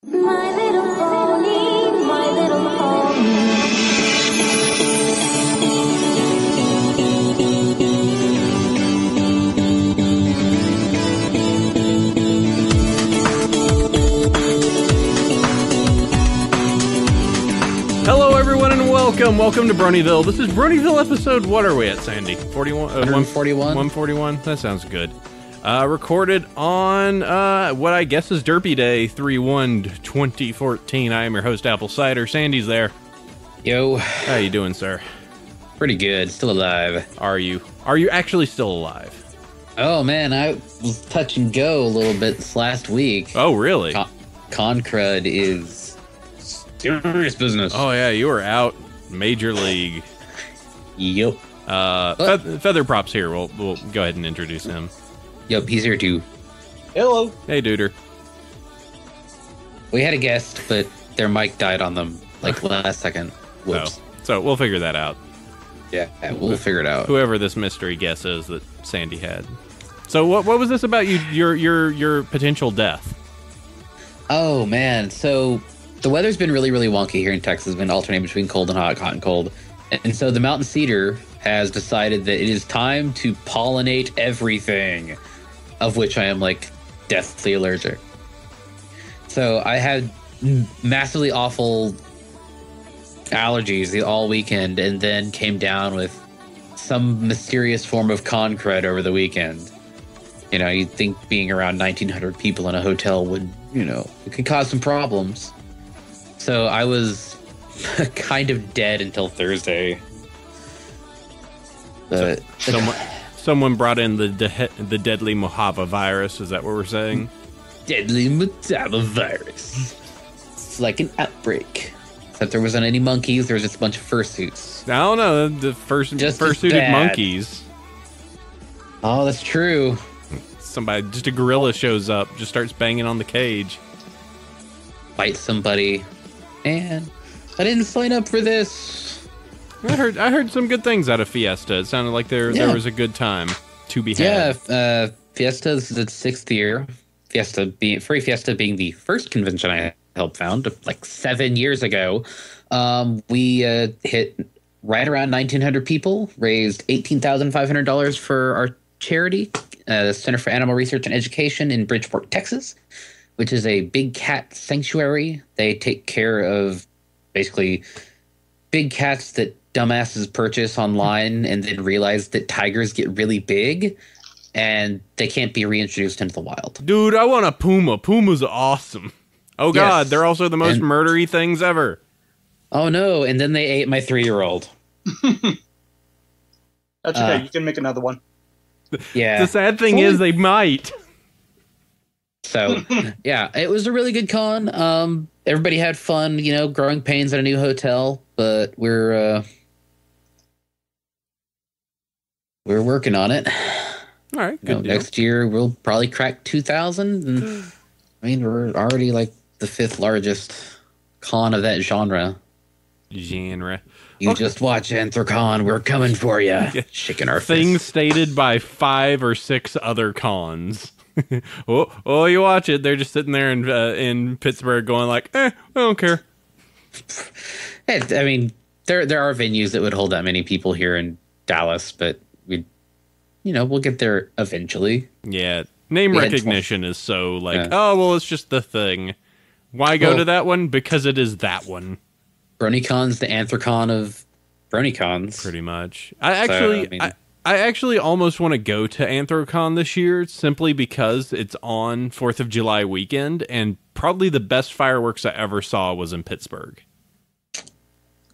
My little pony, my little pony. Hello, everyone, and welcome to Bronyville. This is Bronyville episode. What are we at, Sandy? 41? 141. 141? That sounds good. Recorded on what I guess is Derpy Day 3/1/2014. I am your host, Apple Cider. Sandy's there. Yo. How you doing, sir? Pretty good. Still alive. Are you? Are you actually still alive? Oh, man. I was touch and go a little bit this last week. Oh, really? Con crud is serious business. Oh, yeah. You were out Major League. Yep. Feather Props here. We'll go ahead and introduce him. Yep, he's here too. Hello. Hey, Duder. We had a guest, but their mic died on them like last second. Whoops. Oh, so we'll figure that out. Yeah, we'll figure it out. Whoever this mystery guest is that Sandy had. So what was this about your potential death? Oh, man. So the weather's been really, really wonky here in Texas. It's been alternating between cold and hot and cold. And so the mountain cedar has decided that it is time to pollinate everything, of which I am like deathly allergic. So I had massively awful allergies all weekend and then came down with some mysterious form of con crud over the weekend. You know, you'd think being around 1,900 people in a hotel would, it could cause some problems. So I was kind of dead until Thursday. But Someone brought in the deadly Mojave virus. Is that what we're saying? Deadly Mojave virus. It's like an outbreak. Except there wasn't any monkeys. There was just a bunch of fursuits. I don't know. The fursuited monkeys. Oh, that's true. Just a gorilla shows up, just starts banging on the cage. Bite somebody. And I didn't sign up for this. I heard some good things out of Fiesta. It sounded like there was a good time to be had. Yeah, Fiesta is its sixth year. Free Fiesta being the first convention I helped found like 7 years ago. We hit right around 1,900 people, raised $18,500 for our charity, the Center for Animal Research and Education in Bridgeport, Texas, which is a big cat sanctuary. They take care of basically big cats that dumbasses purchase online and then realize that tigers get really big and they can't be reintroduced into the wild. Dude, I want a puma. Puma's awesome. Oh, God, yes. They're also the most murdery things ever. Oh, no, and then they ate my 3-year-old. That's okay. You can make another one. Yeah. The sad thing is they might. So, yeah, it was a really good con. Everybody had fun, growing pains at a new hotel, but we're working on it. All right, good deal. Next year we'll probably crack 2,000. And, I mean, we're already like the 5th largest con of that genre. You just watch Anthrocon. We're coming for you. Shaking our things fists. stated by 5 or 6 other cons. oh, you watch it. They're just sitting there in Pittsburgh going like, I don't care. I mean, there are venues that would hold that many people here in Dallas, but we'll get there eventually. Yeah. Name recognition is so like, oh, well, it's just the thing. Why go to that one? Because it is that one. BronyCon's the Anthrocon of BronyCons. Pretty much. I actually almost want to go to Anthrocon this year simply because it's on 4th of July weekend, and probably the best fireworks I ever saw was in Pittsburgh.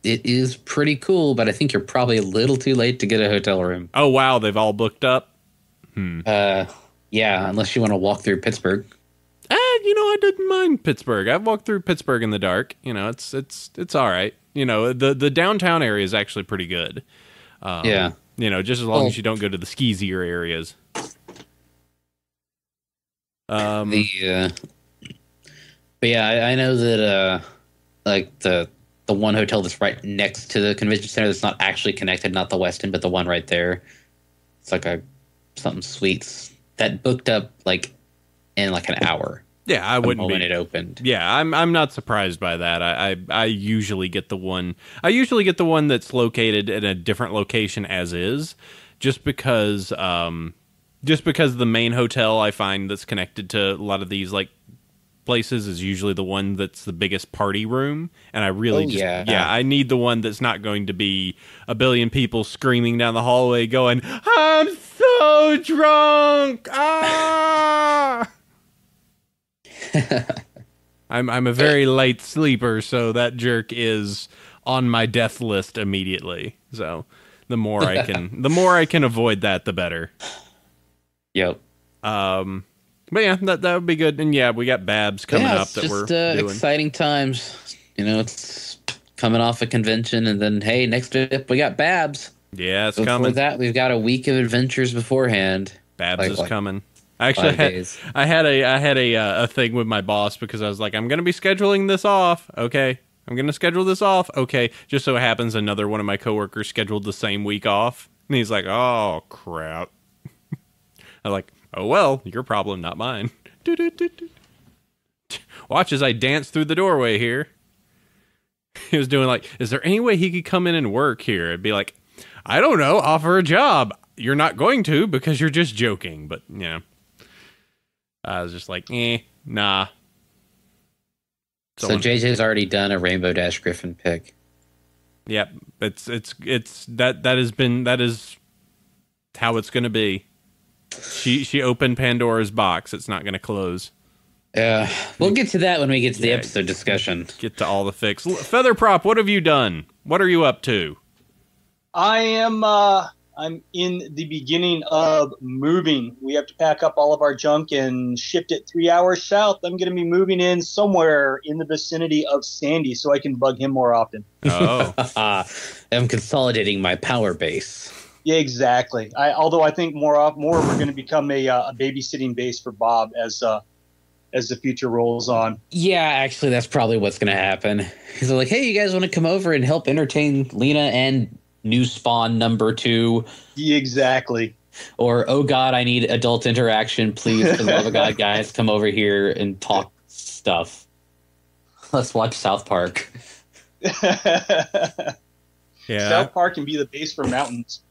It is pretty cool, but I think you're probably a little too late to get a hotel room. Oh, wow. They've all booked up? Yeah, unless you want to walk through Pittsburgh. I didn't mind Pittsburgh. I've walked through Pittsburgh in the dark. It's all right. The downtown area is actually pretty good. Yeah. Just as long as you don't go to the skeezier areas. But yeah, I know that like the one hotel that's right next to the convention center that's not actually connected, not the Westin, but the one right there. It's like something sweets that booked up like in like an hour. Yeah, I wouldn't when be. it opened. Yeah, I'm not surprised by that. I usually get the one. I usually get the one that's located in a different location as is, just because the main hotel I find that's connected to a lot of these like places is usually the one that's the biggest party room, and I really I need the one that's not going to be a billion people screaming down the hallway going, "I'm so drunk!" Ah. I'm a very light sleeper, so that jerk is on my death list immediately. So the more I can avoid that, the better. Yep. But yeah, that would be good. And yeah, we got Babs coming up that we're doing. Exciting times. You know, it's coming off a convention, and then hey, next up we got Babs. Yeah, it's Before coming. That we've got a week of adventures beforehand. Babs is coming. Actually, I had a thing with my boss because I was like, I'm going to be scheduling this off. Okay. I'm going to schedule this off. Okay. Just so happens another one of my coworkers scheduled the same week off. And he's like, oh, crap. I'm like, oh, well, your problem, not mine. Watch as I dance through the doorway here. He was doing like, is there any way he could come in and work here? I'd be like, I don't know, offer a job. You're not going to because you're just joking. But, yeah. I was just like, nah. So JJ's already done a Rainbow Dash Griffin pick. Yep, that is how it's gonna be. She opened Pandora's box. It's not gonna close. Yeah, we'll get to that when we get to the episode discussion. Get to all the fix. Feather Prop, what have you done? What are you up to? I'm in the beginning of moving. We have to pack up all of our junk and shift it 3 hours south. I'm going to be moving in somewhere in the vicinity of Sandy so I can bug him more often. Oh. I'm consolidating my power base. Yeah, exactly. Although I think more we're going to become a babysitting base for Bob as the future rolls on. Yeah, actually, that's probably what's going to happen. He's like, hey, you guys want to come over and help entertain Lena and new spawn number 2? Yeah, exactly. Or, oh God, I need adult interaction. Please, for the love of God, guys, come over here and talk stuff. Let's watch South Park. Yeah, South Park can be the base for mountains.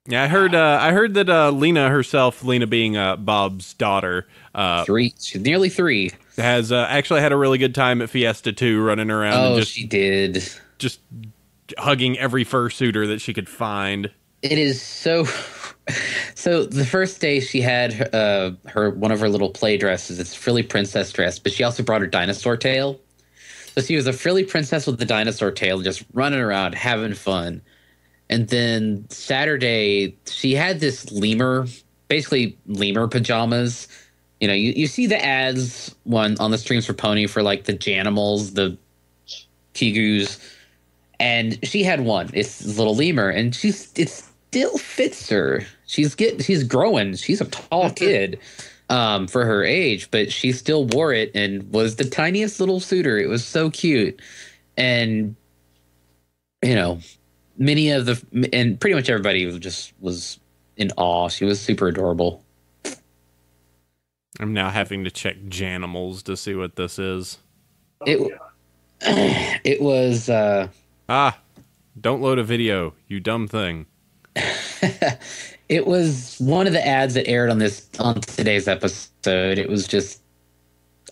Yeah, I heard that Lena herself, Lena being Bob's daughter, she's nearly 3, has actually had a really good time at Fiesta 2, running around. Oh, and she did. Just hugging every fursuiter that she could find. It is so. So the first day she had her one of her little play dresses. It's a frilly princess dress, but she also brought her dinosaur tail. So she was a frilly princess with the dinosaur tail, just running around having fun. And then Saturday she had this basically lemur pajamas. You know, you see the ads on the streams for Pony for like the Janimals, the Kigus. And she had one. It's a little lemur, and it still fits her. She's growing. She's a tall kid for her age, but she still wore it and was the tiniest little suitor. It was so cute, and you know, and pretty much everybody just was in awe. She was super adorable. I'm now having to check Janimals to see what this is. It was. Don't load a video, you dumb thing. It was one of the ads that aired on today's episode. It was just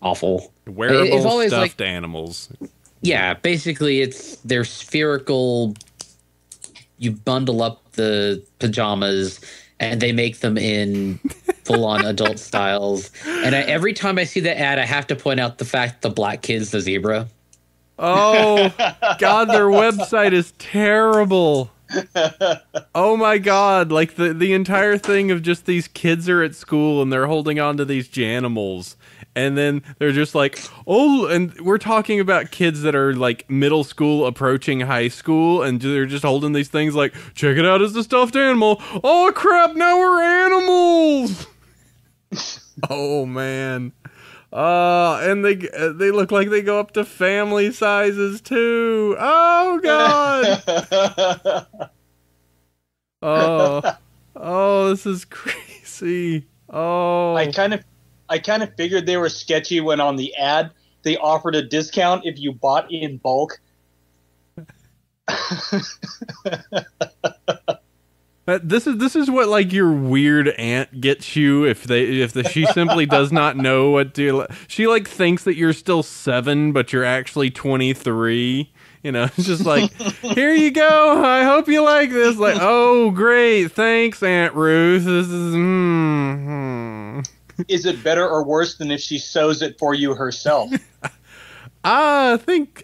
awful. Wearable stuffed animals. Yeah, basically they're spherical. You bundle up the pajamas and they make them in full-on adult styles. And every time I see that ad, I have to point out the fact the black kid's the zebra. Oh, God, their website is terrible. Oh, my God. Like, the entire thing of just these kids are at school and they're holding on to these Janimals. And then they're just like, oh, and we're talking about kids that are, like, middle school approaching high school. And they're just holding these things like, check it out as a stuffed animal. Oh, crap, now we're animals. Oh, man. And they look like they go up to family sizes too. Oh God. Oh, this is crazy. Oh, I kind I kind of figured they were sketchy when on the ad they offered a discount if you bought in bulk. This is what like your weird aunt gets you if she simply does not know what to. She like thinks that you're still 7, but you're actually 23. You know, it's just like, here you go. I hope you like this. Like, oh great, thanks, Aunt Ruth. This is. Is it better or worse than if she sews it for you herself? I think.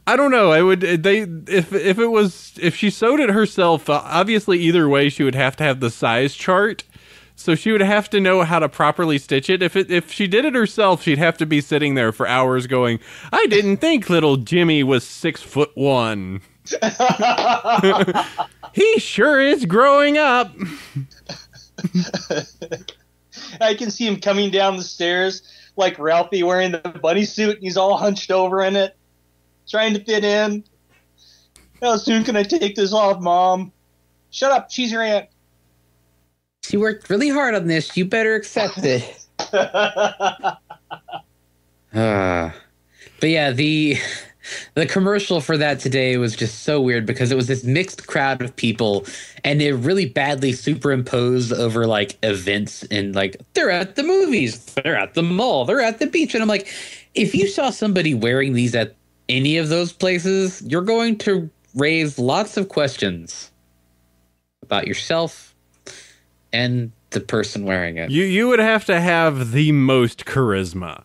I don't know. I would if she sewed it herself. Obviously, either way, she would have to have the size chart, so she would have to know how to properly stitch it. If she did it herself, she'd have to be sitting there for hours going, "I didn't think little Jimmy was 6'1". He sure is growing up. I can see him coming down the stairs like Ralphie wearing the bunny suit, and he's all hunched over in it, trying to fit in. How soon can I take this off, Mom? Shut up, she's your aunt. She worked really hard on this. You better accept it. But yeah, the commercial for that today was just so weird because it was this mixed crowd of people, and it really badly superimposed over like events and like they're at the movies, they're at the mall, they're at the beach, and I'm like, if you saw somebody wearing these at any of those places, you're going to raise lots of questions about yourself and the person wearing it. You would have to have the most charisma.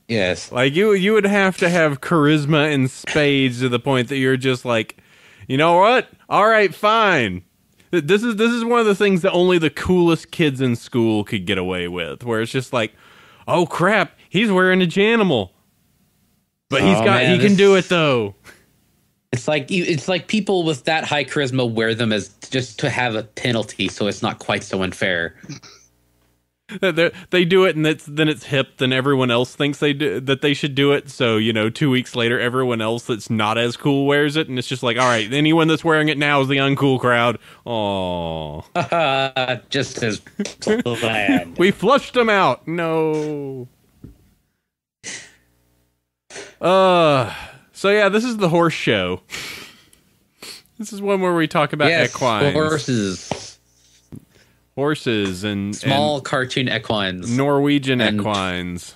Yes. Like you would have to have charisma in spades to the point that you're just like, you know what? All right, fine. This is one of the things that only the coolest kids in school could get away with, where it's just like, oh crap, he's wearing a Janimal. But he can do it though. It's like people with that high charisma wear them as just to have a penalty, so it's not quite so unfair. They do it, and then it's hip. Then everyone else thinks that they should do it. So 2 weeks later, everyone else that's not as cool wears it, and it's just like, all right, anyone that's wearing it now is the uncool crowd. Oh, just as planned. We flushed them out. No. So yeah, this is the horse show. This is one where we talk about equines. Horses and small cartoon equines. Norwegian equines.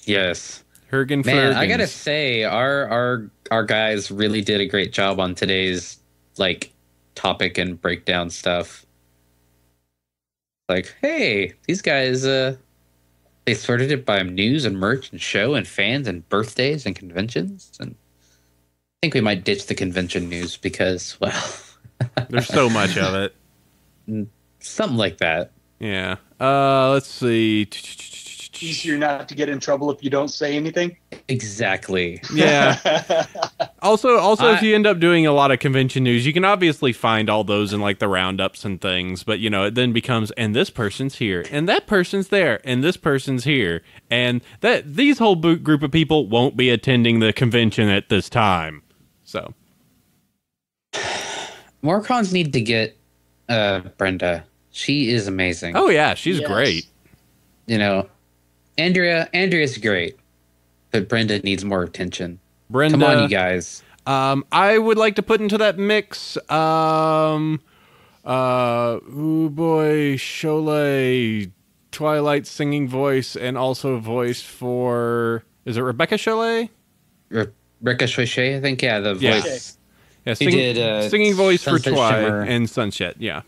Yes. Hergen Man, I gotta say, our guys really did a great job on today's like topic and breakdown stuff. Like, hey, these guys they sorted it by news and merch and show and fans and birthdays and conventions. And I think we might ditch the convention news because, well, there's so much of it. Something like that. Yeah. Let's see. Easier not to get in trouble if you don't say anything. Exactly. Yeah. Also, if you end up doing a lot of convention news, you can obviously find all those in like the roundups and things. But it then becomes, and this person's here, and that person's there, and this person's here, and that these whole group of people won't be attending the convention at this time. So, more cons need to get Brenda. She is amazing. Oh yeah, she's great. Andrea's great, but Brenda needs more attention. Brenda, come on, you guys. I would like to put into that mix. Cholet, Twilight singing voice, and also voice for. Is it Rebecca Cholet? Rebecca Cholet, I think. Yeah, the voice. Yeah, singing voice for Twilight and Sunset. Yeah.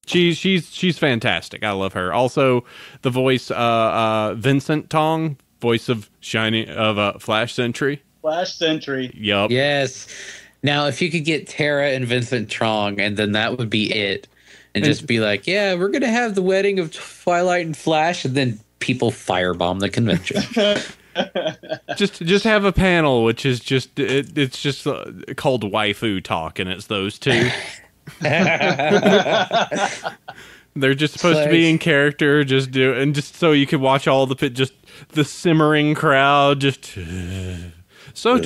She's fantastic. I love her. Also, the voice Vincent Tong, voice of Flash Sentry. Flash Sentry. Yup. Yes. Now, if you could get Tara and Vincent Tong, and then that would be it, and just be like, yeah, we're gonna have the wedding of Twilight and Flash, and then people firebomb the convention. just have a panel, which is it's just called waifu talk, and it's those two. They're just supposed to be in character, just so you could watch all the simmering crowd. So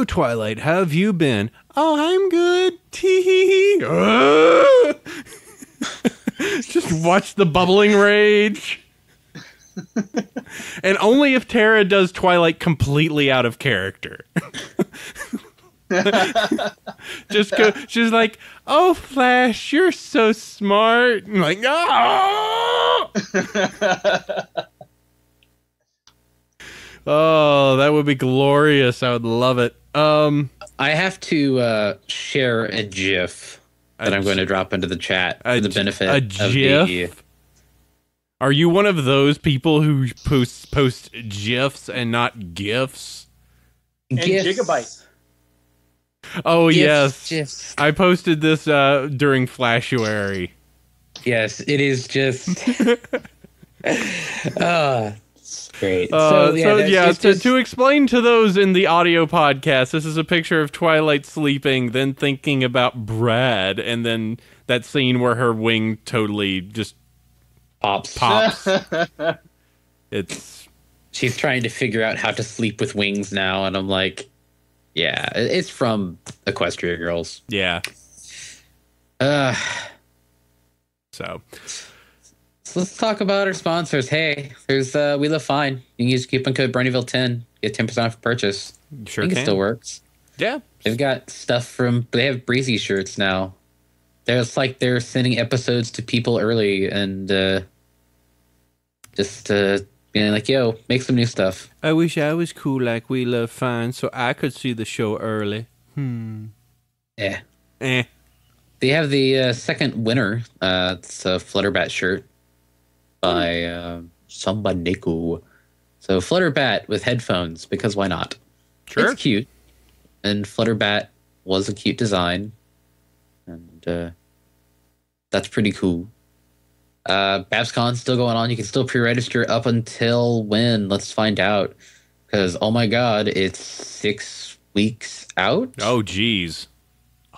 Twilight, how have you been? Oh, I'm good. Just watch the bubbling rage. And only if Tara does Twilight completely out of character. Just go. She's like, "Oh, Flash, you're so smart." I'm like, "Oh!" Oh, that would be glorious. I would love it. I have to share a GIF that I'm going to drop into the chat for the benefit of GIF. Are you one of those people who post GIFs and not GIFs? And gigabytes. Oh, GIFs, yes. GIFs. I posted this during Flashuary. Yes, it is just... Great. To explain to those in the audio podcast, this is a picture of Twilight sleeping, then thinking about Brad, and then that scene where her wing totally just pops. She's trying to figure out how to sleep with wings now, and I'm like, yeah, it's from Equestria Girls. Yeah. So let's talk about our sponsors. Hey, there's We Live Fine. You can use coupon code Bronyville 10, get 10% off purchase. Sure, I think it still works. Yeah, they've got stuff they have Breezy shirts now. It's like they're sending episodes to people early and just being like, "Yo, make some new stuff." I wish I was cool like We Love Fine, so I could see the show early. They have the second winner. It's a Flutterbat shirt by Sambaneko. So Flutterbat with headphones, because why not? Sure. It's cute. And Flutterbat was a cute design. And that's pretty cool. BabsCon's still going on. You can still pre-register up until when? Let's find out. Because, oh my god, it's 6 weeks out? Oh, geez.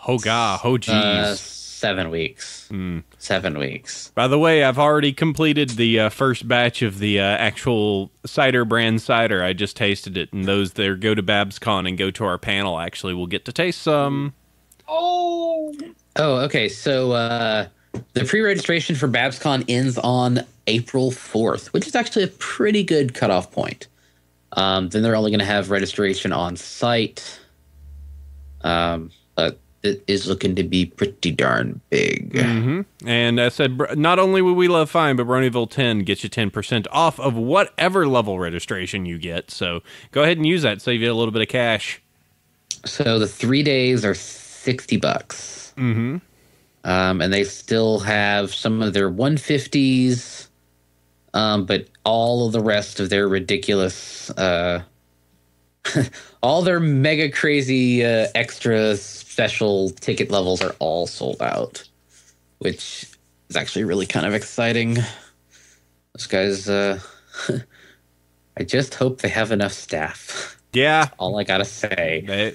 Oh, God. Oh, geez. 7 weeks. 7 weeks. By the way, I've already completed the first batch of the actual Cider brand cider. I just tasted it, and those there go to BabsCon and go to our panel. Actually, we'll get to taste some. Oh, okay. So the pre-registration for BabsCon ends on April 4th, which is actually a pretty good cutoff point. Then they're only going to have registration on site. But it is looking to be pretty darn big. Mm-hmm. And I said, not only will We Love Fine, but Bronyville 10 gets you 10% off of whatever level registration you get. So go ahead and use that. Save you a little bit of cash. So the 3 days are $60. Mm-hmm. And they still have some of their 150s, but all of the rest of their ridiculous, all their mega crazy extra special ticket levels are all sold out, which is actually really kind of exciting. Those guys, I just hope they have enough staff. Yeah. That's all I gotta say.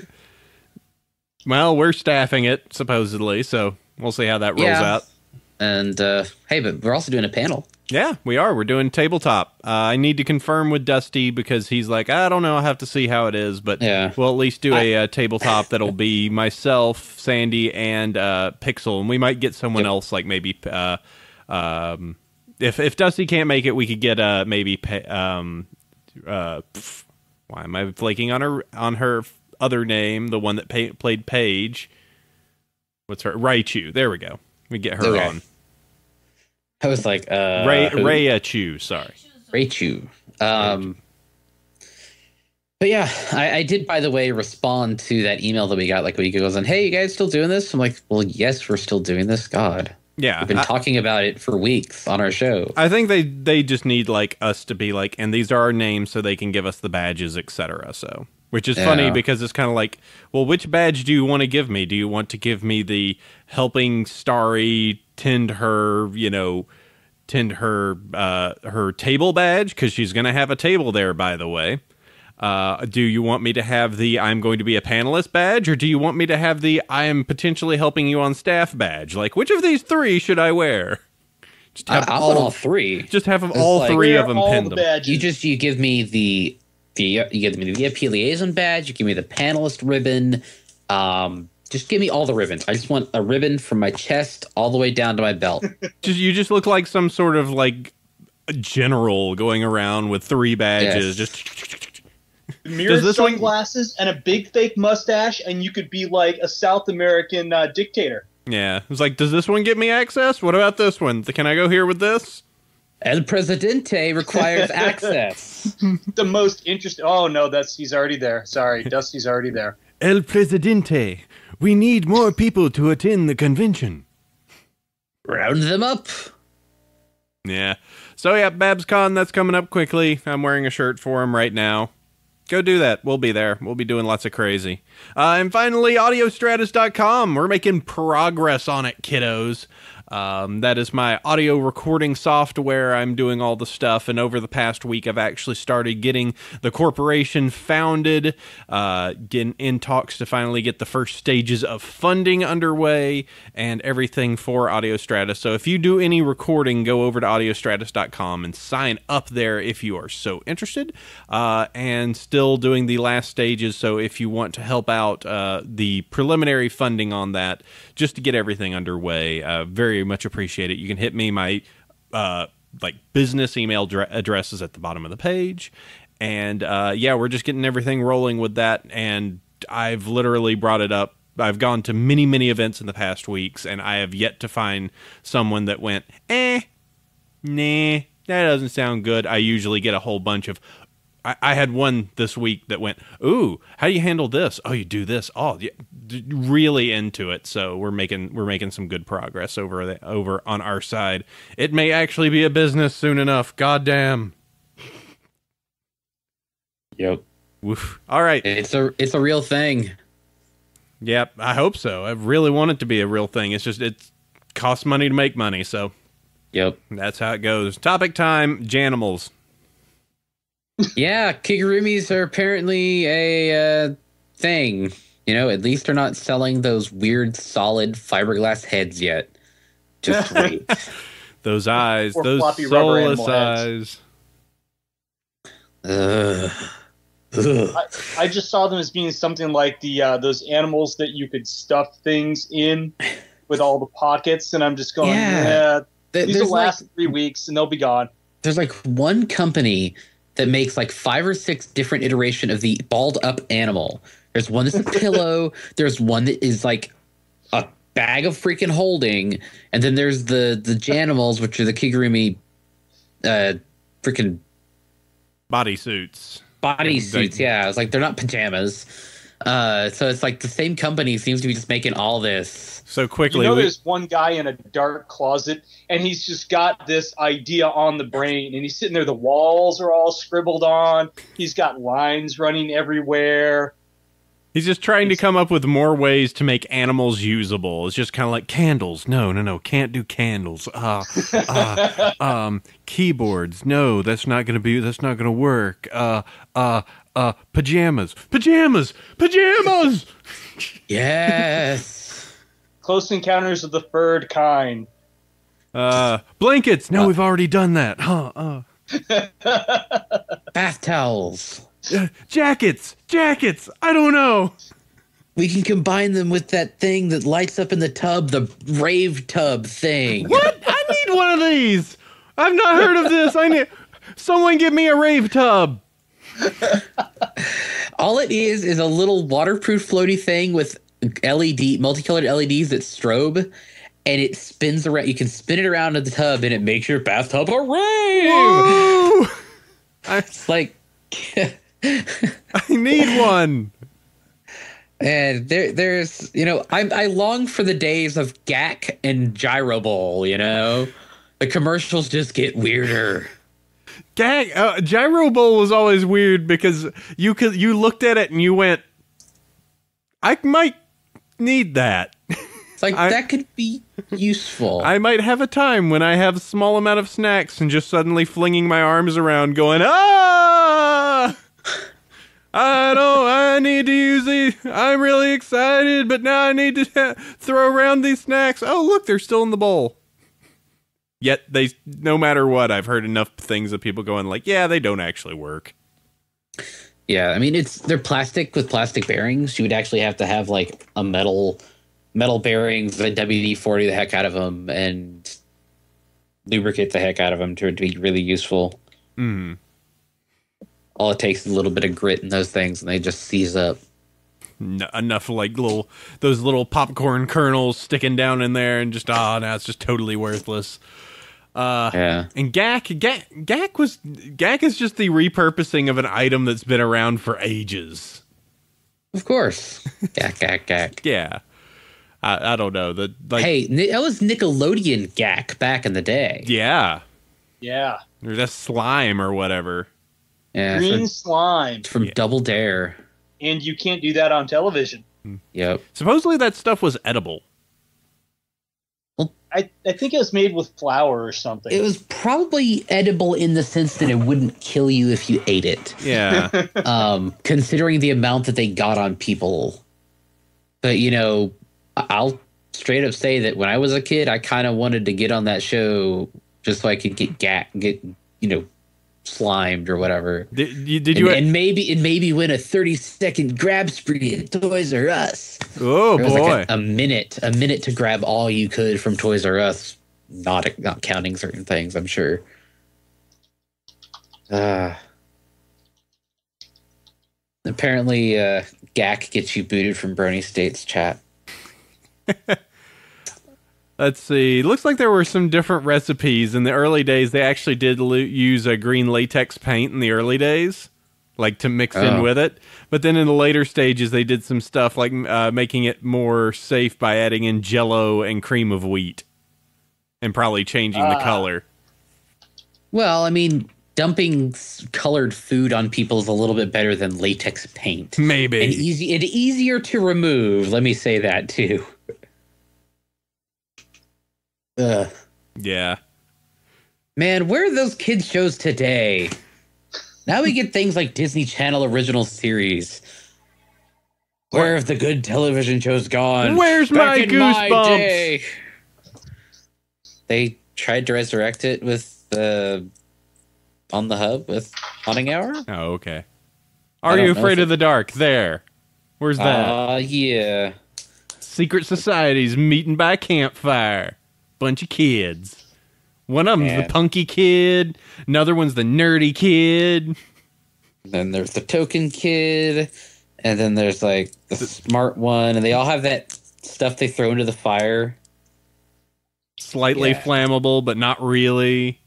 Well, we're staffing it, supposedly, so we'll see how that rolls out. And, hey, but we're also doing a panel. Yeah, we are. We're doing tabletop. I need to confirm with Dusty because he's like, I don't know, I'll have to see how it is, but we'll at least do a tabletop that'll be myself, Sandy, and Pixel, and we might get someone else, like maybe, if Dusty can't make it, we could get maybe, why am I flaking on her other name, the one that played Paige? What's her? Raichu. There we go. We get her on. I was like, Raichu, sorry. Raichu. But yeah, I did, by the way, respond to that email that we got like a week ago. And hey, you guys still doing this? I'm like, well, yes, we're still doing this. God. Yeah. We've been talking about it for weeks on our show. I think they just need like us to be like, and these are our names so they can give us the badges, etc. So, which is funny because it's kind of like, well, which badge do you want to give me? Do you want to give me the helping Starry tend her table badge, because she's going to have a table there, by the way. Do you want me to have the I'm going to be a panelist badge, or do you want me to have the I am potentially helping you on staff badge? Like, which of these three should I wear? Just have all three. Just have them all three of them pinned them. You give me the VIP liaison badge. You give me the panelist ribbon. Just give me all the ribbons. I just want a ribbon from my chest all the way down to my belt. You just look like some sort of like general going around with 3 badges. Yes. Just mirrored sunglasses and a big fake mustache, and you could be like a South American dictator. Yeah, it's like, does this one get me access? What about this one? Can I go here with this? El Presidente requires access. The most interesting. Oh no, he's already there. Sorry, Dusty's already there. El Presidente, we need more people to attend the convention. Round them up. Yeah. So yeah, BabsCon, that's coming up quickly. I'm wearing a shirt for him right now. Go do that. We'll be there. We'll be doing lots of crazy. And finally, audiostratus.com. We're making progress on it, kiddos. That is my audio recording software. I'm doing all the stuff, and over the past week, I've actually started getting the corporation founded, getting in talks to finally get the first stages of funding underway, and everything for AudioStratus. So if you do any recording, go over to audiostratus.com and sign up there if you are so interested, and still doing the last stages. So if you want to help out the preliminary funding on that, just to get everything underway, very much appreciate it. You can hit me. My business email address is at the bottom of the page, and yeah, we're just getting everything rolling with that. And I've literally brought it up. I've gone to many events in the past weeks, and I have yet to find someone that went, nah, that doesn't sound good. I usually get a whole bunch of. I had one this week that went, ooh, how do you handle this? Oh, you do this. Oh, yeah, really into it. So we're making some good progress over on our side. It may actually be a business soon enough. Goddamn. Yep. Woof. All right. It's a real thing. Yep, I hope so. I really want it to be a real thing. It's just it costs money to make money, so. Yep. That's how it goes. Topic time, Janimals. Yeah, kigurumis are apparently a thing. You know, at least they're not selling those weird, solid fiberglass heads yet. Just wait. Those eyes, Or those floppy rubber soulless animal heads. eyes. I just saw them as being something like the those animals that you could stuff things in with all the pockets, and I'm just going, these will last 3 weeks and they'll be gone. There's like one company that makes like 5 or 6 different iteration of the balled up animal. There's one that's a pillow. There's one that is like a bag of freaking holding, and then there's the Janimals, which are the kigurumi, freaking Bodysuits. Yeah, it's like they're not pajamas. So it's like the same company seems to be just making all this. So quickly, there's one guy in a dark closet, and he's just got this idea on the brain, and he's sitting there. The walls are all scribbled on. He's got lines running everywhere. He's just trying to come up with more ways to make animals usable. It's just kind of like candles. No, can't do candles. Keyboards. No, that's not going to work. Pajamas. Yes. Close Encounters of the Third Kind. Blankets. No, we've already done that. Bath towels. Jackets. I don't know. We can combine them with that thing that lights up in the tub, the rave tub thing. What? I need one of these. I've not heard of this. Someone give me a rave tub. All it is a little waterproof floaty thing with multicolored LEDs that strobe, and it spins around. You can spin it around in the tub, and it makes your bathtub a rave. Whoa! It's like I need one. And there's I long for the days of GAC and Gyro Bowl. The commercials just get weirder. Gyro Bowl was always weird because you looked at it and you went, I might need that. It's like that could be useful. I might have a time when I have a small amount of snacks and just suddenly flinging my arms around going, I need to use these. I'm really excited, but now I need to throw around these snacks. Oh, look, they're still in the bowl. Yet no matter what, I've heard enough things of people going like, yeah, they don't actually work. Yeah, I mean they're plastic with plastic bearings. You would actually have to have like a metal bearings, and WD-40 the heck out of them, and lubricate the heck out of them to be really useful. Mm. All it takes is a little bit of grit in those things, and they just seize up. Enough like those little popcorn kernels sticking down in there, and just now it's just totally worthless. Yeah. And GAC is just the repurposing of an item that's been around for ages. Of course. GAC. Yeah. I don't know. Hey, that was Nickelodeon GAC back in the day. Yeah. Yeah. Or that's slime or whatever. Yeah, Green slime. From Double Dare. And you can't do that on television. Yep. Supposedly that stuff was edible. I think it was made with flour or something. It was probably edible in the sense that it wouldn't kill you if you ate it. Yeah. Considering the amount that they got on people. But, I'll straight up say that when I was a kid, I kind of wanted to get on that show just so I could get slimed or whatever. And maybe win a 30-second grab spree at Toys R Us. Oh boy! Like a minute to grab all you could from Toys R Us, not counting certain things. I'm sure. Apparently, GAC gets you booted from Brony State's chat. Let's see. Looks like there were some different recipes. In the early days, they actually did use a green latex paint in the early days, like to mix in with it. But then in the later stages, they did some stuff like making it more safe by adding in Jell-O and cream of wheat and probably changing the color. Well, I mean, dumping colored food on people is a little bit better than latex paint. Maybe. And easier to remove. Let me say that, too. Yeah. Man, where are those kids shows today? Now we get things like Disney Channel original series. Where have the good television shows gone? Where's my Goosebumps? They tried to resurrect it with On the Hub with Haunting Hour. Oh, okay. Are You Afraid of the Dark? There. Where's that? Yeah. Secret societies meeting by campfire. Bunch of kids. One of them's the punky kid. Another one's the nerdy kid. Then there's the token kid. And then there's like the smart one. And they all have that stuff they throw into the fire. Slightly flammable, but not really.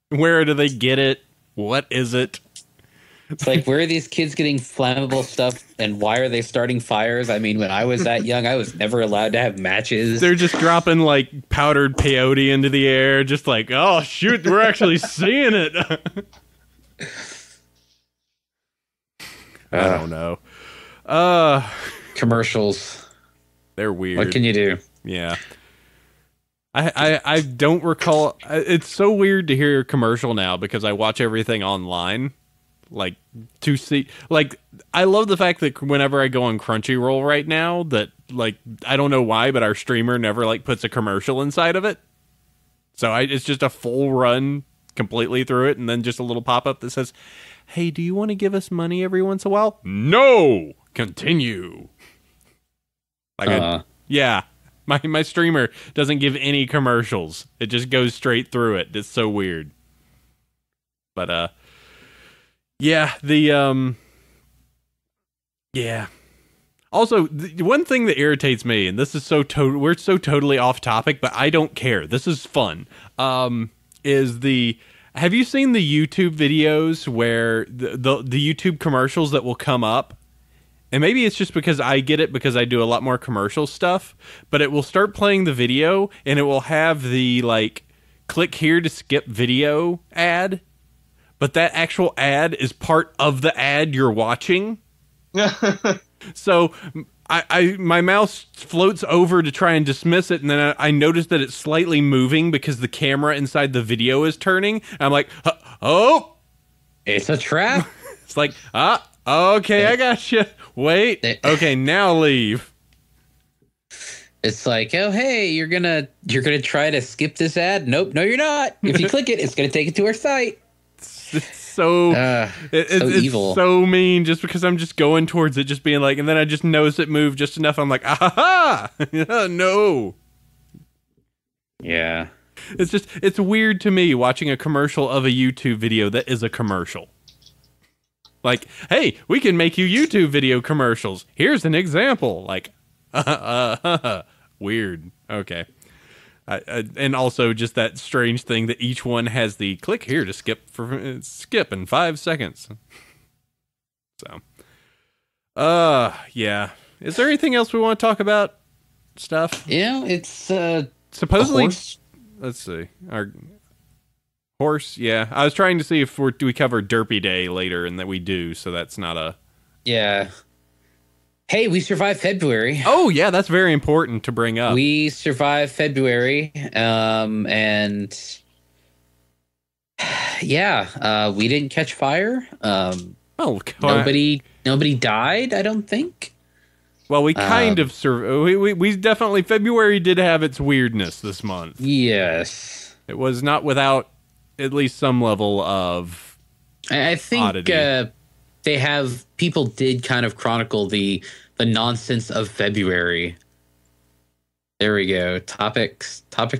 Where do they get it? What is it? It's like, where are these kids getting flammable stuff, and why are they starting fires? I mean, when I was that young, I was never allowed to have matches. They're just dropping, like, powdered peyote into the air, just like, oh, shoot, we're actually seeing it. I don't know. Commercials. They're weird. What can you do? Yeah. I don't recall. It's so weird to hear a commercial now because I watch everything online. Like, to see, like, I love the fact that whenever I go on Crunchyroll right now, that, like, I don't know why, but our streamer never, like, puts a commercial inside of it. So it's just a full run completely through it, and then just a little pop-up that says, hey, do you want to give us money every once in a while? No! Continue. Like, yeah. My streamer doesn't give any commercials. It just goes straight through it. It's so weird. But, yeah, yeah. Also, the one thing that irritates me, and this is we're so totally off topic, but I don't care. This is fun. Is have you seen the YouTube videos where the YouTube commercials that will come up? And maybe it's just because I get it because I do a lot more commercial stuff, but it will start playing the video and it will have the, like, click here to skip video ad. But that actual ad is part of the ad you're watching. So my mouse floats over to try and dismiss it, and then I notice that it's slightly moving because the camera inside the video is turning. I'm like, oh! It's a trap. It's like, okay, I got you. Wait, okay, now leave. It's like, oh, hey, you're gonna try to skip this ad? Nope, no, you're not. If you click it, it's gonna take it to our site. so it's evil. so mean just because I'm just going towards it, just being like, and then I just notice it move just enough. I'm like, aha! No. Yeah. It's weird to me watching a commercial of a YouTube video that is a commercial. Like, hey, we can make you YouTube video commercials. Here's an example. Like, weird. Okay. And also just that strange thing that each one has the click here to skip in 5 seconds. So, yeah. Is there anything else we want to talk about? Stuff? Yeah, it's supposedly. Let's see. Our horse. Yeah, I was trying to see if do we cover Derpy Day later, and that we do. So that's not a. Yeah. Hey, we survived February. Oh, yeah, that's very important to bring up. We survived February, and yeah, we didn't catch fire. Nobody died, I don't think. Well, we kind of we definitely February did have its weirdness this month. Yes, it was not without at least some level of. I think oddity. People did kind of chronicle the nonsense of February. There we go. Topic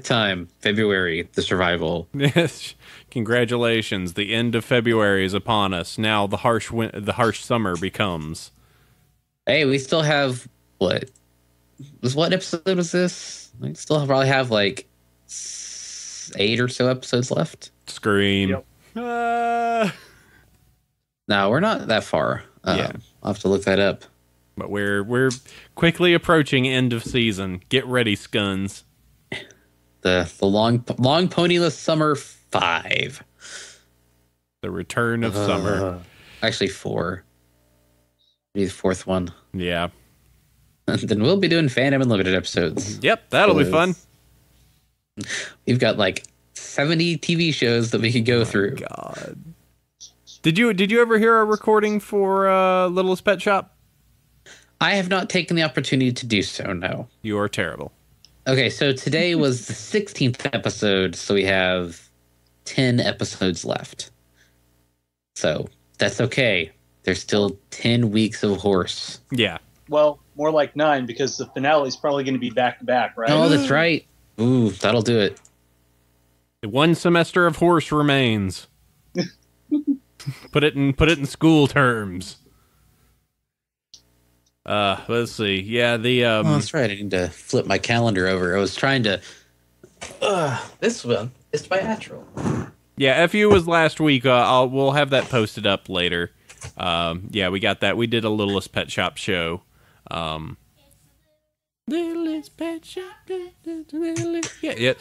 time. February, the survival. Yes. Congratulations. The end of February is upon us. Now the harsh summer becomes. Hey, we still have what episode was this? We still probably have like 8 or so episodes left. Scream. Yep. No, we're not that far. Yeah. I'll have to look that up. But we're quickly approaching end of season. Get ready, scuns. The long ponyless summer 5. The return of summer. Actually 4. Maybe the 4th one. Yeah. Then we'll be doing Fandom Unlimited episodes. Yep, that'll be fun. We've got like 70 TV shows that we could go through. God. Did you ever hear our recording for Littlest Pet Shop? I have not taken the opportunity to do so, no. You are terrible. Okay, so today was the 16th episode, so we have 10 episodes left. So that's okay. There's still 10 weeks of horse. Yeah. Well, more like 9 because the finale is probably going to be back to back, right? Oh, that's right. Ooh, that'll do it. One semester of horse remains. Put it in school terms. Let's see. Yeah, oh, that's right. I need to flip my calendar over. I was trying to. This one is bilateral. Yeah, FU was last week. We'll have that posted up later. Yeah, we got that. We did a Littlest Pet Shop show. Littlest Pet Shop. Yeah.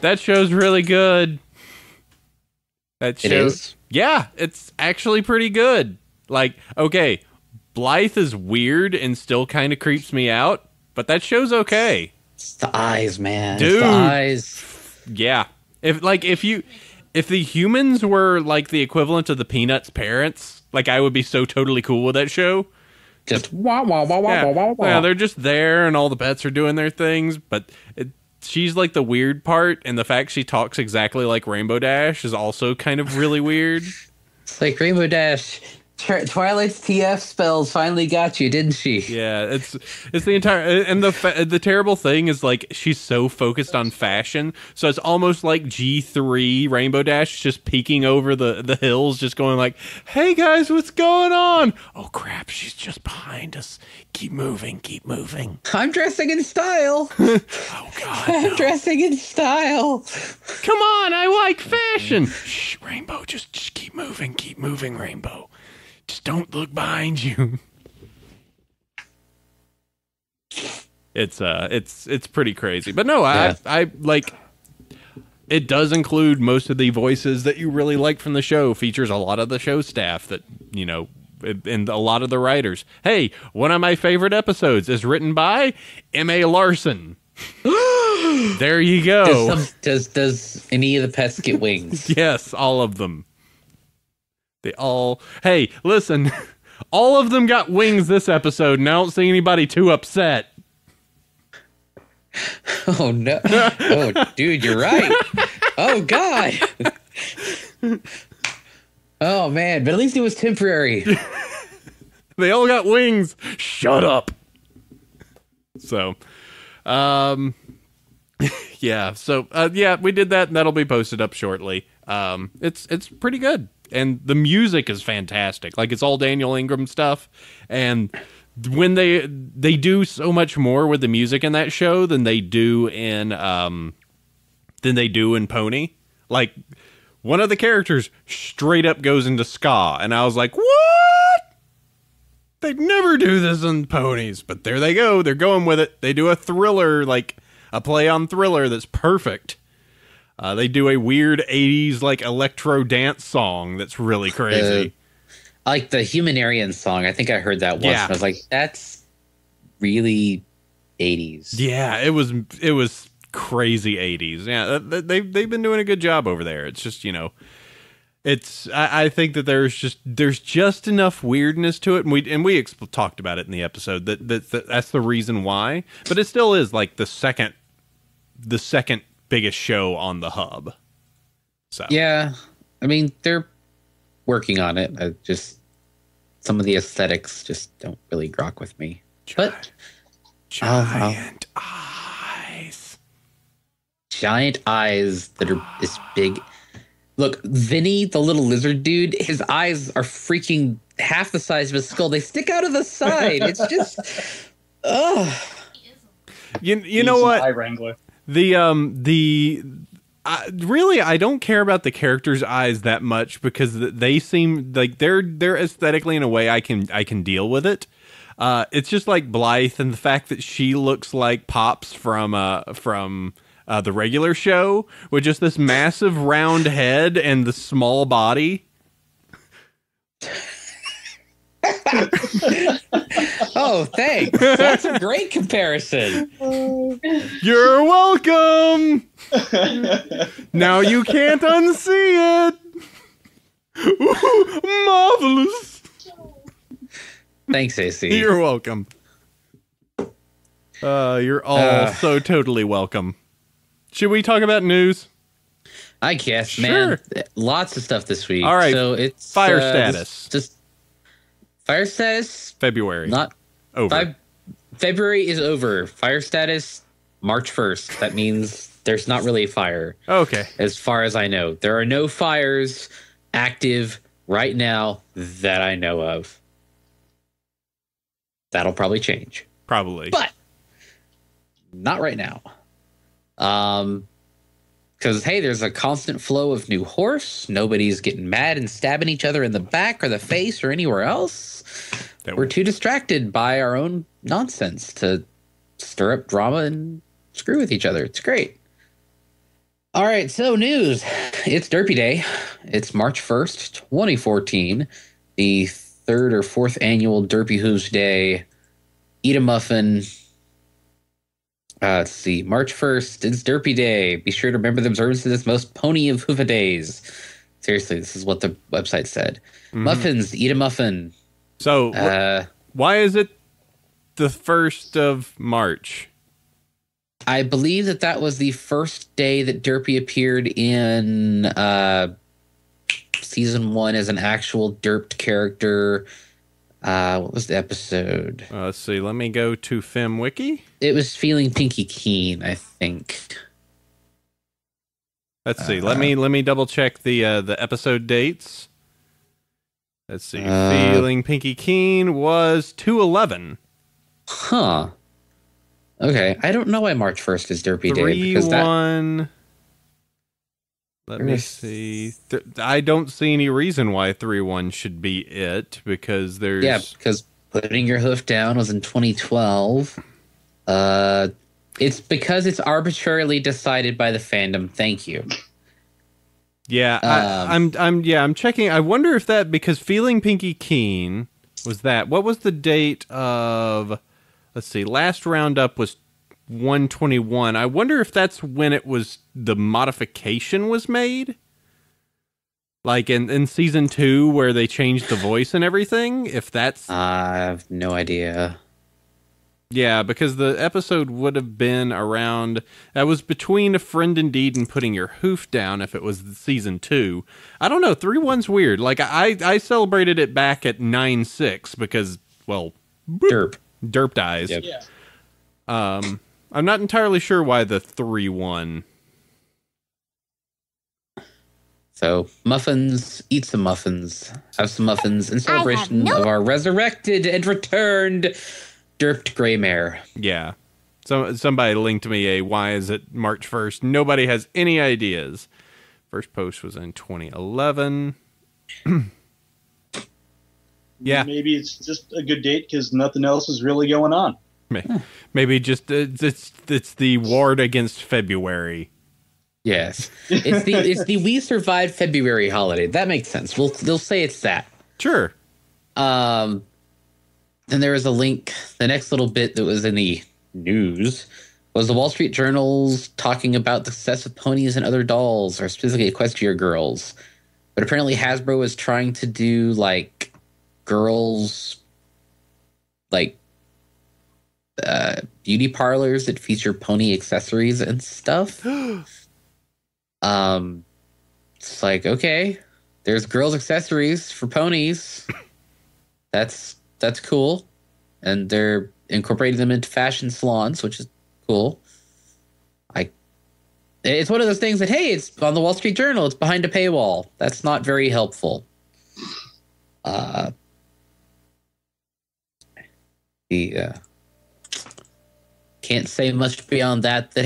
That show's really good. That show. It is? Yeah, it's actually pretty good. Like, okay, Blythe is weird and still kind of creeps me out, but that show's okay. It's the eyes, man. Dude. It's the eyes. Yeah. If the humans were like the equivalent of the Peanuts' parents, like I would be so totally cool with that show. Just wah wah wah wah wah wah wah. Yeah, they're just there and all the pets are doing their things, but she's like the weird part, and the fact she talks exactly like Rainbow Dash is also kind of really weird. It's like Rainbow Dash. Twilight's TF spells finally got you, didn't she? Yeah, it's the entire, and the terrible thing is like she's so focused on fashion, so it's almost like G3 Rainbow Dash just peeking over the hills, just going like, "Hey guys, what's going on? Oh crap, she's just behind us. Keep moving, keep moving. I'm dressing in style. Oh god, I'm dressing in style. Come on, I like fashion. Shh, Rainbow, just keep moving, Rainbow. Just don't look behind you." It's pretty crazy. But no, I like it does include most of the voices that you really like from the show. Features a lot of the show staff that, you know, and a lot of the writers. Hey, one of my favorite episodes is written by M.A. Larson. There you go. Does any of the pets get wings? Yes, all of them. They all... Hey, listen. All of them got wings this episode, and I don't see anybody too upset. Oh, no. Oh, dude, you're right. Oh, God. Oh man, but at least it was temporary. They all got wings. Shut up. So, yeah. So, yeah, we did that, and that'll be posted up shortly. It's pretty good, and the music is fantastic. Like, it's all Daniel Ingram stuff, and when they do so much more with the music in that show than they do in Pony. Like, one of the characters straight up goes into ska, and I was like, what? They'd never do this in Ponies, but there they go. They're going with it. They do a Thriller, like a play on Thriller that's perfect. They do a weird 80s like electro dance song that's really crazy. Like the Humanarian song. I think I heard that once. Yeah. And I was like, that's really 80s. Yeah, it was crazy 80s. Yeah, they've been doing a good job over there. It's just, I think that there's just enough weirdness to it, and we talked about it in the episode that's the reason why. But it still is like the second biggest show on the hub. So yeah, I mean they're working on it. Just some of the aesthetics just don't really grok with me. But giant eyes that are this big. Look, Vinny, the little lizard dude, his eyes are freaking half the size of his skull. They stick out of the side. It's just, ugh. You know what? Eye wrangler. Really, I don't care about the characters' eyes that much because they seem like they're aesthetically in a way I can deal with it. It's just like Blythe and the fact that she looks like Pops from the regular show with just this massive round head and the small body. Oh, thanks. That's a great comparison. You're welcome. Now you can't unsee it. Ooh, marvelous. Thanks, AC. You're welcome. You're all so totally welcome. Should we talk about news? I guess, Sure. man. Lots of stuff this week. All right. So it's Fire status. Just fire status. February. Not over. February is over. Fire status March 1st. That means there's not really a fire. Okay. As far as I know, there are no fires active right now that I know of. That'll probably change. Probably. But not right now. Because, hey, there's a constant flow of new horse. Nobody's getting mad and stabbing each other in the back or the face or anywhere else. We're too distracted by our own nonsense to stir up drama and screw with each other. It's great. All right, so news. It's Derpy Day. It's March 1st, 2014. The third or fourth annual Derpy Hooves Day. Eat a muffin. Let's see. March 1st, it's Derpy Day. Be sure to remember the observance of this most pony of hoofa days. Seriously, this is what the website said. Mm-hmm. Muffins, eat a muffin. So, why is it the 1st of March? I believe that was the first day that Derpy appeared in season 1 as an actual derped character. What was the episode? Let's see. Let me go to FemWiki. It was Feeling Pinky Keen, I think. Let's see. Let me double check the episode dates. Let's see. Feeling Pinky Keen was 2/11. Huh. Okay. I don't know why March 1st is Derpy Day. 3/1. Let me see. I don't see any reason why 3/1 should be it because there's... Yeah, because Putting Your Hoof Down was in 2012. It's because it's arbitrarily decided by the fandom. Thank you. Yeah, I'm checking. I wonder if that, because Feeling Pinky Keen was that. What was the date of... Let's see. Last roundup was 121. I wonder if that's when it was the modification was made, like in season 2 where they changed the voice and everything. If that's, I have no idea. Yeah, because the episode would have been around. That was between A Friend Indeed and Putting Your Hoof Down. If it was season 2, I don't know. 3-1's weird. Like I celebrated it back at 9-6 because boop, derp dies. Yep. Yeah. I'm not entirely sure why the 3-1. So, muffins, eat some muffins, have some muffins in celebration of our resurrected and returned derped gray mare. Yeah. So somebody linked me a why is it March 1st? Nobody has any ideas. First post was in 2011. Yeah. Maybe it's just a good date because nothing else is really going on. Maybe just it's the ward against February. Yes, it's the We Survived February holiday. That makes sense. They'll say it's that. Sure. Then there was a link. The next little bit that was in the news was the Wall Street Journal's talking about the success of ponies and other dolls, or specifically Equestria girls. But apparently Hasbro is trying to do like girls, like beauty parlors that feature pony accessories and stuff. It's like, okay, there's girls accessories for ponies. That's cool. And they're incorporating them into fashion salons, which is cool. It's one of those things that, hey, it's on the Wall Street Journal. It's behind a paywall. That's not very helpful. Can't say much beyond that. That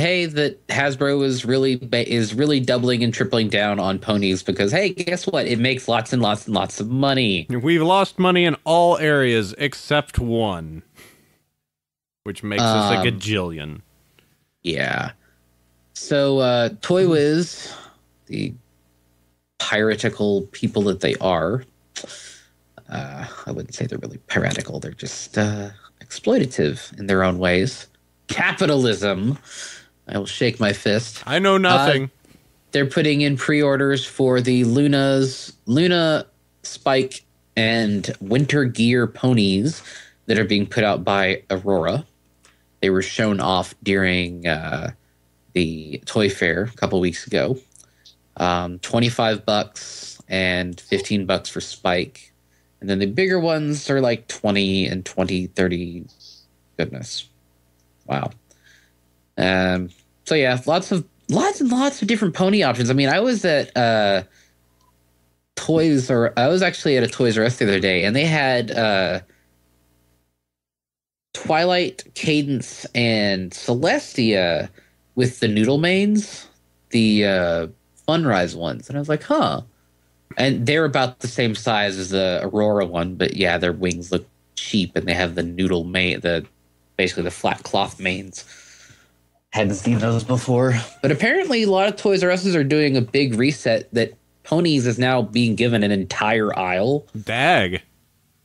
Hasbro is really doubling and tripling down on ponies because, hey, guess what? It makes lots and lots and lots of money. We've lost money in all areas except one, which makes us a gajillion. Yeah. So, Toy Wiz, the piratical people that they are, I wouldn't say they're really piratical. They're just exploitative in their own ways. Capitalism. I will shake my fist. I know nothing. They're putting in pre-orders for the Luna, Spike, and Winter Gear ponies that are being put out by Aurora. They were shown off during the Toy Fair a couple weeks ago. $25 and $15 for Spike. And then the bigger ones are like 20 and 20, 30. Goodness. Wow. So yeah, lots and lots of different pony options. I mean, I was at I was actually at a Toys R Us the other day, and they had Twilight, Cadence, and Celestia with the noodle mains, the Funrise ones, and I was like, huh. And they're about the same size as the Aurora one, but yeah, their wings look cheap, and they have the noodle main, basically the flat cloth mains. Hadn't seen those before. But apparently a lot of Toys R Us's are doing a big reset that ponies is now being given an entire aisle. Dag.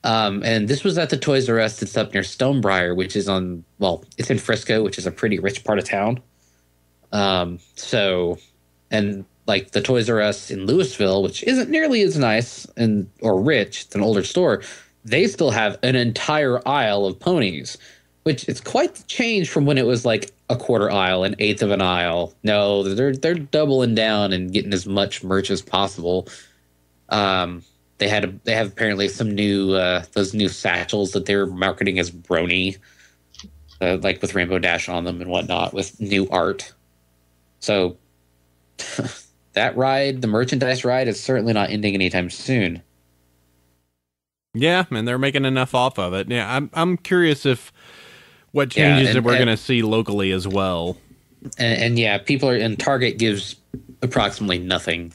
And this was at the Toys R Us that's up near Stonebriar, which is it's in Frisco, which is a pretty rich part of town. And like the Toys R Us in Louisville, which isn't nearly as nice or rich, it's an older store, they still have an entire aisle of ponies. Which is quite the change from when it was like a quarter aisle, an eighth of an aisle. No, they're doubling down and getting as much merch as possible. They have apparently some new those new satchels that they were marketing as Brony, like with Rainbow Dash on them and whatnot, with new art. So that ride, the merchandise ride, is certainly not ending anytime soon. Yeah, and they're making enough off of it. Yeah, I'm curious if what changes that we're going to see locally as well. And yeah, Target gives approximately nothing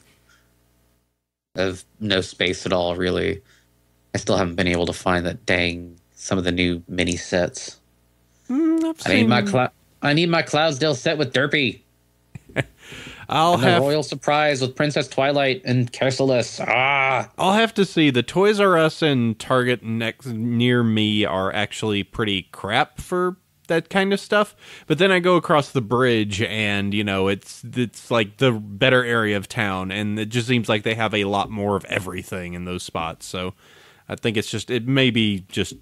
of no space at all, really. I still haven't been able to find some of the new mini sets. I need my Cloudsdale set with Derpy. The Royal Surprise with Princess Twilight and Celestia. I'll have to see. The Toys R Us and Target near me are actually pretty crap for that kind of stuff. But then I go across the bridge and, it's like the better area of town. And it just seems like they have a lot more of everything in those spots. So I think it may be just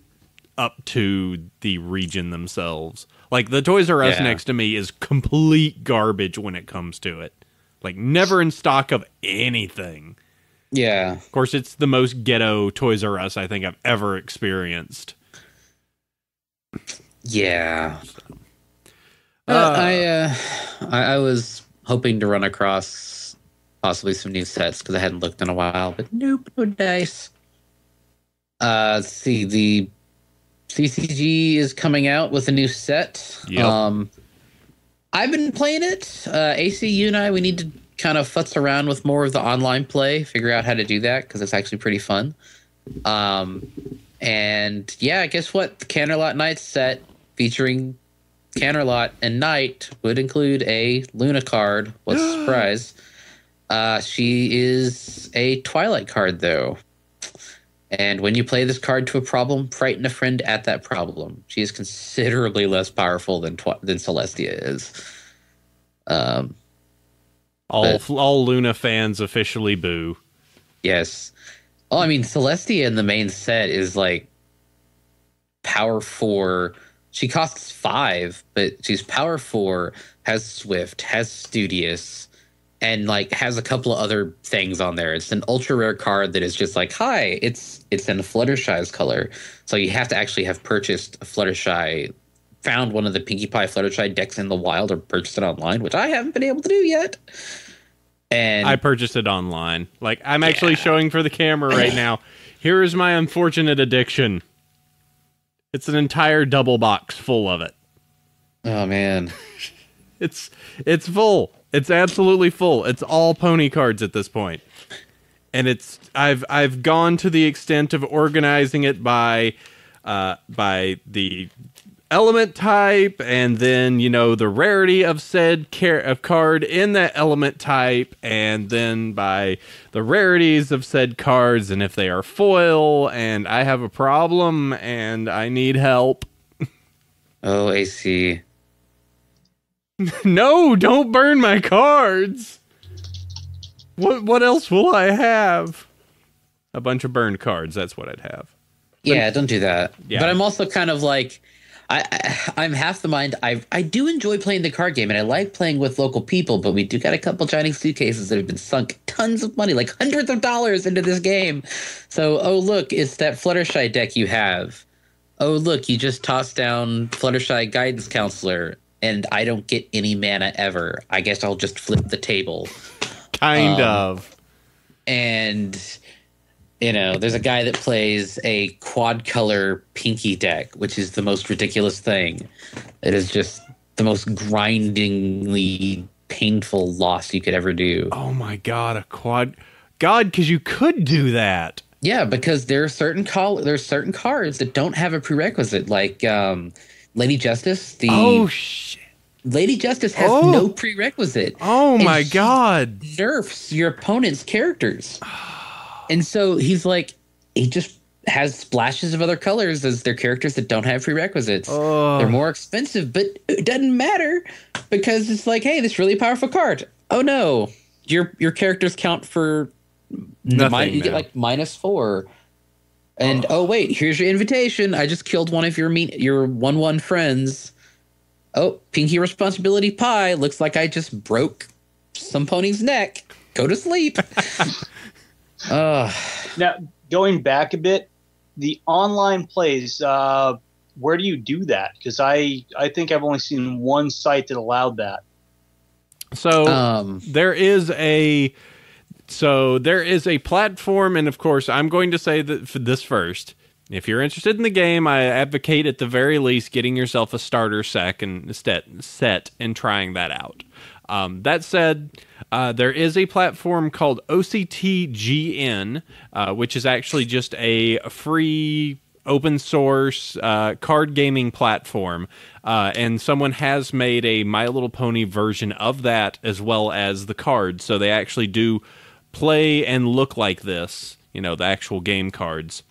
up to the region themselves. Like, the Toys R Us next to me is complete garbage when it comes to it. Like, never in stock of anything. Yeah. Of course, it's the most ghetto Toys R Us I think I've ever experienced. Yeah. I was hoping to run across possibly some new sets because I hadn't looked in a while, but nope, no dice. Let's see, the CCG is coming out with a new set. Yep. I've been playing it. AC, you and I, we need to kind of futz around with more of the online play, figure out how to do that because it's actually pretty fun. And yeah, guess what? The Canterlot Knights set featuring Canterlot and Knight would include a Luna card. What's the surprise? She is a Twilight card, though. And when you play this card to a problem, frighten a friend at that problem. She is considerably less powerful than Celestia is. All Luna fans officially boo. Yes. Oh, I mean, Celestia in the main set is like power 4. She costs 5, but she's power 4, has Swift, has Studious, and like has a couple of other things on there. It's an ultra rare card that is just like, hi, it's in Fluttershy's color. So you have to actually have purchased a Fluttershy, found one of the Pinkie Pie Fluttershy decks in the wild or purchased it online, which I haven't been able to do yet. And I purchased it online. Like, I'm actually showing for the camera right now. Here is my unfortunate addiction. It's an entire double box full of it. Oh man. It's full. It's absolutely full. It's all pony cards at this point. And I've gone to the extent of organizing it by the element type, and then, the rarity of said card in that element type, and then by the rarities of said cards, and if they are foil, and I have a problem, and I need help. Oh, AC. No, don't burn my cards. What else will I have? A bunch of burned cards, that's what I'd have. Yeah, don't do that. Yeah. But I'm also kind of like, I'm half the mind. I do enjoy playing the card game, and I like playing with local people, but we do got a couple giant suitcases that have been sunk tons of money, like hundreds of dollars into this game. So, oh, look, it's that Fluttershy deck you have. Oh, look, you just tossed down Fluttershy Guidance Counselor, and I don't get any mana ever. I guess I'll just flip the table. Kind of. And, there's a guy that plays a quad color Pinky deck, which is the most ridiculous thing. It is just the most grindingly painful loss you could ever do. Oh my God, a quad. God, because you could do that. Yeah, because there are certain cards that don't have a prerequisite, like Lady Justice. Oh, shit. Lady Justice has no prerequisite. Oh my God. Nerfs your opponent's characters. And so he's like, he just has splashes of other colors as their characters that don't have prerequisites. They're more expensive, but it doesn't matter because it's like, hey, this really powerful card. Oh no, your characters count for nothing. You get like -4. And oh wait, here's your invitation. I just killed one of your 1/1 friends. Oh, Pinky Responsibility Pie. Looks like I just broke some pony's neck. Go to sleep. Now, going back a bit, the online plays, where do you do that? Because I think I've only seen one site that allowed that. So there is a platform, and of course, I'm going to say that for this first. If you're interested in the game, I advocate at the very least getting yourself a starter set and trying that out. That said, there is a platform called OCTGN, which is actually just a free open source card gaming platform, and someone has made a My Little Pony version of that as well as the cards, so they actually do play and look like this, the actual game cards.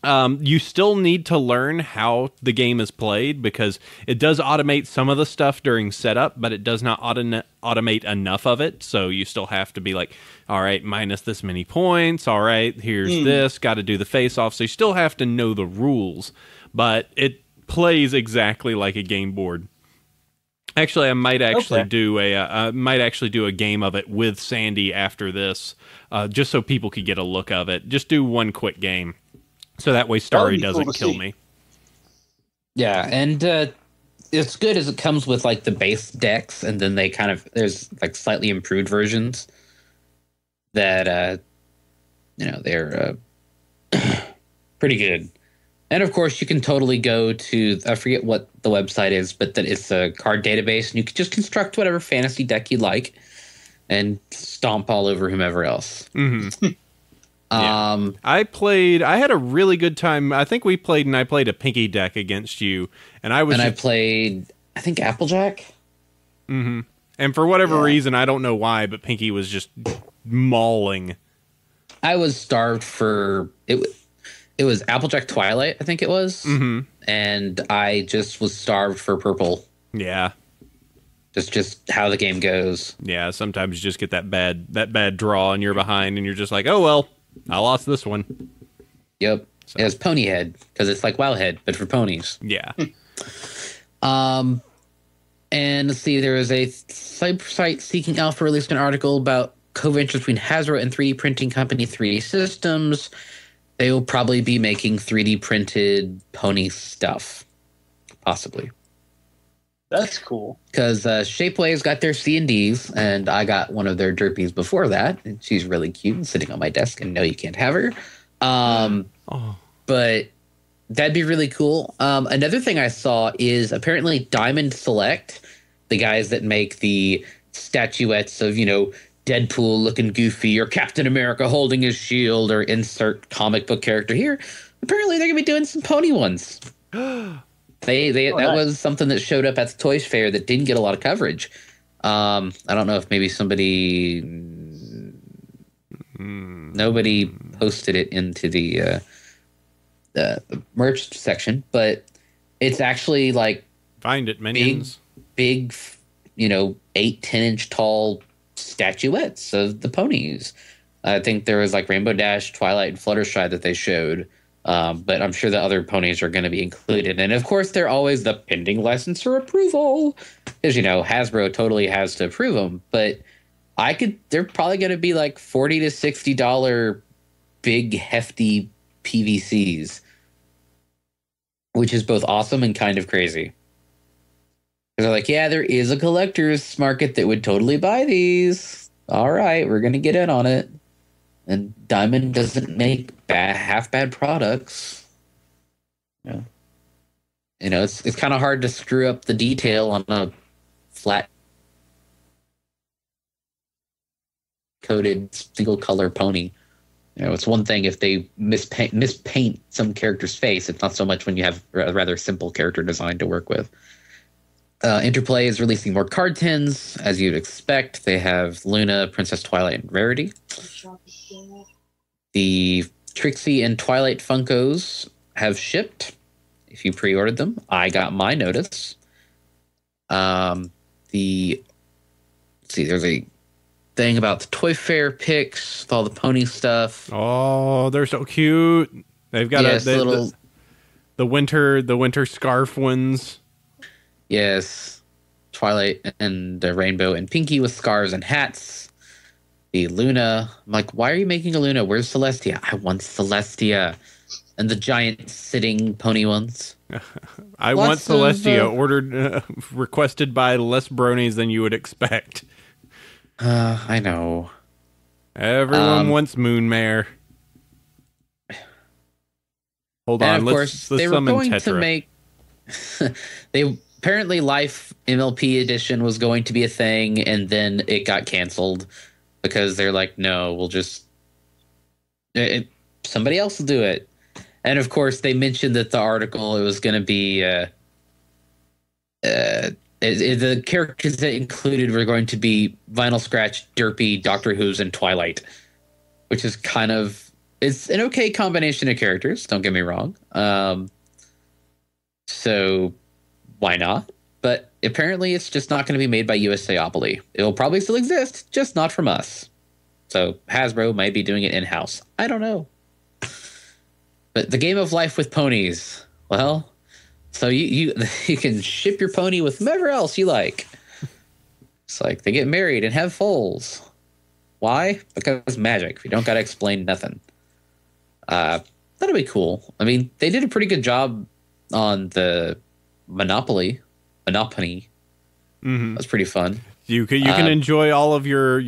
You still need to learn how the game is played because it does automate some of the stuff during setup, but it does not automate enough of it. So you still have to be like, all right, minus this many points. All right, here's this. Got to do the face-off. So you still have to know the rules, but it plays exactly like a game board. Actually, I might actually do a game of it with Sandy after this, just so people could get a look of it. Just do one quick game. So that way Starry doesn't kill me. Yeah, and it's good as it comes with like the base decks, and then there's like slightly improved versions that they're pretty good. And of course, you can totally go to, I forget what the website is, but that it's a card database, and you can just construct whatever fantasy deck you like and stomp all over whomever else. Mm-hmm. Yeah. I had a really good time. I think we played, and I played a Pinky deck against you, and I played, I think, Applejack. Mm-hmm. And for whatever reason, I don't know why, but Pinky was just mauling. I was starved for it. It was Applejack Twilight, I think it was, and I just was starved for purple. Yeah. That's just how the game goes. Yeah, sometimes you just get that bad draw, and you're behind, and you're just like, oh well. I lost this one. Yep. So. It was Pony Head, because it's like Wild Head, but for ponies. Yeah. And let's see, there was a site Seeking Alpha released an article about co-venture between Hasbro and 3D printing company 3D Systems. They will probably be making 3D printed pony stuff. Possibly. That's cool. Because Shapeway's got their C&Ds, and I got one of their Derpies before that, and she's really cute and sitting on my desk, and no, you can't have her. But that'd be really cool. Another thing I saw is apparently Diamond Select, the guys that make the statuettes of, Deadpool looking goofy or Captain America holding his shield or insert comic book character here, apparently they're going to be doing some pony ones. That was something that showed up at the Toys Fair that didn't get a lot of coverage. I don't know if maybe nobody posted it into the merch section, but it's actually like find it minions, big 8-10 inch tall statuettes of the ponies. I think there was like Rainbow Dash, Twilight, and Fluttershy that they showed. But I'm sure the other ponies are going to be included. And of course, they're always the pending license or approval. Because, Hasbro totally has to approve them. But they're probably going to be like $40 to $60 big, hefty PVCs. Which is both awesome and kind of crazy. Because they're like, yeah, there is a collector's market that would totally buy these. All right, we're going to get in on it. And Diamond doesn't make half bad products. It's kind of hard to screw up the detail on a flat coated single color pony. It's one thing if they mispaint some character's face. It's not so much when you have a rather simple character design to work with. Interplay is releasing more card tins, as you'd expect. They have Luna, Princess Twilight, and Rarity. The Trixie and Twilight Funkos have shipped. If you pre-ordered them, I got my notice. There's a thing about the Toy Fair pics with all the pony stuff. Oh, they're so cute. They've got the winter scarf ones. Yes, Twilight and Rainbow and Pinky with scarves and hats. The Luna. I'm like, why are you making a Luna? Where's Celestia? I want Celestia. And the giant sitting pony ones. I want Celestia ordered, requested by less bronies than you would expect. I know. Everyone wants Moonmare. Hold on, of course, they were going to make. Apparently, Life MLP edition was going to be a thing, and then it got canceled because they're like, "No, we'll just somebody else will do it." And of course, they mentioned that the article it was going to be the characters that included were going to be Vinyl Scratch, Derpy, Doctor Who's, and Twilight, which is kind of It's an okay combination of characters. Don't get me wrong. So why not? But apparently, it's just not going to be made by USAopoly. It'll probably still exist, just not from us. So Hasbro might be doing it in-house. I don't know. But the game of life with ponies. Well, so you can ship your pony with whomever else you like. It's like they get married and have foals. Why? Because magic. We don't got to explain nothing. That'll be cool. I mean, they did a pretty good job on the Monopoly. Mm-hmm. That's pretty fun. You can enjoy all of your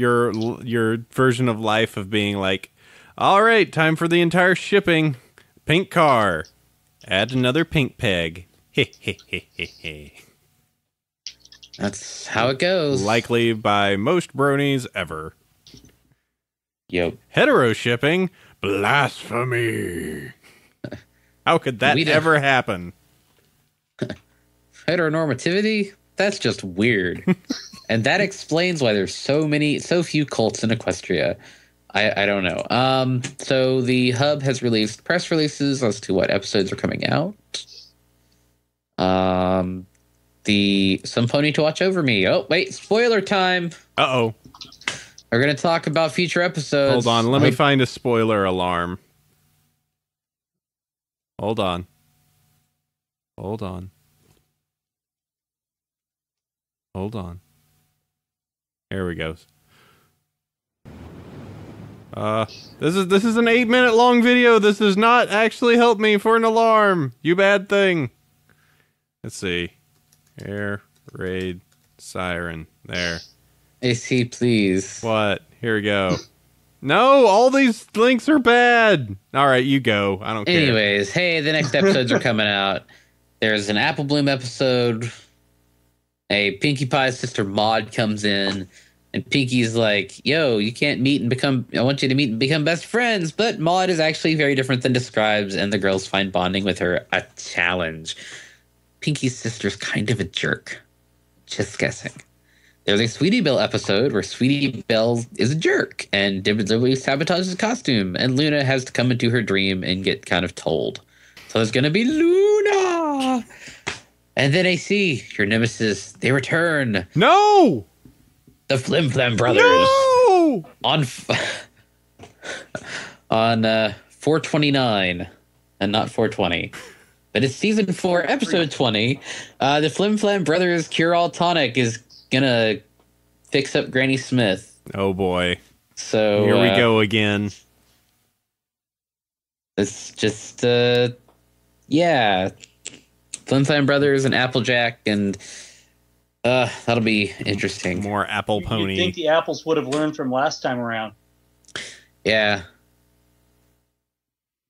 version of life of being like, all right, time for the entire shipping. Pink car. Add another pink peg. That's how it goes. Likely by most bronies ever. Yep. Hetero shipping? Blasphemy. How could that ever happen? Heteronormativity? That's just weird. And that explains why there's so few cults in Equestria. I don't know. So the Hub has released press releases as to what episodes are coming out. Some Pony to Watch Over Me. Oh, wait, spoiler time. Uh-oh. We're going to talk about future episodes. Hold on, let me find a spoiler alarm. Hold on. Here we go. This is an 8-minute long video. This does not actually help me for an alarm. You bad thing. Let's see. Air raid siren. There. AC, please. What? Here we go. No, all these links are bad. All right, you go. I don't care. Anyways, hey, the next episodes are coming out. There's an Apple Bloom episode. A Pinkie Pie's sister Maud comes in, and Pinkie's like, yo, you can't meet and become, I want you to meet and become best friends. But Maud is actually very different than describes, and the girls find bonding with her a challenge. Pinkie's sister's kind of a jerk. Just guessing. There's a Sweetie Belle episode where Sweetie Belle is a jerk and deliberately sabotages his costume, and Luna has to come into her dream and get kind of told. So there's going to be Luna! And then AC, your nemesis, they return. No! The Flim Flam Brothers. No! On 429 and not 420. But it's season 4, episode 20. The Flim Flam Brothers Cure All Tonic is gonna fix up Granny Smith. Oh boy. So here we go again. It's just yeah. Flim Flam Brothers and Applejack, and that'll be interesting. More Apple Pony. You'd think the apples would have learned from last time around. Yeah.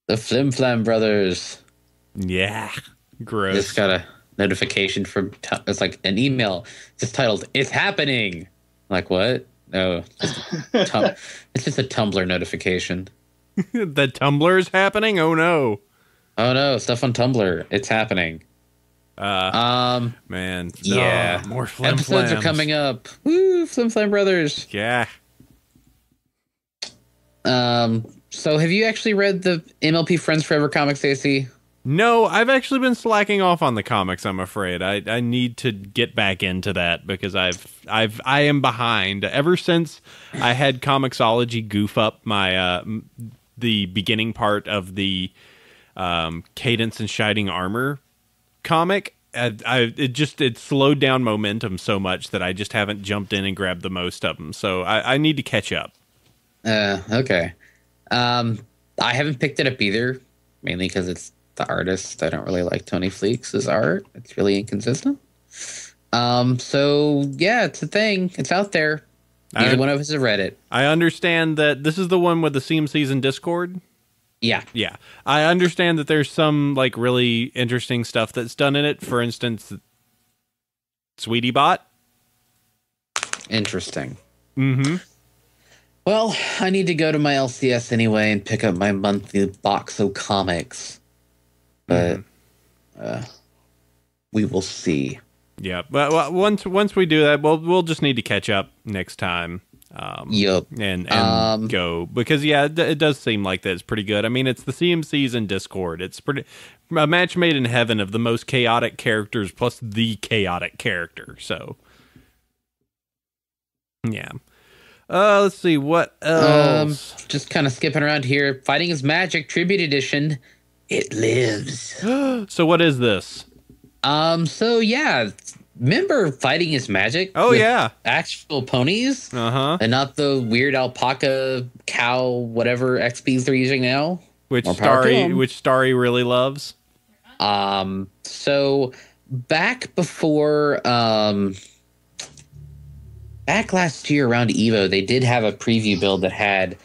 The Flim Flam Brothers. Yeah. Gross. Just got a notification from it's like an email just titled "It's happening." I'm like, what? No, it's just a Tumblr notification. The Tumblr is happening? Oh no. Oh no, stuff on Tumblr. It's happening. Man. Yeah. No, more Flim Episodes Flams are coming up. Woo, Flim Flam Brothers. Yeah. So have you actually read the MLP Friends Forever comics, AC? No, I've actually been slacking off on the comics, I'm afraid. I need to get back into that because I am behind. Ever since I had Comixology goof up my the beginning part of the Cadence and Shining Armor comic, it slowed down momentum so much that I just haven't jumped in and grabbed the most of them. So I need to catch up. Okay. I haven't picked it up either, mainly because it's the artist. I don't really like Tony Fleeks's art. It's really inconsistent. So yeah, it's a thing. It's out there. Neither one of us have read it. I understand that this is the one with the CMCs in Discord. Yeah. Yeah. I understand that there's some like really interesting stuff that's done in it. For instance, Sweetie Bot. Interesting. Mm-hmm. Well, I need to go to my LCS anyway and pick up my monthly box of comics. But we will see. Yeah, but once we do that, we'll just need to catch up next time. Yup. And go, because it does seem like that it's pretty good. I mean, it's the CMCs in Discord. It's pretty a match made in heaven of the most chaotic characters plus the chaotic character. So yeah. Let's see what else. Just kind of skipping around here. Fighting is Magic Tribute Edition. It lives. So what is this? So yeah, remember Fighting is Magic? Oh yeah, actual ponies. Uh-huh. And not the weird alpaca cow whatever XPs they're using now. Which Starry really loves. So back before back last year around Evo, they did have a preview build that had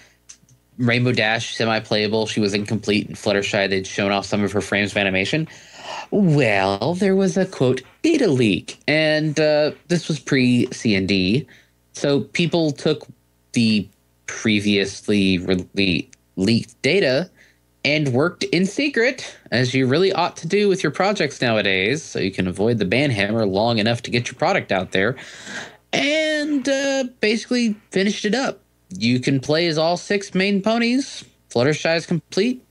Rainbow Dash semi-playable. She was incomplete, and Fluttershy, they'd shown off some of her frames of animation. Well, there was a, quote, beta leak, and this was pre-CND. So people took the previously leaked data and worked in secret, as you really ought to do with your projects nowadays, so you can avoid the ban hammer long enough to get your product out there. And basically finished it up. You can play as all 6 main ponies. Fluttershy is complete.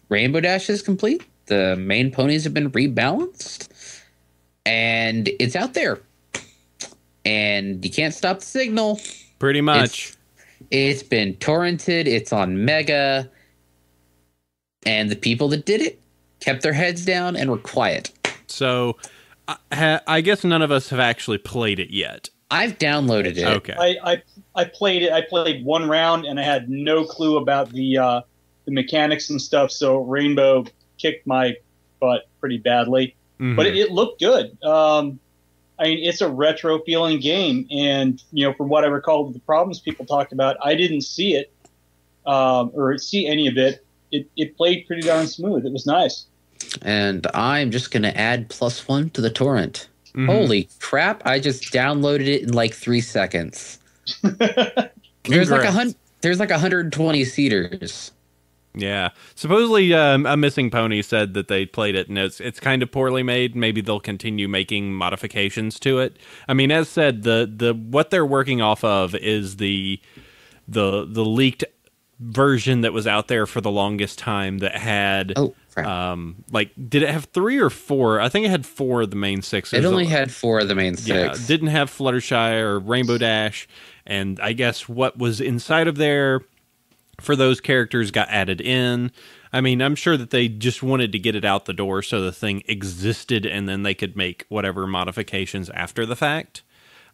Rainbow Dash is complete. The main ponies have been rebalanced. And it's out there. And you can't stop the signal. Pretty much. It's been torrented. It's on Mega. And the people that did it kept their heads down and were quiet. So I guess none of us have actually played it yet. I've downloaded it. Okay. I played it. I played one round and I had no clue about the mechanics and stuff. So Rainbow kicked my butt pretty badly, but it looked good. I mean, it's a retro feeling game, and from what I recall, the problems people talked about, I didn't see it or see any of it. It played pretty darn smooth. It was nice. And I'm just going to add +1 to the torrent. Holy crap, I just downloaded it in like 3 seconds. There's like 120 Ciders. Yeah. Supposedly a Missing Pony said that they played it and it's kind of poorly made. Maybe they'll continue making modifications to it. I mean, as said, the what they're working off of is the leaked version that was out there for the longest time that had did it have 3 or 4? I think it had 4 of the main 6. It only had 4 of the main 6. Yeah, didn't have Fluttershy or Rainbow Dash, and I guess what was inside of there for those characters got added in. I mean, I'm sure that they just wanted to get it out the door so the thing existed and then they could make whatever modifications after the fact.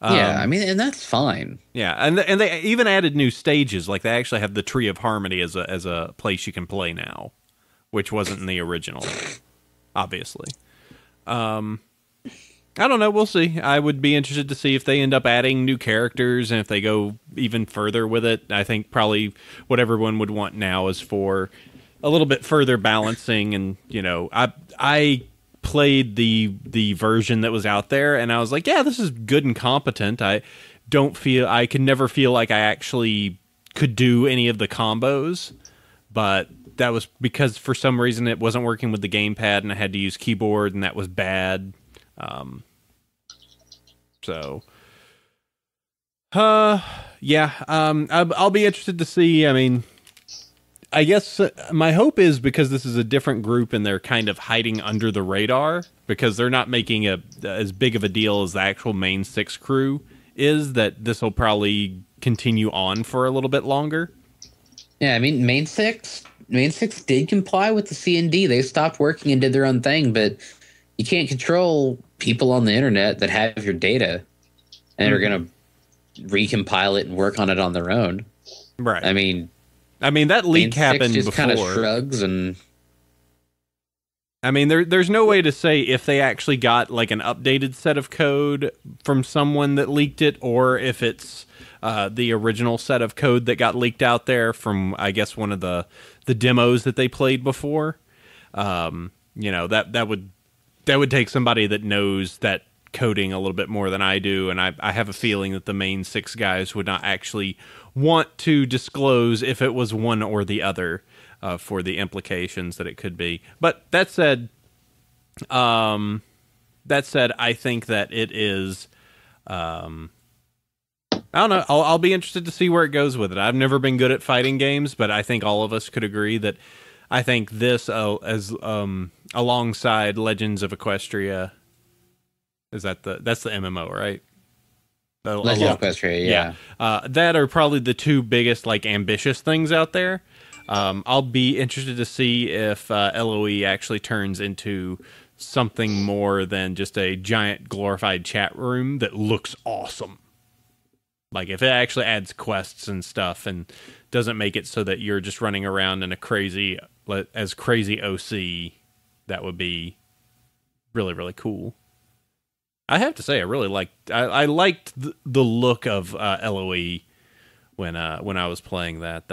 Yeah, I mean, and that's fine. Yeah, and they even added new stages. Like, they actually have the Tree of Harmony as a place you can play now, which wasn't in the original, obviously. I don't know. We'll see. I would be interested to see if they end up adding new characters and if they go even further with it. I think probably what everyone would want now is for a little bit further balancing. And, I played the version that was out there and I was like, yeah, this is good and competent. I could never feel like I actually could do any of the combos, but that was because for some reason it wasn't working with the gamepad and I had to use keyboard and that was bad. I'll be interested to see. I mean, I guess my hope is because this is a different group and they're kind of hiding under the radar because they're not making as big of a deal as the actual main 6 crew is, that this will probably continue on for a little bit longer. Yeah, I mean, main six did comply with the CND. They stopped working and did their own thing, but you can't control people on the internet that have your data and are going to recompile it and work on it on their own. Right. I mean, that leak happened just before. Kind of shrugs and. I mean, there's no way to say if they actually got like an updated set of code from someone that leaked it, or if it's the original set of code that got leaked out there from, I guess, one of the demos that they played before. That would take somebody that knows that coding a little bit more than I do, and I have a feeling that the main 6 guys would not actually want to disclose if it was one or the other for the implications that it could be. But that said, I think that it is I don't know. I'll be interested to see where it goes with it. I've never been good at fighting games, but I think all of us could agree that I think this, as alongside Legends of Equestria, that's the MMO, right? Legends of Equestria, yeah. That are probably the two biggest ambitious things out there. I'll be interested to see if LOE actually turns into something more than just a giant glorified chat room that looks awesome. Like if it actually adds quests and stuff and doesn't make it so that you're just running around in a crazy OC, that would be really, really cool. I have to say, I really liked the look of LOE when I was playing that.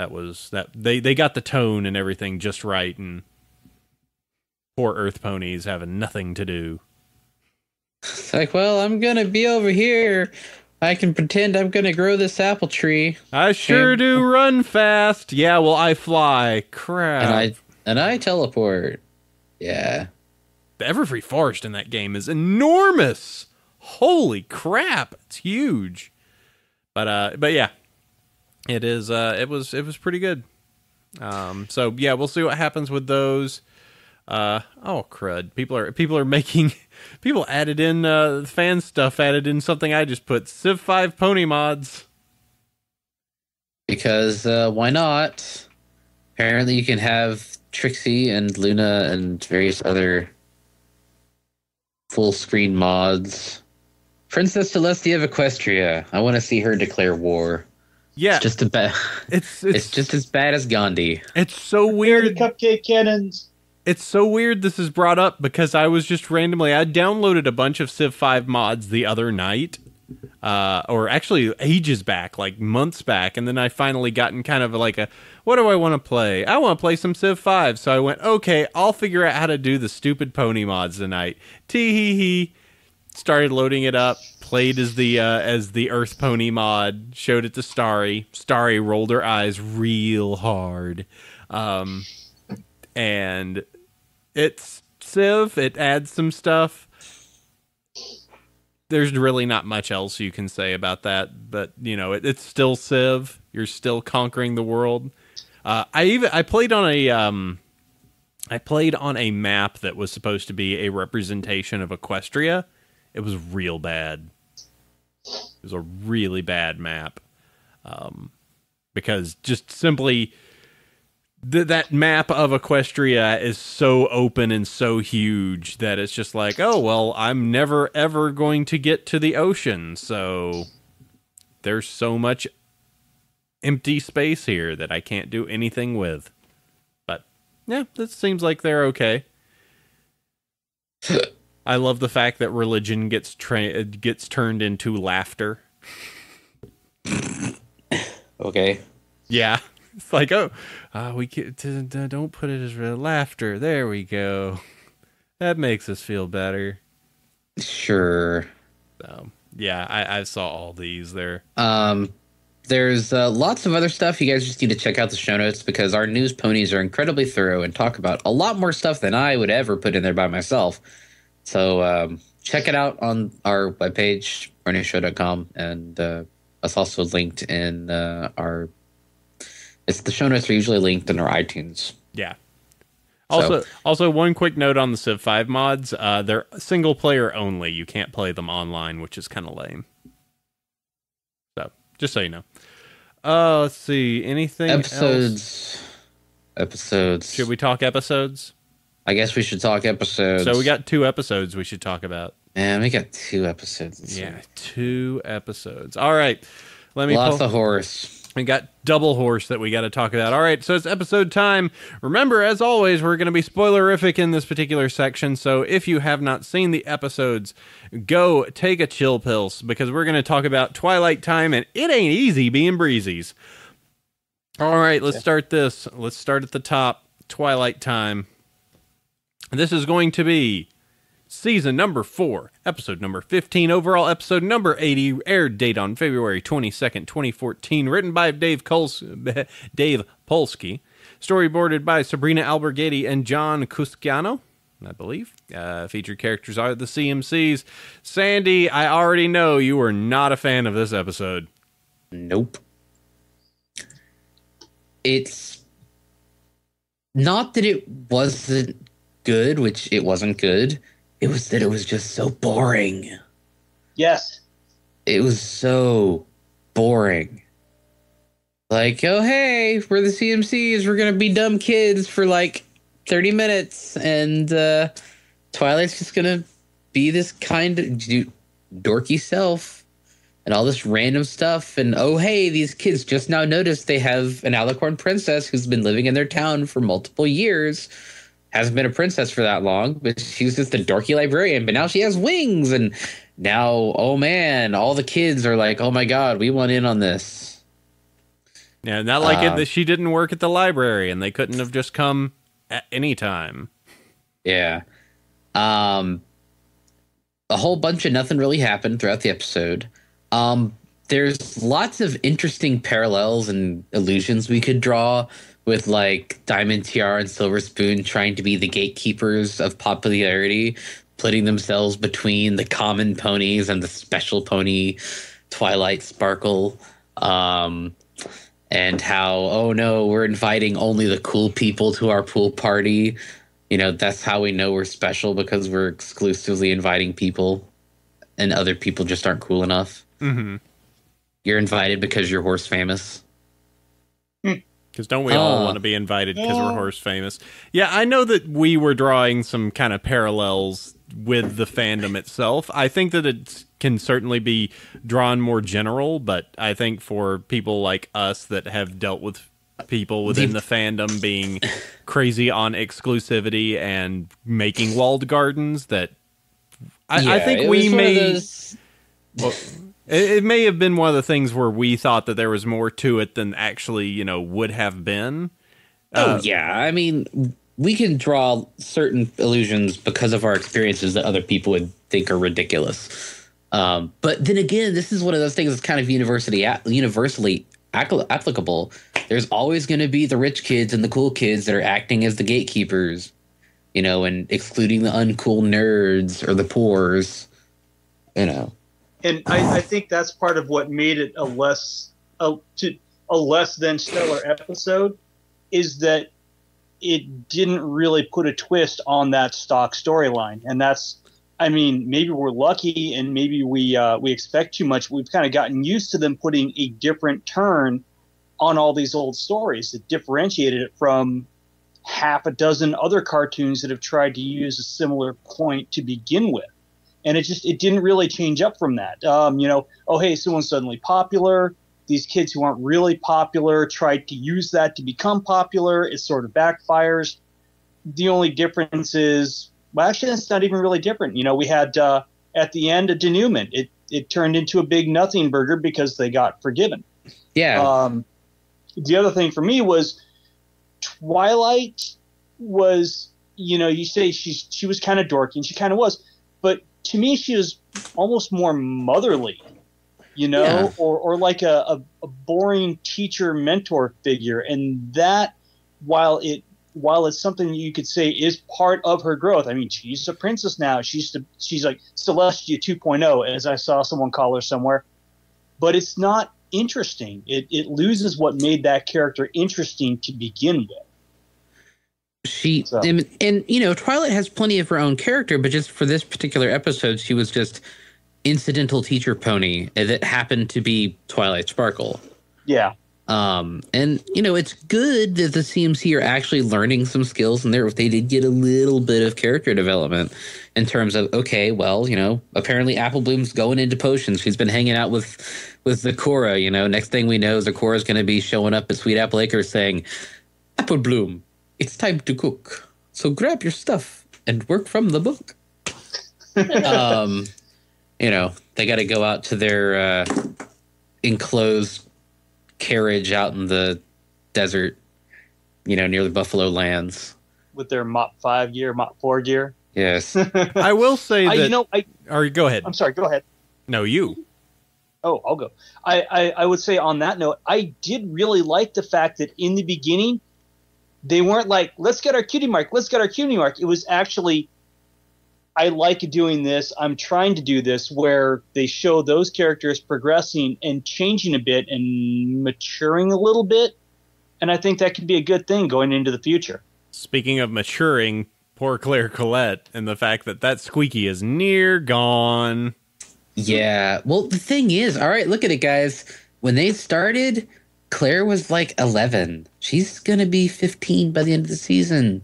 They got the tone and everything just right, and poor Earth ponies having nothing to do. It's like, well, I'm gonna be over here. I can pretend I'm gonna grow this apple tree. I sure do run fast. Yeah, well, I fly. Crap. And I teleport. Yeah. The Everfree Forest in that game is enormous. Holy crap, it's huge. But yeah, it is. It was pretty good. So yeah, we'll see what happens with those. Oh crud! People added in fan stuff. Added in something I just put Civ 5 pony mods. Because why not? Apparently, you can have Trixie and Luna and various other full screen mods. Princess Celestia of Equestria. I want to see her declare war. Yeah, it's just it's just as bad as Gandhi. It's so weird. The cupcake cannons. It's so weird this is brought up because I was just randomly... I downloaded a bunch of Civ 5 mods the other night. Or actually ages back, like months back. And then I finally gotten kind of like what do I want to play? I want to play some Civ 5. So I went, okay, I'll figure out how to do the stupid pony mods tonight. Tee-hee-hee. Started loading it up. Played as the Earth Pony mod. Showed it to Starry. Starry rolled her eyes real hard. And... it's Civ. It adds some stuff. There's really not much else you can say about that, but it's still Civ. You're still conquering the world. I played on a map that was supposed to be a representation of Equestria. It was real bad. It was a really bad map, because just simply. That map of Equestria is so open and so huge that it's just like, oh, well, I'm never, ever going to get to the ocean. So there's so much empty space here that I can't do anything with. But, yeah, it seems like they're okay. I love the fact that religion gets turned into laughter. Okay. Yeah. It's like, we don't put it as real laughter. There we go. That makes us feel better. Sure. So, yeah, I saw all these there. There's lots of other stuff. You guys just need to check out the show notes because our news ponies are incredibly thorough and talk about a lot more stuff than I would ever put in there by myself. So check it out on our webpage, BronyShow.com, and it's also linked in our... the show notes are usually linked in our iTunes. Yeah. Also, one quick note on the Civ 5 mods. They're single player only. You can't play them online, which is kind of lame. So, just so you know. Let's see. Anything else? Episodes. Should we talk episodes? I guess we should talk episodes. So we got 2 episodes we should talk about. Man, we got 2 episodes. Yeah, 2 episodes. All right. Lots of horse. We got double horse that we got to talk about. All right, so it's episode time. Remember, as always, we're going to be spoilerific in this particular section. So if you have not seen the episodes, go take a chill pills because we're going to talk about Twilight Time, and it ain't easy being breezies. All right, let's start this. Let's start at the top. Twilight Time. This is going to be season number 4, episode number 15, overall episode number 80, aired date on February 22nd, 2014, written by Dave Polsky, storyboarded by Sabrina Alberghetti and John Cusciano, I believe. Featured characters are the CMCs. Sandy, I already know you were not a fan of this episode. Nope. It's not that it wasn't good, which it wasn't good. It was that it was just so boring. Yes. It was so boring. Like, oh, hey, we're the CMCs. We're going to be dumb kids for like 30 minutes. And Twilight's just going to be this kind of dorky self and all this random stuff. And, oh, hey, these kids just now noticed they have an alicorn princess who's been living in their town for multiple years. Hasn't been a princess for that long, but she's just a dorky librarian. But now she has wings. And now, oh, man, all the kids are like, oh, my God, we want in on this. Yeah, not like it that she didn't work at the library and they couldn't have just come at any time. Yeah. A whole bunch of nothing really happened throughout the episode. There's lots of interesting parallels and illusions we could draw with like Diamond Tiara and Silver Spoon trying to be the gatekeepers of popularity, putting themselves between the common ponies and the special pony Twilight Sparkle. And how, oh no, we're inviting only the cool people to our pool party. You know, that's how we know we're special, because we're exclusively inviting people and other people just aren't cool enough. Mm-hmm. You're invited because you're horse famous. Because don't we all want to be invited because we're horse famous? Yeah, I know that we were drawing some kind of parallels with the fandom itself. I think that it can certainly be drawn more general, but I think for people like us that have dealt with people within the fandom being crazy on exclusivity and making walled gardens, that I think we may... Well, it may have been one of the things where we thought that there was more to it than actually, you know, would have been. Yeah. I mean, we can draw certain illusions because of our experiences that other people would think are ridiculous. But then again, this is one of those things that's kind of universally applicable. There's always going to be the rich kids and the cool kids that are acting as the gatekeepers, you know, and excluding the uncool nerds or the poors, you know. And I think that's part of what made it a less than stellar episode, is that it didn't really put a twist on that stock storyline. And that's, I mean, maybe we're lucky and maybe we expect too much. We've kind of gotten used to them putting a different turn on all these old stories that differentiated it from half a dozen other cartoons that have tried to use a similar point to begin with. And it didn't really change up from that. You know, oh, hey, someone's suddenly popular. These kids who aren't really popular tried to use that to become popular. It sort of backfires. The only difference is, well, actually, it's not even really different. You know, we had at the end a denouement. It turned into a big nothing burger because they got forgiven. Yeah. The other thing for me was Twilight was, you know, you say she was kind of dorky, and she kind of was, but to me, she was almost more motherly, you know, yeah. or like a boring teacher mentor figure. And that, while it's something you could say is part of her growth. I mean, she's a princess now. She's like Celestia 2.0, as I saw someone call her somewhere. But it's not interesting. It loses what made that character interesting to begin with. And you know, Twilight has plenty of her own character, but just for this particular episode, she was just incidental teacher pony that happened to be Twilight Sparkle. Yeah. And you know, it's good that the CMC are actually learning some skills, and they did get a little bit of character development in terms of, okay, well, you know, apparently Apple Bloom's going into potions. She's been hanging out with Zakora. You know, next thing we know, Zakora's going to be showing up at Sweet Apple Acres saying, "Apple Bloom, it's time to cook. So grab your stuff and work from the book." You know, they got to go out to their enclosed carriage out in the desert, you know, near the Buffalo Lands. With their Mop 5 gear, Mop 4 gear. Yes. I will say that... Or go ahead. I'm sorry, go ahead. No, you. Oh, I'll go. I would say on that note, I did really like the fact that in the beginning, they weren't like, let's get our cutie mark. It was actually, I like doing this. I'm trying to do this where they show those characters progressing and changing a bit and maturing a little bit. And I think that could be a good thing going into the future. Speaking of maturing, poor Claire Collette and the fact that Squeaky is near gone. Yeah. Well, the thing is, all right, look at it, guys. When they started, Claire was like 11. She's going to be 15 by the end of the season.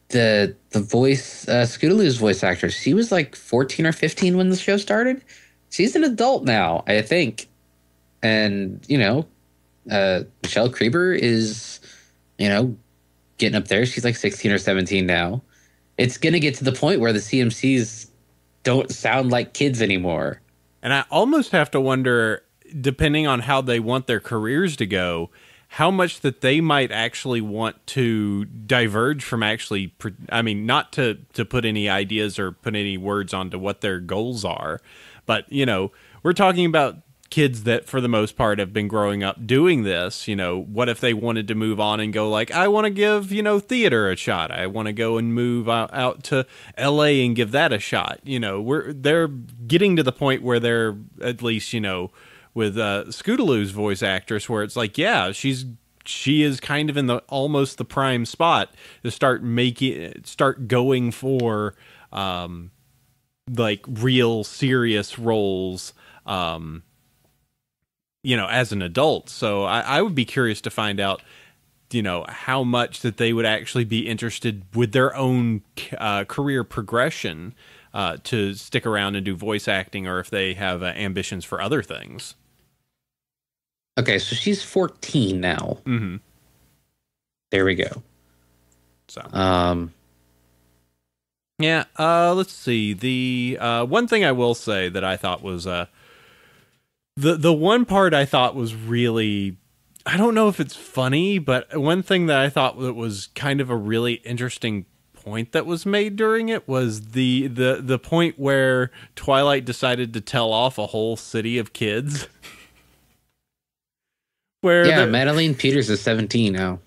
The voice, Scootaloo's voice actor, she was like 14 or 15 when the show started. She's an adult now, I think. And, Michelle Creeber is, getting up there. She's like 16 or 17 now. It's going to get to the point where the CMCs don't sound like kids anymore. And I almost have to wonder, depending on how they want their careers to go, how much that they might actually want to diverge from actually, not to put any ideas or put any words onto what their goals are. But, we're talking about kids that for the most part have been growing up doing this. What if they wanted to move on and go like, I want to give, theater a shot. I want to go and move out to LA and give that a shot. They're getting to the point where they're at least, with Scootaloo's voice actress, where it's like, yeah, she is kind of in almost the prime spot to start going for like real serious roles, as an adult. So I would be curious to find out, how much that they would actually be interested with their own career progression to stick around and do voice acting, or if they have ambitions for other things. Okay, so she's 14 now. Mm-hmm. There we go. So, yeah. Let's see. The one thing I will say that I thought was the one part I thought was really, I don't know if it's funny, but one thing that I thought that was kind of a really interesting point that was made during it was the point where Twilight decided to tell off a whole city of kids. Where Madeline Peters is 17 now.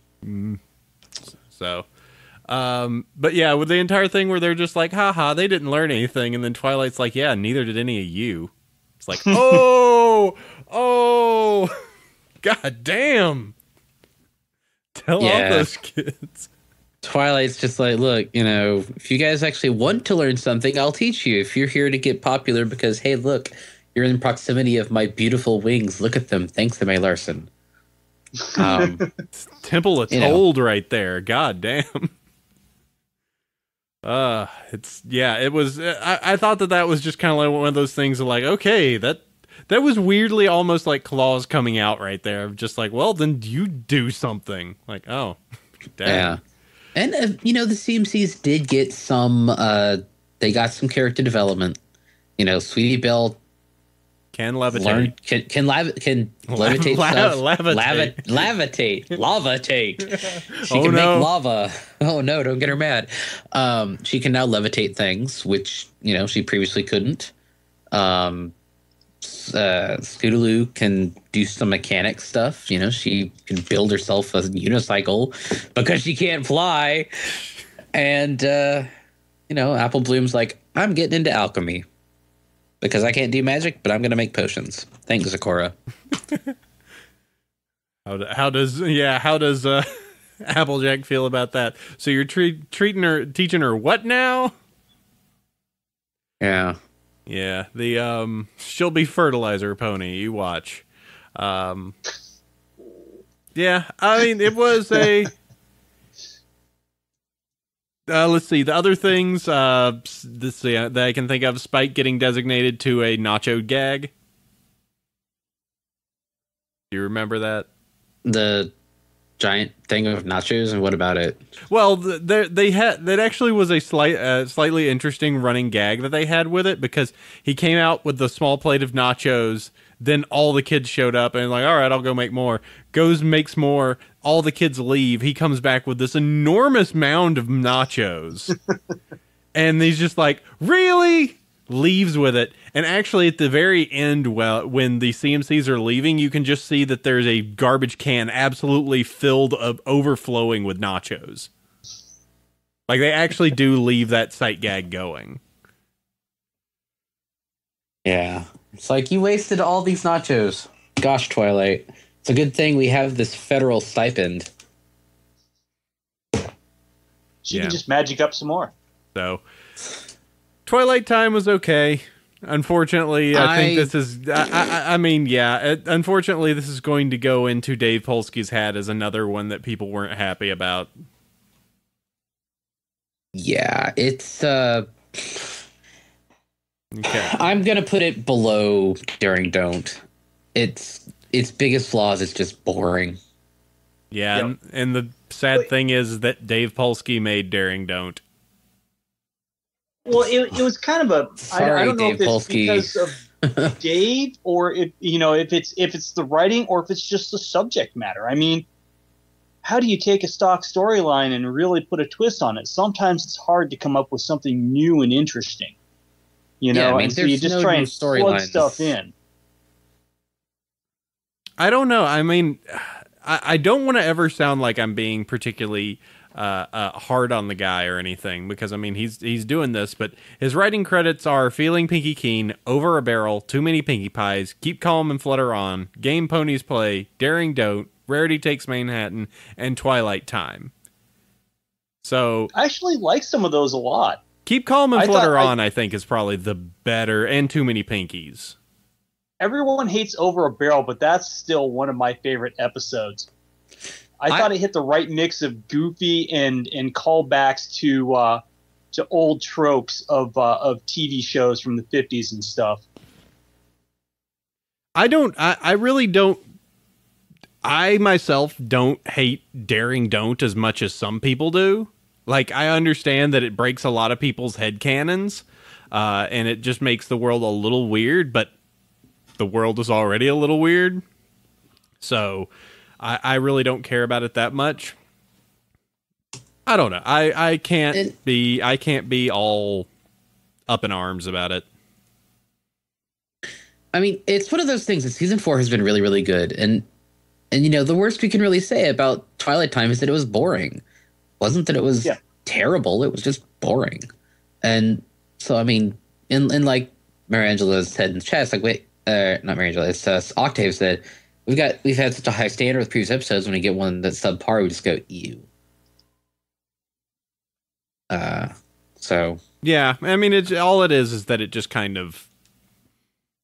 So, but yeah, with the entire thing where they're just like, haha, they didn't learn anything. And then Twilight's like, yeah, neither did any of you. It's like, oh, god damn. Tell all those kids. Twilight's just like, look, if you guys actually want to learn something, I'll teach you. If you're here to get popular because, hey, look, you're in proximity of my beautiful wings. Look at them. Thanks, M.A. Larson. Temple of Told right there. God damn. It was, I thought that was just kind of like one of those things of like, okay, that was weirdly almost like claws coming out right there. Just like, well, then you do something. Like, oh, damn. Yeah. And, the CMCs did get some, they got some character development. Sweetie Belle can levitate. Can levitate stuff. Levitate. She can make lava. Oh no! Don't get her mad. She can now levitate things, which she previously couldn't. Scootaloo can do some mechanic stuff. She can build herself a unicycle because she can't fly. And Apple Bloom's like, I'm getting into alchemy. Because I can't do magic, but I'm going to make potions. Thanks, Zecora. How does Applejack feel about that? So you're teaching her what now? Yeah. Yeah. She'll be fertilizer pony. You watch. Yeah. I mean, it was a. Let's see. The other things that I can think of, Spike getting designated to a nacho gag. Do you remember that? The giant thing of nachos, and what about it? Well, that actually was a slightly interesting running gag that they had with it, because he came out with the small plate of nachos. Then all the kids showed up and like, all right, I'll go make more. Goes, makes more. All the kids leave. He comes back with this enormous mound of nachos. And he's just like, really? Leaves with it. And actually at the very end, when the CMCs are leaving, you can just see that there's a garbage can absolutely filled of overflowing with nachos. Like, they actually do leave that sight gag going. Yeah. It's like, you wasted all these nachos. Gosh, Twilight. It's a good thing we have this federal stipend. She can just magic up some more. So, Twilight Time was okay. Unfortunately, I think this is... I mean, yeah. Unfortunately, this is going to go into Dave Polsky's hat as another one that people weren't happy about. Yeah, it's... Okay. I'm going to put it below Daring Don't. Its biggest flaws is just boring. Yeah, Yep. and the sad thing is that Dave Polsky made Daring Don't. Well, it was kind of a. Sorry, I don't know Dave if it's Polsky. because of Dave or if it's the writing or if it's just the subject matter. I mean, how do you take a stock storyline and really put a twist on it? Sometimes it's hard to come up with something new and interesting. You know, Yeah, I mean, and so you just try and plug stuff in. I don't know. I mean, I don't want to ever sound like I'm being particularly hard on the guy or anything, because I mean he's doing this, but his writing credits are Feeling Pinky Keen, Over a Barrel, Too Many Pinkie Pies, Keep Calm and Flutter On, Game Ponies Play, Daring Don't, Rarity Takes Manhattan, and Twilight Time. So I actually like some of those a lot. Keep Calm and Flutter On, I think, is probably the better, and Too Many Pinkies. Everyone hates Over a Barrel, but that's still one of my favorite episodes. I thought it hit the right mix of goofy and callbacks to old tropes of TV shows from the 50s and stuff. I really don't. I myself don't hate Daring Don't as much as some people do. Like, I understand that it breaks a lot of people's headcanons, and it just makes the world a little weird, but the world is already a little weird. So I really don't care about it that much. I don't know. I can't be all up in arms about it. I mean, it's one of those things that season 4 has been really, really good. And you know, the worst we can really say about Twilight Time is that it was boring. It wasn't that it was terrible. It was just boring. And so, I mean, in like Mariangela said in the chat, it's like, wait, not Mariangela, it's Octave said, we've had such a high standard with previous episodes. When we get one that's subpar, we just go, ew. So yeah, I mean, it's all it is that it just kind of,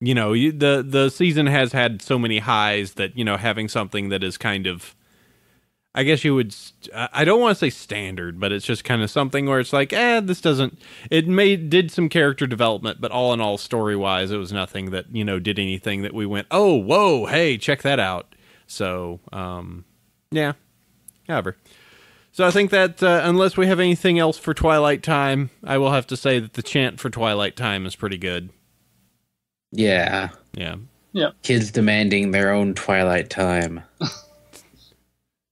you know, the season has had so many highs that, you know, having something that is kind of, I guess you would, I don't want to say standard, but it's just kind of something where it's like, this doesn't, did some character development, but all in all, story-wise, it was nothing that, you know, did anything that we went, oh, whoa, hey, check that out. So, yeah, however. So I think that unless we have anything else for Twilight Time, I will have to say that the chant for Twilight Time is pretty good. yeah. Yeah. Yeah. Kids demanding their own Twilight Time.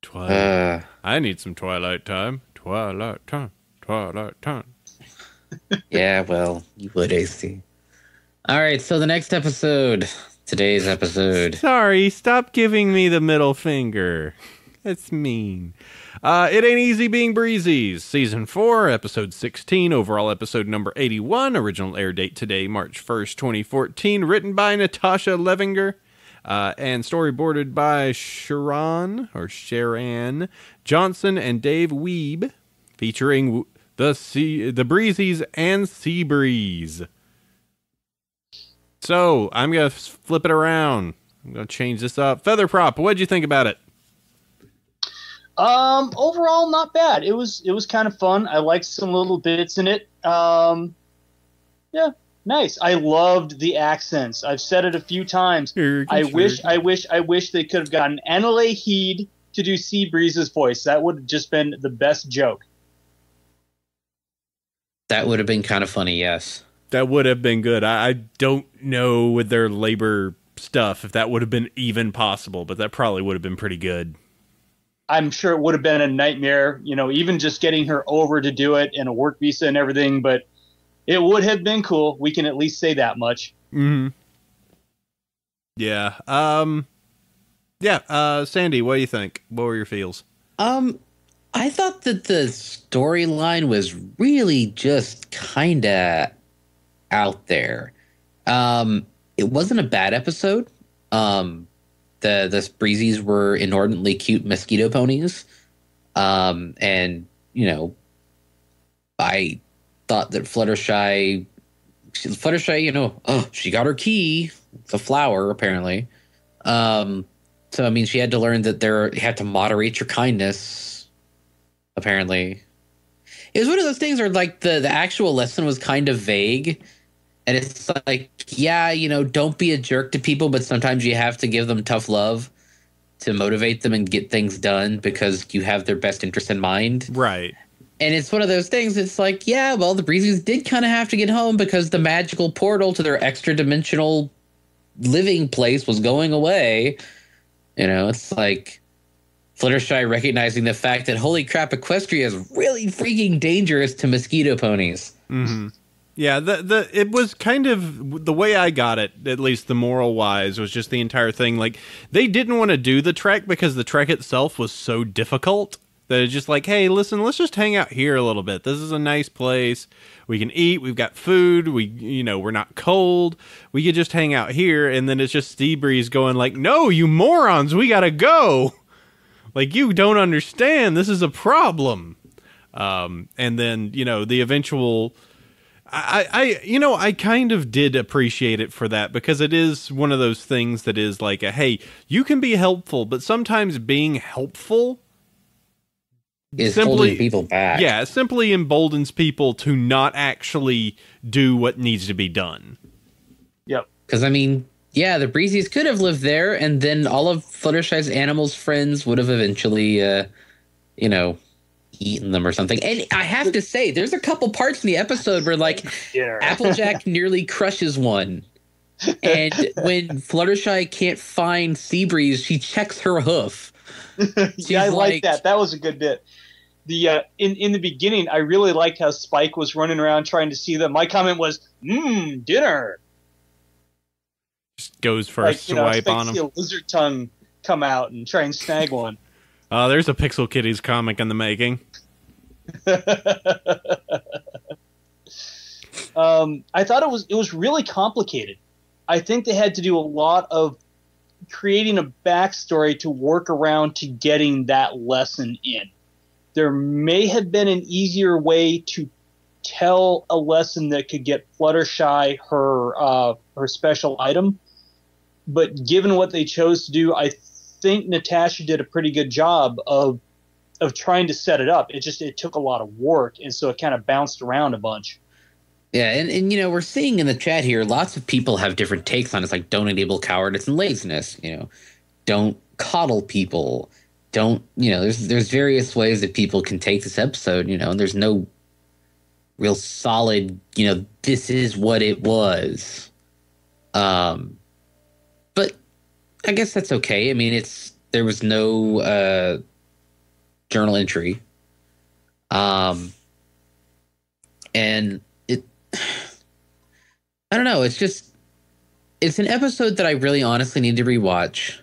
Twilight. I need some Twilight Time. Twilight Time. Twilight Time. Yeah, well, you would, AC. All right, so the next episode, today's episode. Sorry, stop giving me the middle finger. That's mean. It Ain't Easy Being Breezy's Season 4, Episode 16, overall episode number 81, original air date today, March 1st, 2014, written by Natasha Levinger, and storyboarded by Sharon Johnson and Dave Weeb, featuring the Breezies and Sea Breeze. So, I'm going to flip it around. I'm going to change this up. Feather Prop, what'd you think about it? Overall, not bad. It was kind of fun. I liked some little bits in it. Yeah, nice. I loved the accents. I've said it a few times. I wish they could have gotten Annalay Heed to do Sea Breeze's voice. That would have just been the best joke. That would have been kind of funny, yes. That would have been good. I don't know with their labor stuff if that would have been even possible, but that probably would have been pretty good. I'm sure it would have been a nightmare, you know, even just getting her over to do it and a work visa and everything, but it would have been cool. We can at least say that much. Mm-hmm. Yeah. Sandy, what do you think? What were your feels? I thought that the storyline was really just kind of out there. It wasn't a bad episode. The Breezies were inordinately cute mosquito ponies. And I thought that Fluttershy, she got her key. It's a flower, apparently. So I mean, she had to learn that you had to moderate your kindness. Apparently, it was one of those things where like the actual lesson was kind of vague, and it's like, yeah, don't be a jerk to people, but sometimes you have to give them tough love to motivate them and get things done because you have their best interest in mind. Right. And it's one of those things. It's like, yeah, well, the Breezies did kind of have to get home because the magical portal to their extra dimensional living place was going away. It's like Fluttershy recognizing the fact that, holy crap, Equestria is really freaking dangerous to mosquito ponies. Mm-hmm. Yeah, it was kind of the way I got it, at least the moral wise, was just the entire thing. Like, they didn't want to do the trek because the trek itself was so difficult that it's just like, hey, listen, let's just hang out here a little bit. This is a nice place. We can eat. We've got food. We're not cold. We could just hang out here. And then it's just Seabreeze going like, no, you morons, we gotta go. Like, you don't understand. This is a problem. And then, the eventual... I kind of did appreciate it for that, because it is one of those things that is like hey, you can be helpful, but sometimes being helpful is holding people back. Yeah, simply emboldens people to not actually do what needs to be done. Yep. Because, I mean, yeah, the Breezies could have lived there, and then all of Fluttershy's animals' friends would have eventually, eaten them or something. And I have to say, there's a couple parts in the episode where, like, Applejack nearly crushes one. And when Fluttershy can't find Seabreeze, she checks her hoof. Yeah, I like that. That was a good bit. The in the beginning, I really liked how Spike was running around trying to see them. My comment was, dinner. Just goes for a swipe on him. See a lizard tongue come out and try and snag one. There's a Pixel Kitties comic in the making. I thought it was really complicated. I think they had to do a lot of creating a backstory to work around to getting that lesson in. There may have been an easier way to tell a lesson that could get Fluttershy her special item, but given what they chose to do, I think Natasha did a pretty good job of trying to set it up. It took a lot of work, and so it kind of bounced around a bunch. Yeah, and we're seeing in the chat here, lots of people have different takes on it. It's like, don't enable cowardice and laziness. Don't coddle people. Don't, there's various ways that people can take this episode, and there's no real solid, this is what it was. But I guess that's okay. I mean, there was no journal entry. And I don't know. It's an episode that I really honestly need to rewatch.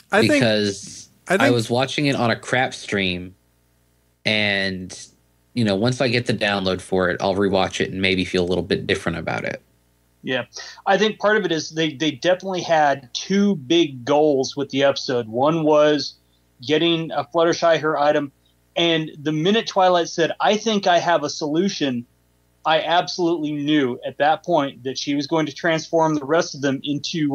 Because I was watching it on a crap stream, and once I get the download for it, I'll rewatch it and maybe feel a little bit different about it. Yeah, I think part of it is they definitely had two big goals with the episode. One was getting Fluttershy her item, and the minute Twilight said, "I think I have a solution," I absolutely knew at that point that she was going to transform the rest of them into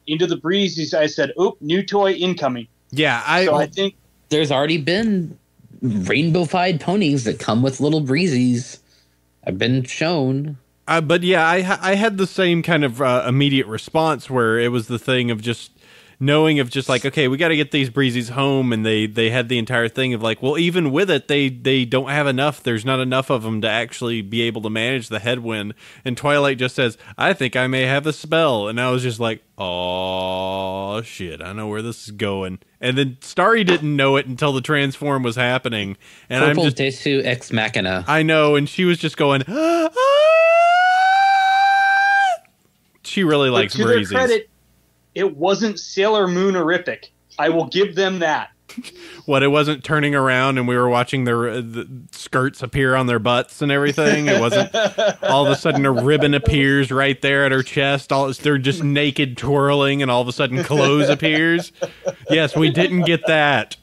the Breezies. I said, "Oop, new toy incoming." Yeah, I think there's already been rainbow-fied ponies that come with little Breezies. I've been shown. But yeah, I had the same kind of immediate response where it was the thing of just knowing of just like, okay, we got to get these Breezies home, and they had the entire thing of like, well, even with it, they don't have enough. There's not enough of them to actually be able to manage the headwind. And Twilight just says, "I think I may have a spell," and I was just like, oh shit, I know where this is going. And then Starry didn't know it until the transform was happening, and Purple I'm just Desu Ex Machina. I know, and she was just going. She really likes Breezies. To their credit, it wasn't Sailor Moon-orific. I will give them that. What, it wasn't turning around and we were watching the skirts appear on their butts and everything. It wasn't all of a sudden a ribbon appears right there at her chest. They're just naked twirling and all of a sudden clothes appears. Yes, we didn't get that.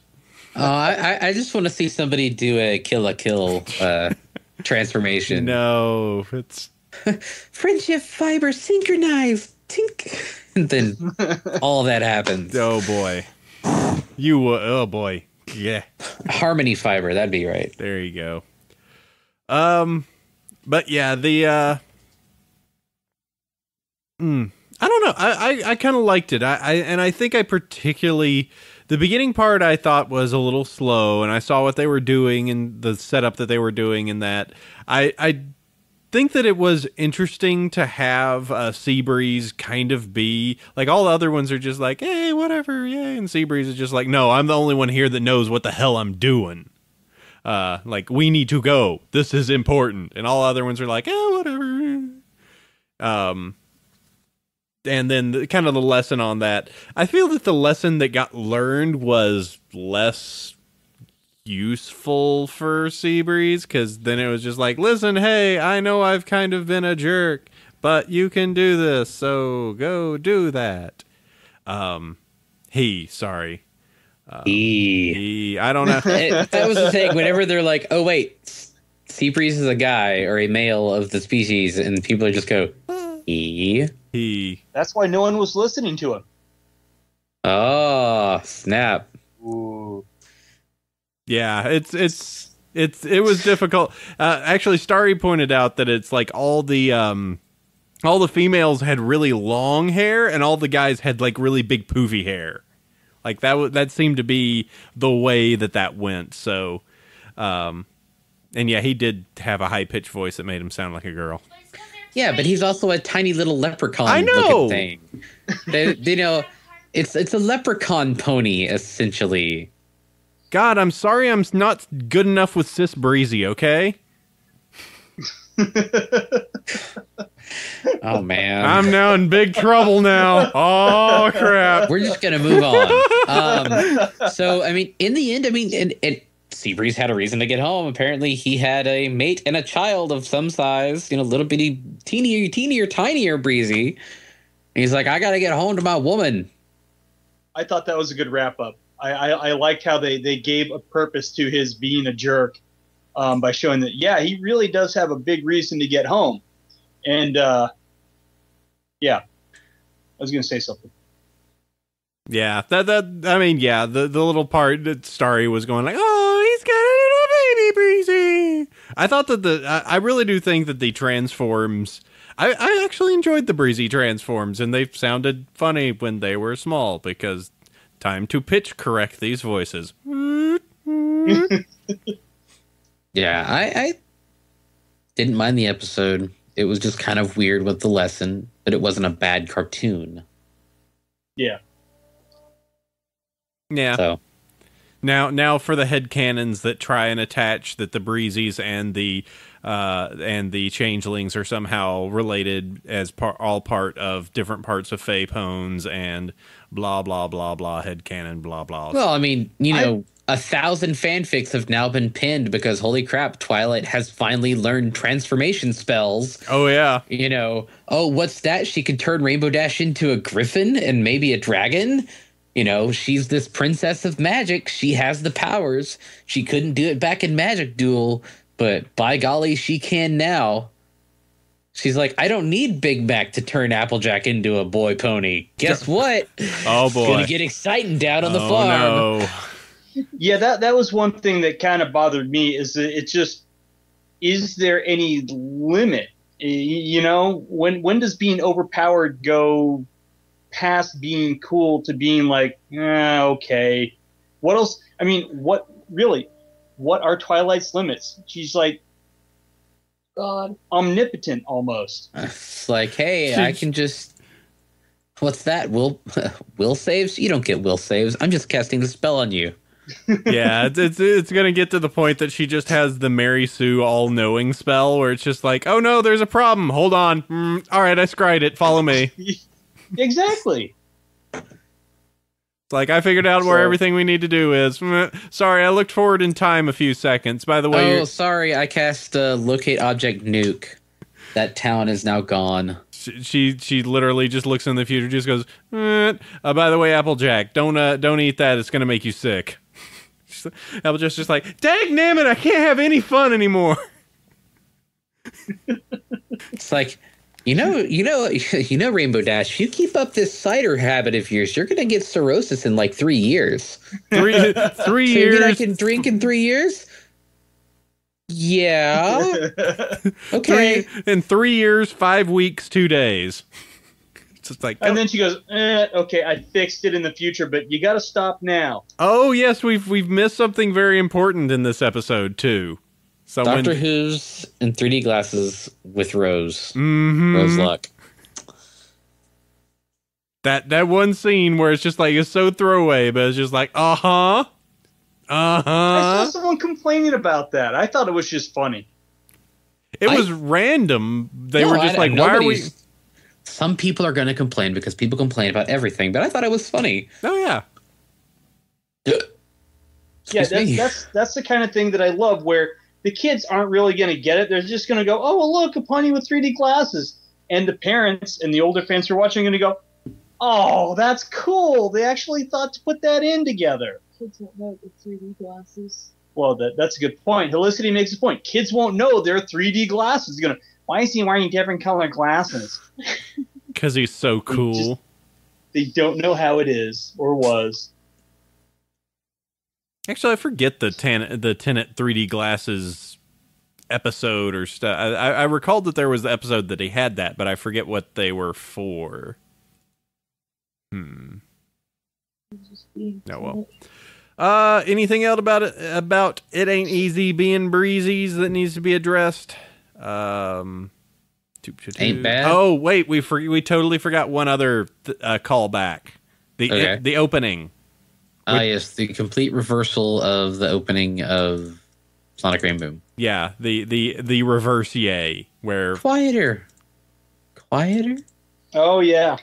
I just want to see somebody do a Kill la Kill transformation. No, it's friendship fiber synchronized. Tink. And then all that happens. Oh boy. Oh boy. Yeah. Harmony fiber, that'd be right. There you go. But yeah, I don't know. I kind of liked it. I think I particularly, the beginning part I thought was a little slow, and I saw what they were doing and the setup that they were doing in that. I think that it was interesting to have Seabreeze kind of be like, all the other ones are just like, hey, whatever, yeah, and Seabreeze is just like, no, I'm the only one here that knows what the hell I'm doing. Like, we need to go. This is important. And all other ones are like, whatever. And then kind of the lesson on that. I feel that the lesson that got learned was less useful for Seabreeze, because then it was just like, listen, hey, I know I've kind of been a jerk, but you can do this, so go do that. Sorry. I don't know. That was the thing. Whenever they're like, oh, wait, Seabreeze is a guy or a male of the species, and people just go, he. That's why no one was listening to him. Oh, snap. Ooh. Yeah, it was difficult. Actually, Starry pointed out that it's like all the females had really long hair and all the guys had like really big poofy hair. Like that seemed to be the way that went. So, and yeah, he did have a high pitched voice that made him sound like a girl. Yeah, but he's also a tiny little leprechaun. I know. Thing. It's a leprechaun pony essentially. God, I'm sorry I'm not good enough with Sis Breezy, okay? Oh, man. I'm now in big trouble now. Oh, crap. We're just going to move on. So, I mean, in the end, and Seabreeze had a reason to get home. Apparently, he had a mate and a child of some size, little bitty, teenier, tinier Breezy. And he's like, I got to get home to my woman. I thought that was a good wrap-up. I liked how they gave a purpose to his being a jerk by showing that, yeah, he really does have a big reason to get home. And, yeah, I was going to say something. Yeah, the little part that Starry was going like, oh, he's got a little baby Breezy. I thought that I really do think that the transforms, I actually enjoyed the Breezy transforms, and they sounded funny when they were small, because time to pitch correct these voices. Yeah, I didn't mind the episode. It was just kind of weird with the lesson, but it wasn't a bad cartoon. Yeah. Yeah. So now for the headcanons that try and attach that the Breezies and the changelings are somehow related as all part of different parts of Fae Pones and blah blah blah blah headcanon blah blah. Well, I mean, 1,000 fanfics have now been pinned because holy crap, Twilight has finally learned transformation spells. Oh yeah. Oh, what's that? She could turn Rainbow Dash into a griffin and maybe a dragon. She's this princess of magic. She has the powers. She couldn't do it back in Magic Duel, but by golly, she can now. She's like, I don't need Big Mac to turn Applejack into a boy pony. Guess what? Oh, boy. It's going to get exciting down on the farm. No. Yeah, that was one thing that kind of bothered me, is that it's just, is there any limit? When does being overpowered go past being cool to being like, okay. What else? I mean, what are Twilight's limits? She's like, God, omnipotent almost. It's like, hey, I can just, what's that? Will saves? You don't get will saves. I'm just casting the spell on you. Yeah, it's gonna get to the point that she just has the Mary Sue all-knowing spell where it's just like, oh no, there's a problem. Hold on. All right, I scried it. Follow me. Exactly. It's Like, I figured out where everything we need to do is. Sorry, I looked forward in time a few seconds. By the way, sorry, I cast locate object nuke. That town is now gone. She literally just looks in the future, just goes, by the way, Applejack, don't eat that. It's gonna make you sick. Applejack's just like, dang nabbit, I can't have any fun anymore. It's like, you know, Rainbow Dash, if you keep up this cider habit of yours, you're gonna get cirrhosis in like 3 years. 3 years. So you mean I can drink in 3 years? Yeah. Okay. In 3 years, 5 weeks, 2 days. It's just like, and then she goes, okay, I fixed it in the future, but you got to stop now. Oh yes, we've missed something very important in this episode too. Doctor Who's in 3D glasses with Rose. Mm-hmm. Rose Luck. That one scene where it's just like, it's so throwaway, but it's just like, I saw someone complaining about that. I thought it was just funny. It was random. They were just like, why are we... Some people are going to complain because people complain about everything, but I thought it was funny. Oh, yeah. Yeah, that's the kind of thing that I love, where the kids aren't really going to get it. They're just going to go, oh, well, look, a pony with 3D glasses. And the parents and the older fans who are watching are going to go, oh, that's cool. They actually thought to put that in together. Kids won't know the 3D glasses. Well, that's a good point. Helicity makes a point. Kids won't know they're 3D glasses. Why is he wearing different color glasses? Because he's so cool. They don't know how it is or was. Actually, I forget the Tenet 3D glasses episode or stuff. I recalled that there was the episode that he had that, but I forget what they were for. Oh well. Anything else about it ain't easy being breezies that needs to be addressed? Ain't bad. Oh wait, we totally forgot one other callback. The opening. Yes, the complete reversal of the opening of Sonic Rainboom. Yeah, the reverse yay, where quieter. Oh yeah.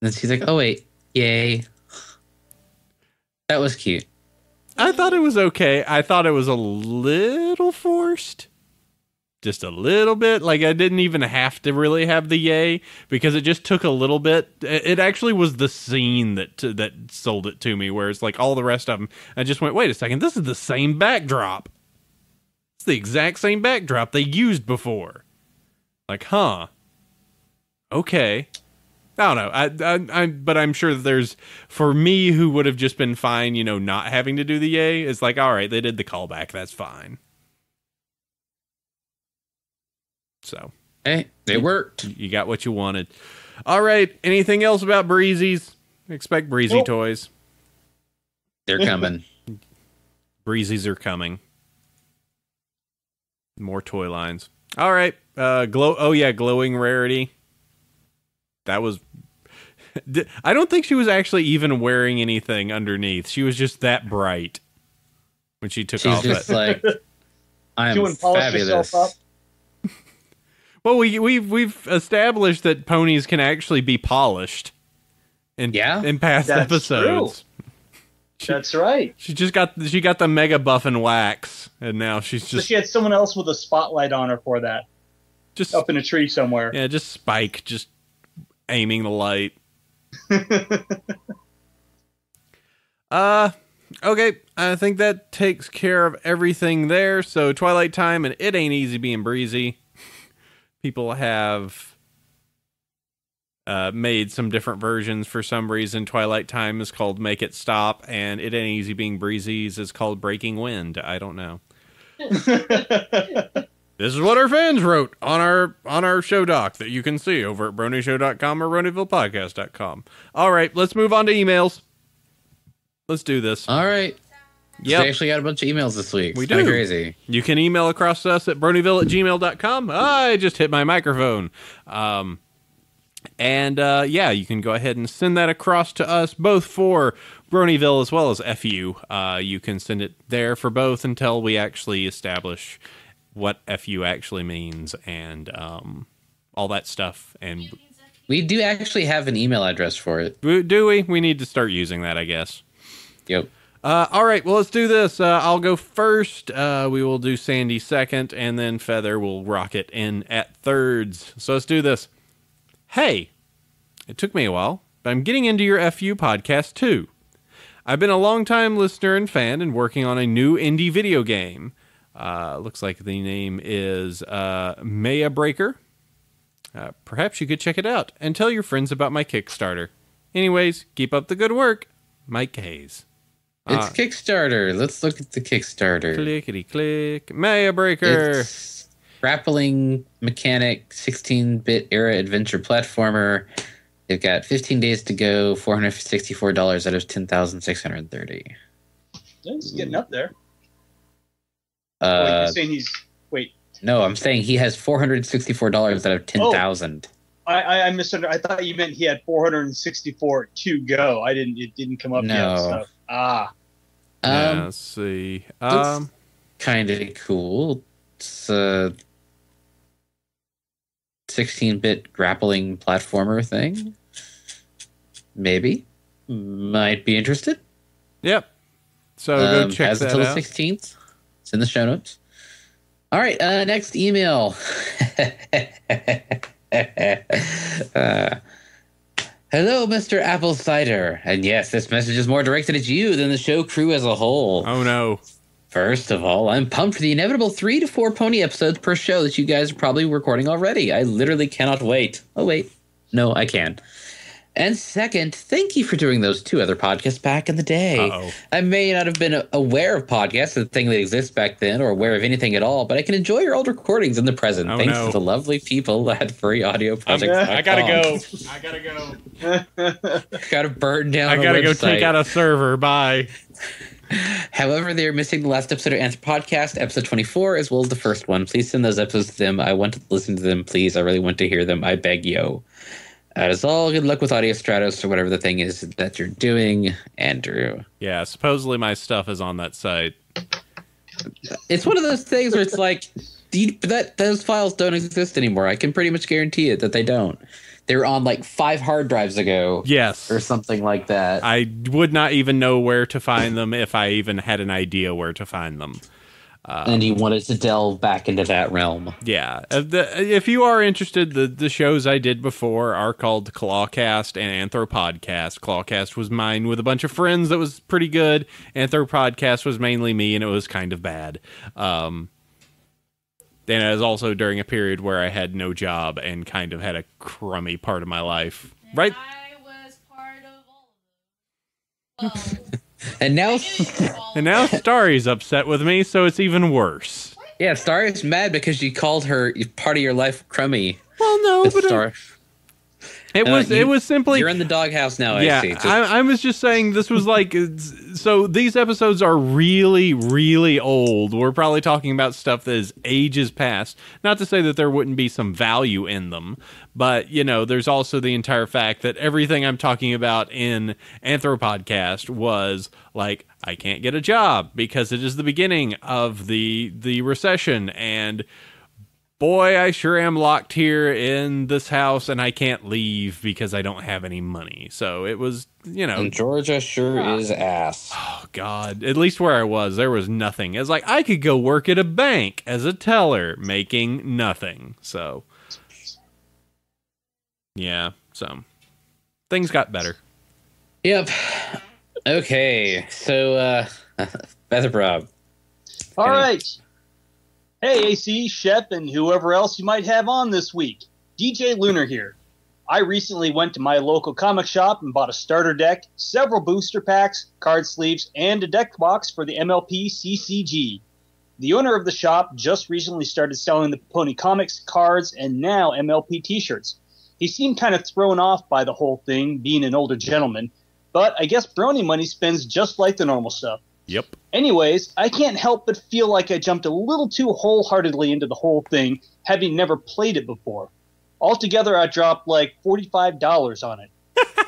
And she's like, oh wait, yay. That was cute. I thought it was okay. I thought it was a little forced. Just a little bit. Like, I didn't even have to really have the yay, because it just took a little bit. It actually was the scene that sold it to me, where it's like all the rest of them, I just went, wait a second, this is the same backdrop. It's the exact same backdrop they used before. Like, huh. Okay. I don't know. But I'm sure that there's, for me, who would have just been fine, not having to do the yay, it's like, all right, they did the callback. That's fine. So. Hey, it worked. You got what you wanted. All right. Anything else about Breezies? Expect Breezy toys. They're coming. Breezies are coming. More toy lines. All right. Glowing rarity. That was... I don't think she was actually even wearing anything underneath. She was just that bright when she took off. She's just like, I'm fabulous. Up. Well, we've established that ponies can actually be polished in past episodes. That's right. She got the mega buff and wax, and now she's just... So she had someone else with a spotlight on her for that. Just up in a tree somewhere. Yeah, just Spike, just aiming the light. Okay, I think that takes care of everything there. So Twilight Time and It Ain't Easy Being Breezy. People have made some different versions for some reason. Twilight Time is called Make It Stop, and It Ain't Easy Being Breezy's is called Breaking Wind. I don't know. This is what our fans wrote on our show doc that you can see over at BronyShow.com or BronyvillePodcast.com. All right, let's move on to emails. Let's do this. All right. Yeah, we actually got a bunch of emails this week. We do. do. Crazy. You can email across to us at Bronyville@gmail.com. I just hit my microphone. You can go ahead and send that across to us, both for Bronyville as well as FU. You can send it there for both until we actually establish what FU actually means and all that stuff. And We do actually have an email address for it. Do we? We need to start using that, I guess. Yep. All right, well, let's do this. I'll go first. We will do Sandy second, and then Feather will rock it in at thirds. So let's do this. Hey, it took me a while, but I'm getting into your FU podcast, too. I've been a long-time listener and fan and working on a new indie video game. Looks like the name is Maya Breaker. Perhaps you could check it out and tell your friends about my Kickstarter. Anyways, keep up the good work. Mike Hayes. It's Kickstarter. Let's look at the Kickstarter. Clickety-click. Maya Breaker. It's grappling mechanic, 16-bit era adventure platformer. They've got 15 days to go, $464 out of 10,630. He's getting up there. You're saying he's... Wait. No, I'm saying he has $464 out of 10,000. I misunderstood. I thought you meant he had 464 to go. It didn't come up yet. So. Yeah, let's see. Kind of cool. It's a 16-bit grappling platformer thing. Maybe. Might be interested. Yep. So go check that out. Until the 16th. It's in the show notes. All right, next email. Hello, Mr. Apple Cider. And yes, this message is more directed at you than the show crew as a whole. Oh, no. First of all, I'm pumped for the inevitable 3 to 4 pony episodes per show that you guys are probably recording already. I literally cannot wait. Oh, wait. No, I can. And second, thank you for doing those 2 other podcasts back in the day. Uh-oh. I may not have been aware of podcasts, the thing that exists back then, or aware of anything at all, but I can enjoy your old recordings in the present. Thanks to the lovely people at Free Audio Project. I gotta go. Gotta burn down. I gotta go take out a server. Bye. However, they're missing the last episode of Answer Podcast, episode 24, as well as the first one. Please send those episodes to them. I want to listen to them, please. I really want to hear them. I beg yo. That is all. Good luck with Audio Stratos or whatever the thing is that you're doing, Andrew. Yeah, supposedly my stuff is on that site. It's one of those things where it's like, those files don't exist anymore. I can pretty much guarantee it that they don't. They were on like 5 hard drives ago. Yes. Or something like that. I would not even know where to find them if I even had an idea where to find them. And you wanted to delve back into that realm. Yeah. If you are interested, the shows I did before are called Clawcast and Anthropodcast. Clawcast was mine with a bunch of friends that was pretty good. Anthropodcast was mainly me, and it was kind of bad. And it was also during a period where I had no job and kind of had a crummy part of my life. And right? I was part of all of them. Well, And now Starry's upset with me, so it's even worse. Yeah, Starry's mad because you called her part of your life crummy. Well, no, but Star. It was simply... You're in the doghouse now, yeah, I see. I was just saying this was like... So these episodes are really, really old. We're probably talking about stuff that is ages past. Not to say that there wouldn't be some value in them, but, you know, there's also the entire fact that everything I'm talking about in Anthropodcast was like, I can't get a job because it is the beginning of the recession, and... boy, I sure am locked here in this house, and I can't leave because I don't have any money. So it was, you know. And Georgia sure is ass. Oh, God. At least where I was, there was nothing. It's like I could go work at a bank as a teller, making nothing. So, yeah. So, things got better. Yep. Okay. So, Featherbrob. All right. Hey, AC, Shep, and whoever else you might have on this week. DJ Lunar here. I recently went to my local comic shop and bought a starter deck, several booster packs, card sleeves, and a deck box for the MLP CCG. The owner of the shop just recently started selling the Pony Comics, cards, and now MLP t-shirts. He seemed kind of thrown off by the whole thing, being an older gentleman, but I guess Brony money spends just like the normal stuff. Yep. Anyways, I can't help but feel like I jumped a little too wholeheartedly into the whole thing, having never played it before. Altogether, I dropped like $45 on it.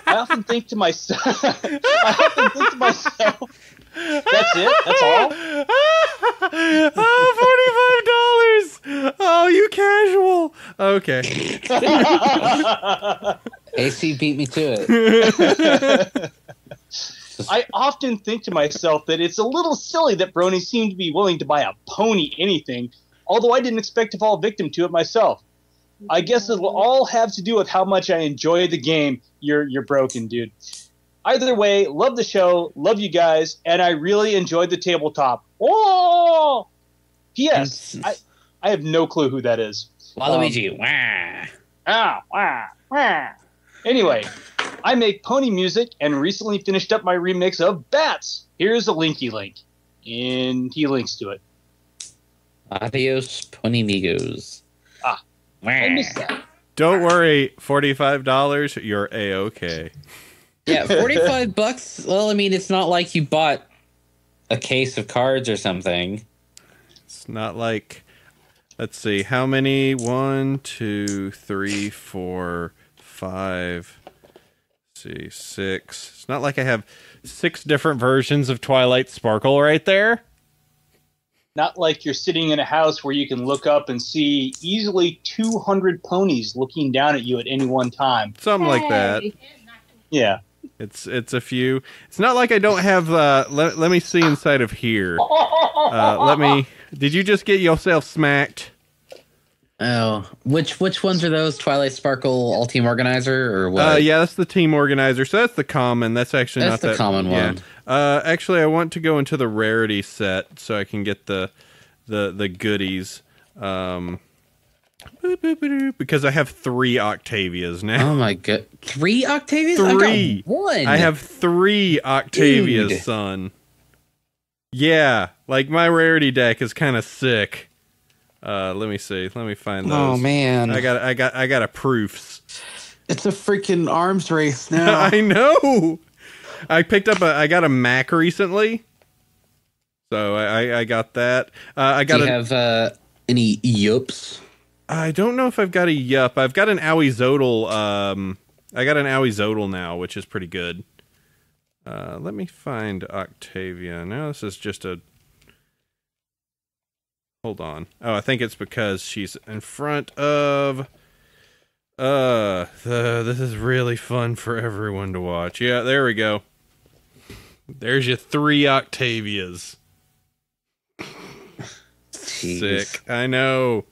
I often think to myself, that's it? That's all? Oh, $45! Oh, you casual. Okay. AC beat me to it. I often think to myself that it's a little silly that Brony seemed to be willing to buy a pony anything, although I didn't expect to fall victim to it myself. I guess it will all have to do with how much I enjoy the game. You're broken, dude. Either way, love the show, love you guys, and I really enjoyed the tabletop. Oh! P.S. I have no clue who that is. Waluigi. Wah. Wah, wah. Anyway, I make pony music and recently finished up my remix of Bats. Here's a linky link. And he links to it. Adios, Ponymigos. I missed that. Don't worry, $45, you're A-okay. Yeah, $45. Well, I mean, it's not like you bought a case of cards or something. It's not like, let's see, how many? 1, 2, 3, 4, 5, let's see, 6. It's not like I have 6 different versions of Twilight Sparkle right there. Not like you're sitting in a house where you can look up and see easily 200 ponies looking down at you at any one time. Something like that. Yeah. It's a few. It's not like I don't have. Let me see inside of here. Did you just get yourself smacked? Oh, which ones are those? Twilight Sparkle All Team Organizer or what? Yeah, that's the team organizer. So that's the common. That's actually that's not the common one. Actually, I want to go into the rarity set so I can get the goodies. Because I have 3 Octavias now. Oh my god, 3 Octavias? 3. I've got 1. I have 3 Octavias, Dude. son. Yeah, like my rarity deck is kind of sick. Let me see. Let me find those. Oh man, I got a proofs. it's a freaking arms race now. I know. I got a Mac recently, so I got that. Do you have any yups? I don't know if I've got a yup. I've got an Owie Zodal. I got an Owie Zodal now, which is pretty good. Let me find Octavia. Now this is just a. Hold on. Oh, I think it's because she's in front of. This is really fun for everyone to watch. Yeah, there we go. There's your 3 Octavias. Jeez. Sick. I know.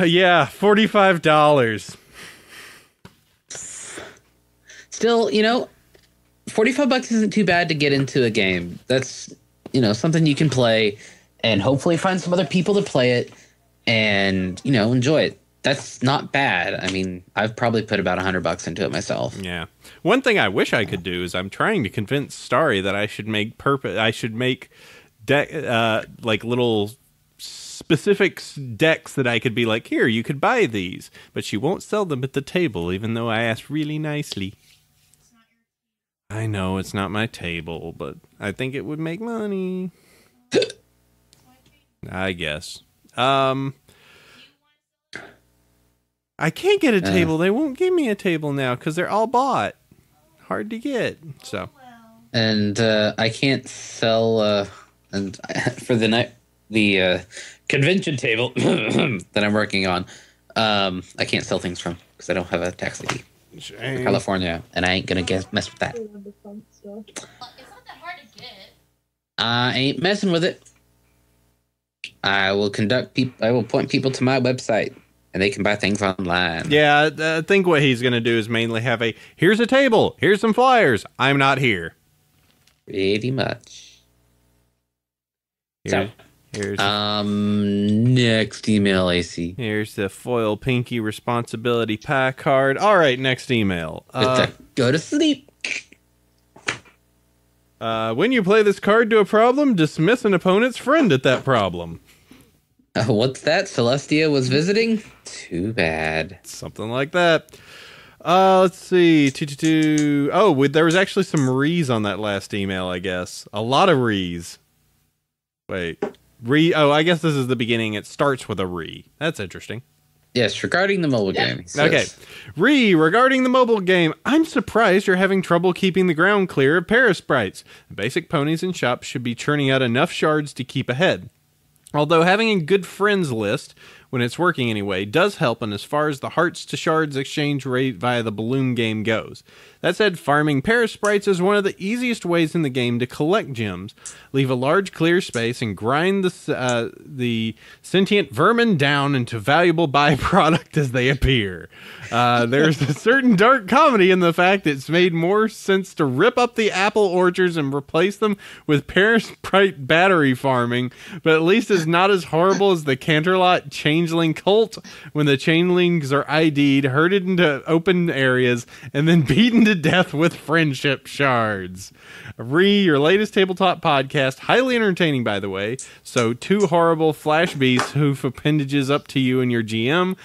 Yeah, $45. Still, $45 isn't too bad to get into a game. That's, something you can play and hopefully find some other people to play it and, enjoy it. That's not bad. I mean, I've probably put about $100 into it myself. Yeah. One thing I wish I could do is I'm trying to convince Starry that I should make like little specific decks that I could be like, here, you could buy these, but she won't sell them at the table, even though I asked really nicely. I know it's not my table, but I think it would make money. I guess. I can't get a table. They won't give me a table now because they're all bought. Hard to get. So. And I can't sell and for the convention table that I'm working on. I can't sell things from because I don't have a tax ID for California, and I ain't gonna mess with that. It's not that hard to get. I ain't messing with it. I will point people to my website, and they can buy things online. Yeah, I think what he's gonna do is mainly have here's a table, here's some flyers. I'm not here. Pretty much. Here's next email, AC. Here's the foil pinky responsibility pack card. All right, next email. Go to sleep. When you play this card to a problem, dismiss an opponent's friend at that problem. What's that? Celestia was visiting? Too bad. Something like that. Let's see. Oh, there was actually some re's on that last email, I guess. A lot of re's. Wait. I guess this is the beginning. It starts with a re. That's interesting. Yes, regarding the mobile game. Okay. Regarding the mobile game, I'm surprised you're having trouble keeping the ground clear of Parasprites. The basic ponies in shops should be churning out enough shards to keep ahead. Although having a good friends list, when it's working anyway, does help in as far as the hearts to shards exchange rate via the balloon game goes. That said, farming Parasprites is one of the easiest ways in the game to collect gems. Leave a large clear space and grind the sentient vermin down into valuable byproduct as they appear. There's a certain dark comedy in the fact it's made more sense to rip up the apple orchards and replace them with Parasprite battery farming, but at least it's not as horrible as the Canterlot changeling cult when the changelings are ID'd, herded into open areas, and then beaten to death with friendship shards. Your latest tabletop podcast, highly entertaining by the way, so 2 horrible flash beasts hoof appendages up to you and your GM.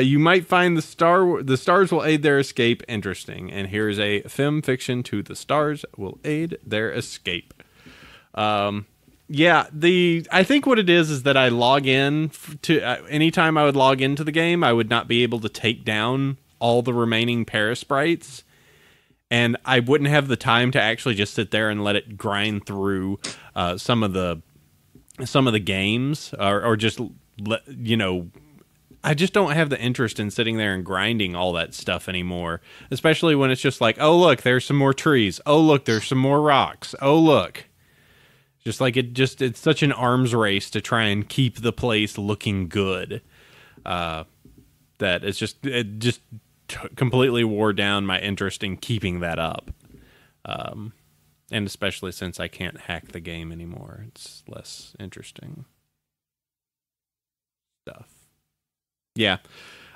You might find the stars will aid their escape interesting, and here's a fem fiction to the stars will aid their escape. Yeah, I think what it is that I log in to anytime I would log into the game, I would not be able to take down all the remaining Parasprites, and I wouldn't have the time to actually just sit there and let it grind through some of the games, or just I just don't have the interest in sitting there and grinding all that stuff anymore, especially when it's just like, oh look, there's some more trees. Oh look, there's some more rocks. Oh look. Just like it's such an arms race to try and keep the place looking good, that it just completely wore down my interest in keeping that up. And especially since I can't hack the game anymore, it's less interesting stuff. Yeah.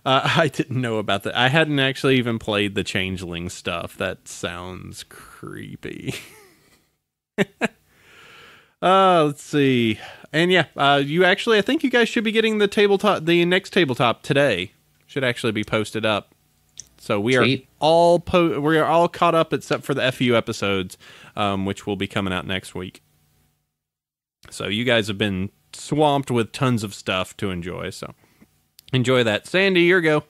I didn't know about that. I hadn't actually even played the changeling stuff. That sounds creepy. Let's see. And yeah, you actually, I think you guys should be getting the next tabletop today. Should actually be posted up. So we are all caught up except for the FU episodes, which will be coming out next week. So you guys have been swamped with tons of stuff to enjoy. So enjoy that. Sandy, your go.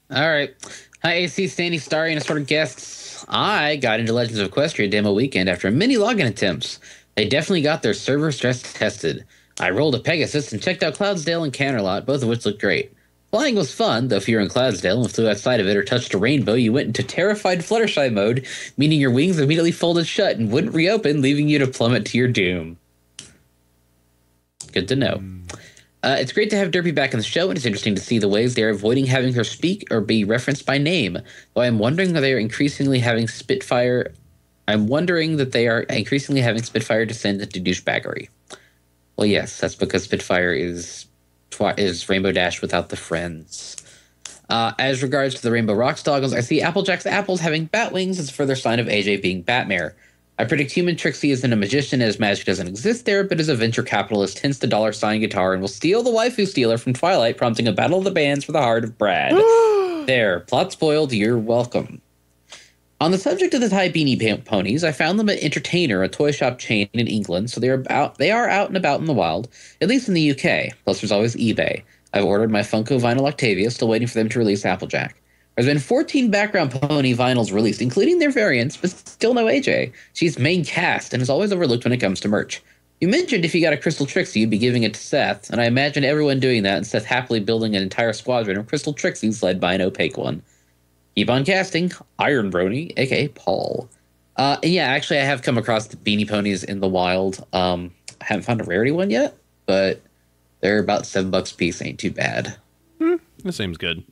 All right. Hi, AC, Sandy, Starry, and assorted guests. I got into Legends of Equestria demo weekend after many login attempts. They definitely got their server stress tested. I rolled a Pegasus and checked out Cloudsdale and Canterlot, both of which looked great. Flying was fun, though if you were in Cloudsdale and flew outside of it or touched a rainbow, you went into terrified Fluttershy mode, meaning your wings immediately folded shut and wouldn't reopen, leaving you to plummet to your doom. Good to know. It's great to have Derpy back in the show, and it's interesting to see the ways they're avoiding having her speak or be referenced by name, though I'm wondering that they are increasingly having Spitfire... descend into douchebaggery. Well, yes, that's because Spitfire is Rainbow Dash without the friends. As regards to the Rainbow Rocks doggles, I see Applejack's apples having bat wings as a further sign of AJ being Batmare. I predict Human Trixie isn't a magician as magic doesn't exist there, but is a venture capitalist, hence the $sign guitar, and will steal the waifu stealer from Twilight, prompting a battle of the bands for the heart of Brad. There, plot spoiled, you're welcome. On the subject of the Thai beanie ponies, I found them at Entertainer, a toy shop chain in England, so they are out and about in the wild, at least in the UK, plus there's always eBay. I've ordered my Funko Vinyl Octavia, still waiting for them to release Applejack. There's been 14 background pony vinyls released, including their variants, but still no AJ. She's main cast and is always overlooked when it comes to merch. You mentioned if you got a Crystal Trixie, you'd be giving it to Seth, and I imagine everyone doing that and Seth happily building an entire squadron of Crystal Trixies led by an opaque one. Keep on casting, Iron Brony, a.k.a. Paul. And yeah, actually, I have come across the Beanie Ponies in the wild. I haven't found a rarity one yet, but they're about $7 a piece. Ain't too bad. That seems good.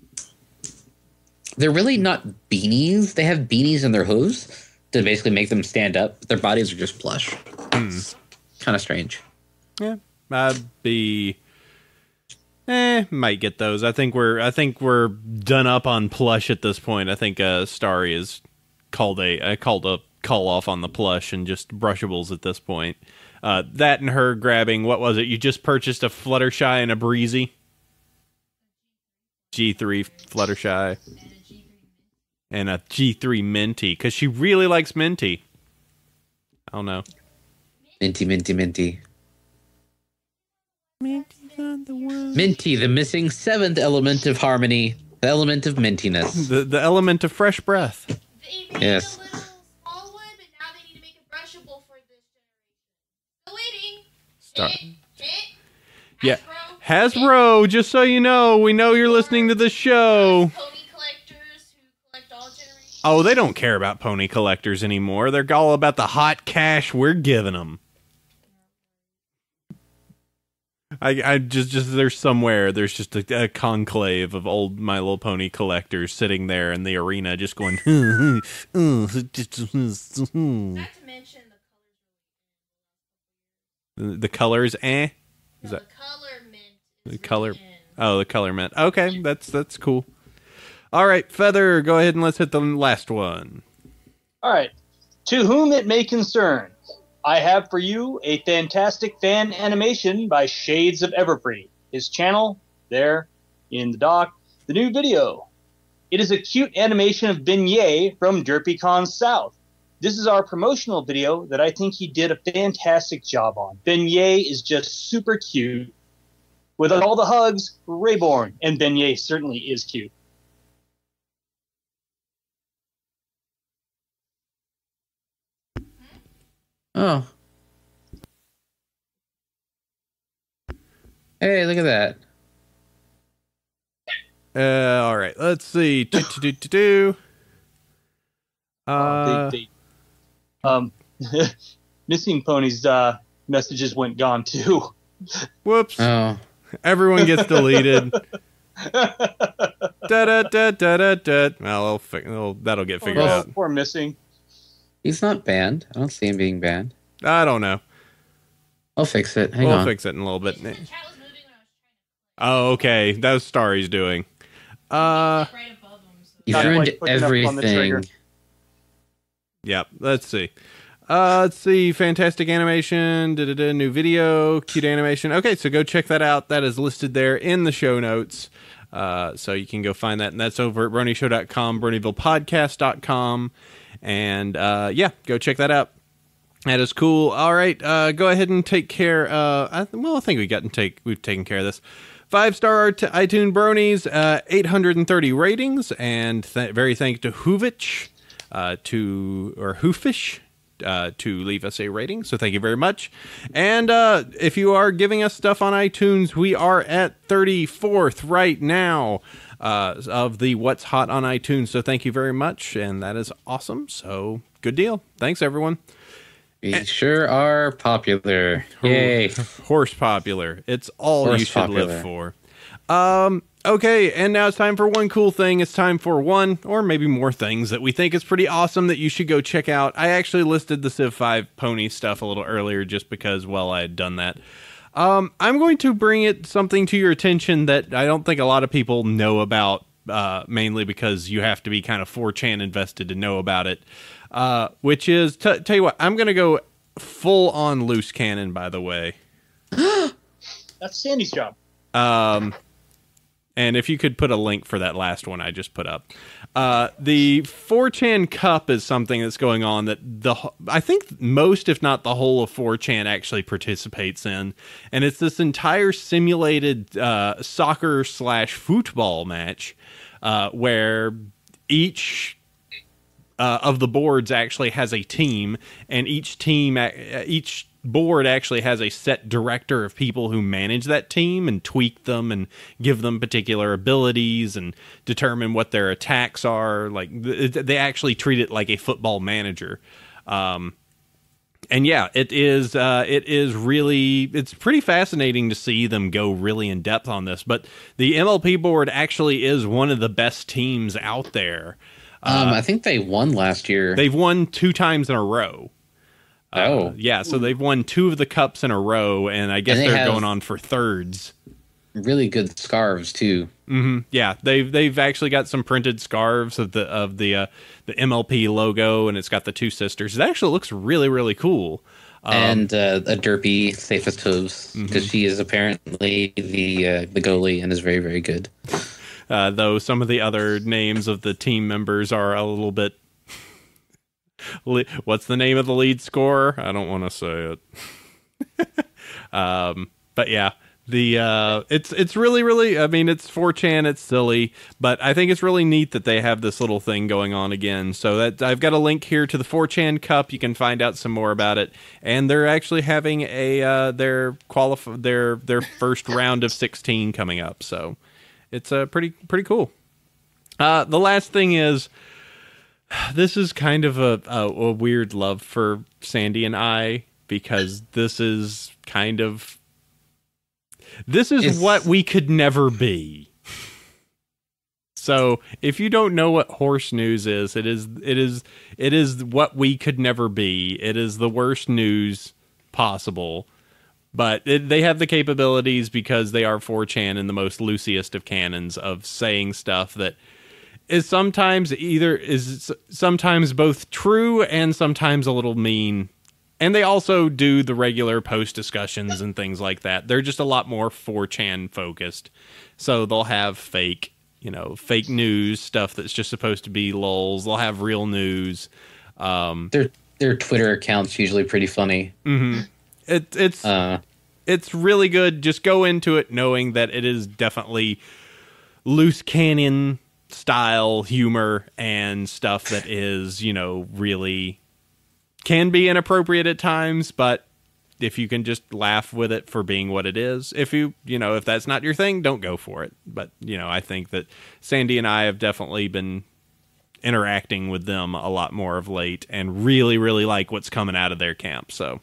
They're really not beanies. They have beanies in their hooves to basically make them stand up. Their bodies are just plush. It's kind of strange. Yeah, I'd be... might get those. I think we're done up on plush at this point. I think Starry is called a call off on the plush and just brushables at this point. That and her grabbing, what was it? You just purchased a Fluttershy and a Breezy? G3 Fluttershy. And a G3 Minty, because she really likes Minty. I don't know. Minty, Minty, Minty. Minty's on the one. Minty, the missing seventh element of harmony, the element of mintiness. The element of fresh breath. They made Yes. a little small one, but now they need to make it brushable for this generation. Still waiting. Star- Yeah. Hasbro, just so you know, we know you're listening to the show. Pony collectors who collect all generations. Oh, they don't care about pony collectors anymore. They're all about the hot cash we're giving them. I just there's just a conclave of old My Little Pony collectors sitting there in the arena just going Not to mention the colors Is the that color mint. the color? Oh, the color mint. Okay, that's cool. All right, Feather, go ahead and let's hit the last one. All right. To whom it may concern, I have for you a fantastic fan animation by Shades of Everfree. His channel, there, in the dock, the new video. It is a cute animation of Beignet from DerpyCon South. This is our promotional video that I think he did a fantastic job on. Beignet is just super cute. With all the hugs, Rayborn, and Beignet certainly is cute. Oh. Hey, look at that. All right, let's see. Missing Pony's messages went gone too. Whoops. Oh. Everyone gets deleted. Well, that'll get figured out. Poor Missing. He's not banned. I don't see him being banned. I don't know. I'll fix it. Hang We'll on. fix it in a little bit. The chat was moving when I was Oh, okay. That was Starry's doing. trying to right above him. So. You Not ruined quite quick enough on the trigger. everything. Yep. Let's see. Let's see. Fantastic animation. New video. Cute animation. Okay, so go check that out. That is listed there in the show notes. So you can go find that. And that's over at BronyShow.com, BronyvillePodcast.com. And yeah, go check that out. That is cool. All right, go ahead and take care. I think we've taken care of this. 5-star iTunes Bronies, 830 ratings, and very thanks to Hoofish to leave us a rating. So thank you very much. And if you are giving us stuff on iTunes, we are at 34th right now of the What's Hot on iTunes. So thank you very much, and that is awesome. So good deal. Thanks, everyone. We sure are popular. Yay. Horse popular. It's all Horse you should popular. live for. Okay, and now it's time for one cool thing. It's time for one or maybe more things that we think is pretty awesome that you should go check out. I actually listed the Civ 5 pony stuff a little earlier just because, well, I had done that. I'm going to bring something to your attention that I don't think a lot of people know about, mainly because you have to be kind of 4chan invested to know about it. Which is, tell you what, I'm going to go full on loose cannon, by the way. That's Sandy's job. And if you could put a link for that last one I just put up. The 4chan Cup is something that's going on that I think most, if not the whole of 4chan actually participates in. And it's this entire simulated soccer/football match where each of the boards actually has a team, and each board actually has a set director of people who manage that team and tweak them and give them particular abilities and determine what their attacks are. Like they actually treat it like a football manager. And yeah, it's pretty fascinating to see them go really in depth on this, but the MLP board actually is one of the best teams out there. I think they won last year. They've won 2 times in a row. Yeah, so they've won 2 of the cups in a row, and I guess they're going on for thirds. Really good scarves too. Mm-hmm. Yeah, they've actually got some printed scarves of the MLP logo, and it's got the 2 sisters. It actually looks really, really cool. And a derpy Safest Hooves, because she is apparently the goalie and is very, very good. Though some of the other names of the team members are a little bit. What's the name of the lead scorer? I don't want to say it. But yeah, It's really, I mean, it's 4chan, it's silly, but I think it's really neat that they have this little thing going on again. So that I've got a link here to the 4chan Cup. You can find out some more about it, and they're actually having their first round of 16 coming up. So it's pretty cool. The last thing is, this is kind of a weird love for Sandy and I, because this is what we could never be. So if you don't know what horse news is, it is what we could never be. It is the worst news possible, but they have the capabilities because they are 4chan in the most loosest of canons of saying stuff that is sometimes both true and sometimes a little mean. And they also do the regular post discussions and things like that. They're just a lot more 4chan focused. So they'll have fake news stuff that's just supposed to be lulz. They'll have real news. Their Twitter account's usually pretty funny. Mm-hmm. It's really good. Just go into it knowing that it is definitely loose cannon style humor and stuff that is, really can be inappropriate at times, but if you can just laugh with it for being what it is, if that's not your thing, don't go for it. But, I think that Sandy and I have definitely been interacting with them a lot more of late and really, really like what's coming out of their camp. So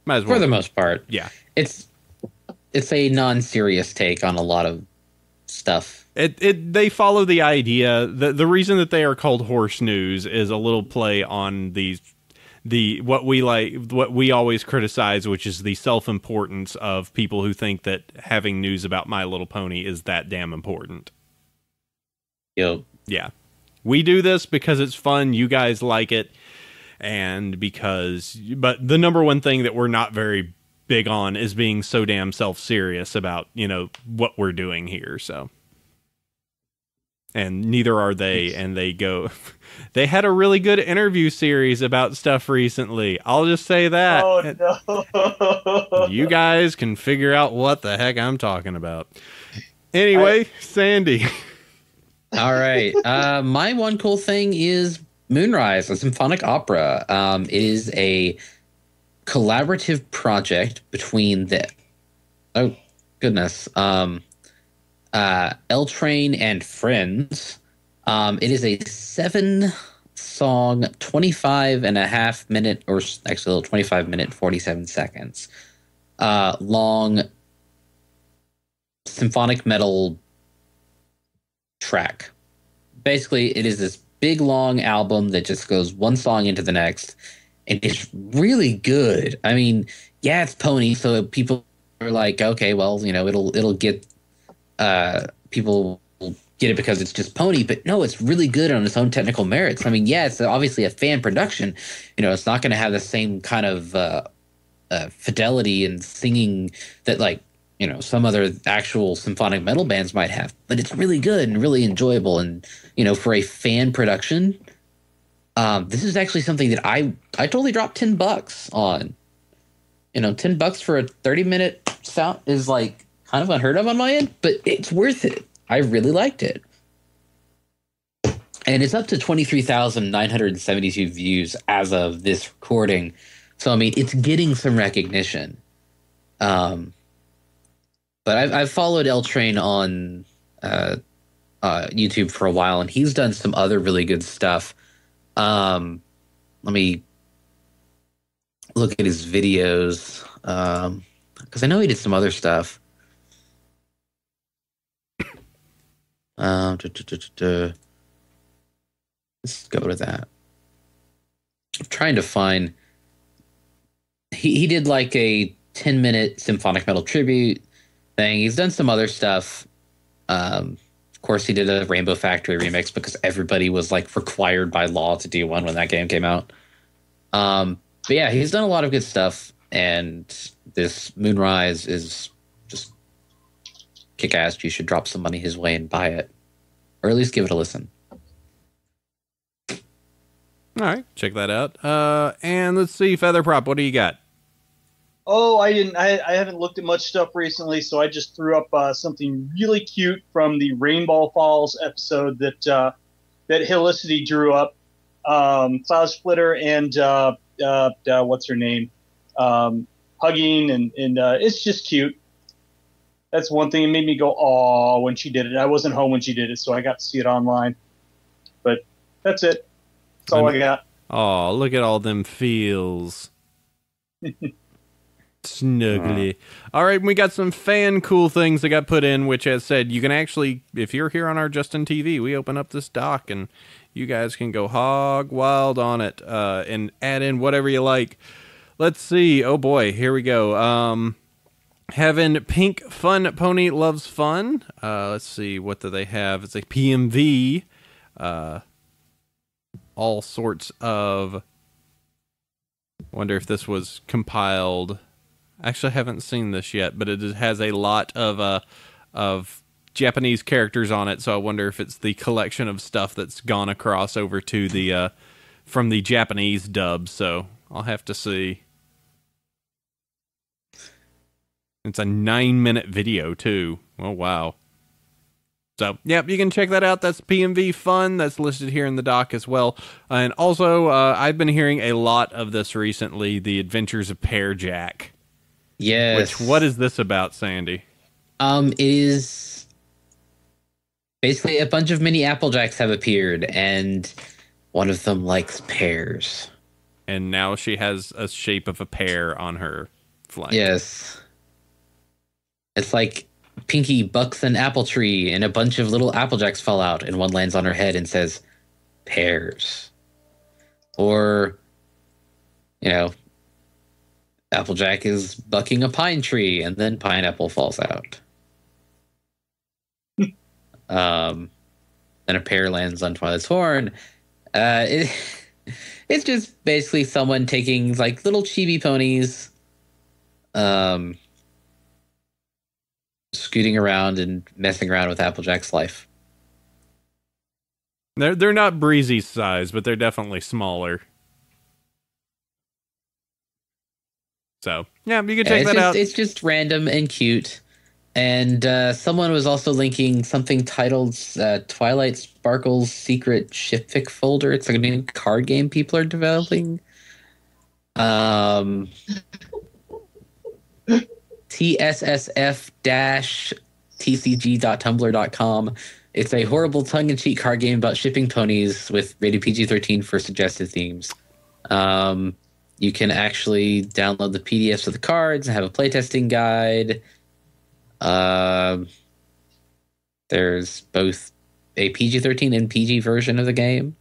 might as well. For the most part. Yeah. It's a non-serious take on a lot of stuff. They follow the idea. The reason that they are called horse news is a little play on what we always criticize, which is the self-importance of people who think that having news about My Little Pony is that damn important. Yep. Yeah. We do this because it's fun, you guys like it, but the number one thing that we're not very big on is being so damn self-serious about, what we're doing here, so. And neither are they, and they had a really good interview series about stuff recently. I'll just say that. Oh, no. You guys can figure out what the heck I'm talking about. Anyway, Sandy. All right. My one cool thing is Moonrise, a symphonic opera. It is a collaborative project between L Train and Friends. It is a 7-song, 25.5-minute, or actually 25 minute, 47 seconds long symphonic metal track. Basically, it is this big long album that just goes one song into the next, and it's really good. I mean, yeah, it's Pony, so people are like, okay, well, it'll get people will get it because it's just Pony, but no, it's really good on its own technical merits. I mean, yeah, it's obviously a fan production. It's not going to have the same kind of fidelity and singing that some other actual symphonic metal bands might have, but it's really good and really enjoyable. And for a fan production, this is actually something that I totally dropped $10 on. $10 for a 30-minute sound is kind of unheard of on my end, but it's worth it. I really liked it. And it's up to 23,972 views as of this recording. So, I mean, it's getting some recognition. But I've followed L Train on YouTube for a while, and he's done some other really good stuff. Let me look at his videos, because I know he did some other stuff. Let's go to that. I'm trying to find. He did a 10-minute symphonic metal tribute thing. He's done some other stuff. Of course, he did a Rainbow Factory remix because everybody was required by law to do one when that game came out. But yeah, he's done a lot of good stuff, and this Moonrise is just kick-ass. You should drop some money his way and buy it, or at least give it a listen. All right, check that out. And let's see, Feather Prop, what do you got? Oh, I didn't. I haven't looked at much stuff recently, so I just threw up something really cute from the Rainbow Falls episode that Helicity drew up. Cloud Splitter and what's her name, hugging, and it's just cute. That's one thing. It made me go, "Aw," when she did it. I wasn't home when she did it, so I got to see it online. But that's it. That's all I got. Oh, look at all them feels. Snuggly. All right, we got some fan cool things that got put in, which, as said, you can actually, if you're here on our Justin TV, we open up this doc and you guys can go hog wild on it and add in whatever you like. Let's see. Oh boy, here we go. Having Pink Fun Pony Loves Fun. Let's see, what do they have? It's a PMV. All sorts of. Wonder if this was compiled. Actually, I haven't seen this yet, but it has a lot of Japanese characters on it. So I wonder if it's the collection of stuff that's gone across over to the from the Japanese dub. So I'll have to see. It's a 9-minute video too. Oh wow! So yep, you can check that out. That's PMV Fun. That's listed here in the doc as well. And also, I've been hearing a lot of this recently. The Adventures of Pear Jack. Yes. What is this about, Sandy? It is basically a bunch of mini Applejacks have appeared, and one of them likes pears. And now she has a shape of a pear on her flank. Yes. It's like Pinky bucks an apple tree, and a bunch of little Applejacks fall out, and one lands on her head and says, pears. Or, Applejack is bucking a pine tree, and then pineapple falls out. Then a pear lands on Twilight's horn. It's just basically someone taking like little chibi ponies, scooting around and messing around with Applejack's life. They're not Breezy's size, but they're definitely smaller. So, yeah, you can check that out. It's just random and cute. And someone was also linking something titled Twilight Sparkle's Secret Shipfic Folder. It's like a new card game people are developing. TSSF-tcg.tumblr.com. It's a horrible tongue-in-cheek card game about shipping ponies with rated PG-13 for suggested themes. You can actually download the PDFs of the cards and have a playtesting guide. There's both a PG-13 and PG version of the game.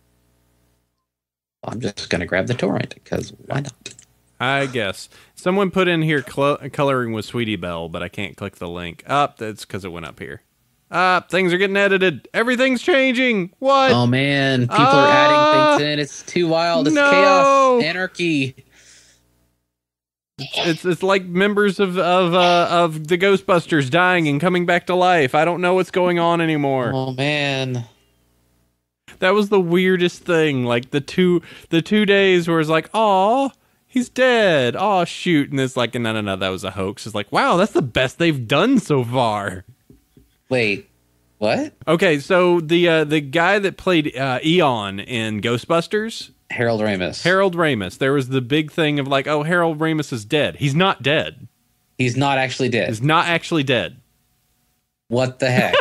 I'm just going to grab the torrent, because why not? I guess. Someone put in here coloring with Sweetie Belle, but I can't click the link. That's because it went up here. Things are getting edited. Everything's changing. What? Oh, man. People are adding things in. It's too wild. It's chaos. Anarchy. It's like members of the Ghostbusters dying and coming back to life. I don't know what's going on anymore. Oh, man. That was the weirdest thing. Like the two days where it's like, "Aw, he's dead. Aw, shoot." And it's like, no, that was a hoax. It's like, wow, that's the best they've done so far. Wait, what? Okay, so the guy that played Eon in Ghostbusters, Harold Ramis. Harold Ramis. There was the big thing of like, oh, Harold Ramis is dead. He's not dead. He's not actually dead. He's not actually dead. What the heck?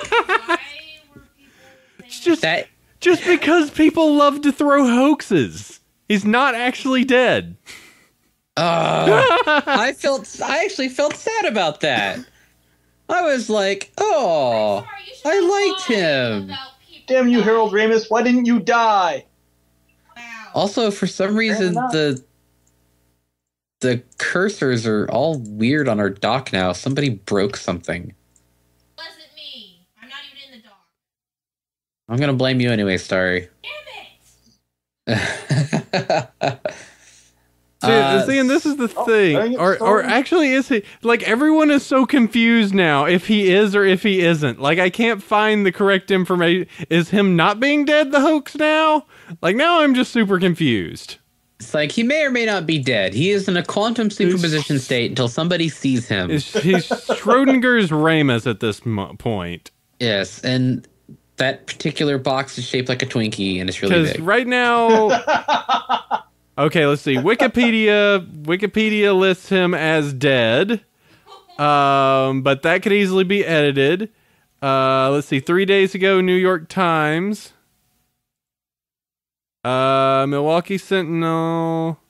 It's just because people love to throw hoaxes. He's not actually dead. I actually felt sad about that. I was like, oh, I liked him. Damn you, Harold Ramis! Why didn't you die? Also, for some reason, the cursors are all weird on our dock now. Somebody broke something. Wasn't me. I'm not even in the dock. I'm gonna blame you anyway, Starry. Damn it! See, and this is the thing. Or actually, is he... Like, everyone is so confused now if he is or if he isn't. Like, I can't find the correct information. Is him not being dead the hoax now? Like, now I'm just super confused. It's like he may or may not be dead. He is in a quantum superposition state until somebody sees him. He's Schrodinger's Ramus at this point. Yes, and that particular box is shaped like a Twinkie, and it's really big. Because right now... Okay, let's see. Wikipedia lists him as dead. But that could easily be edited. Let's see. 3 days ago, New York Times... Milwaukee Sentinel.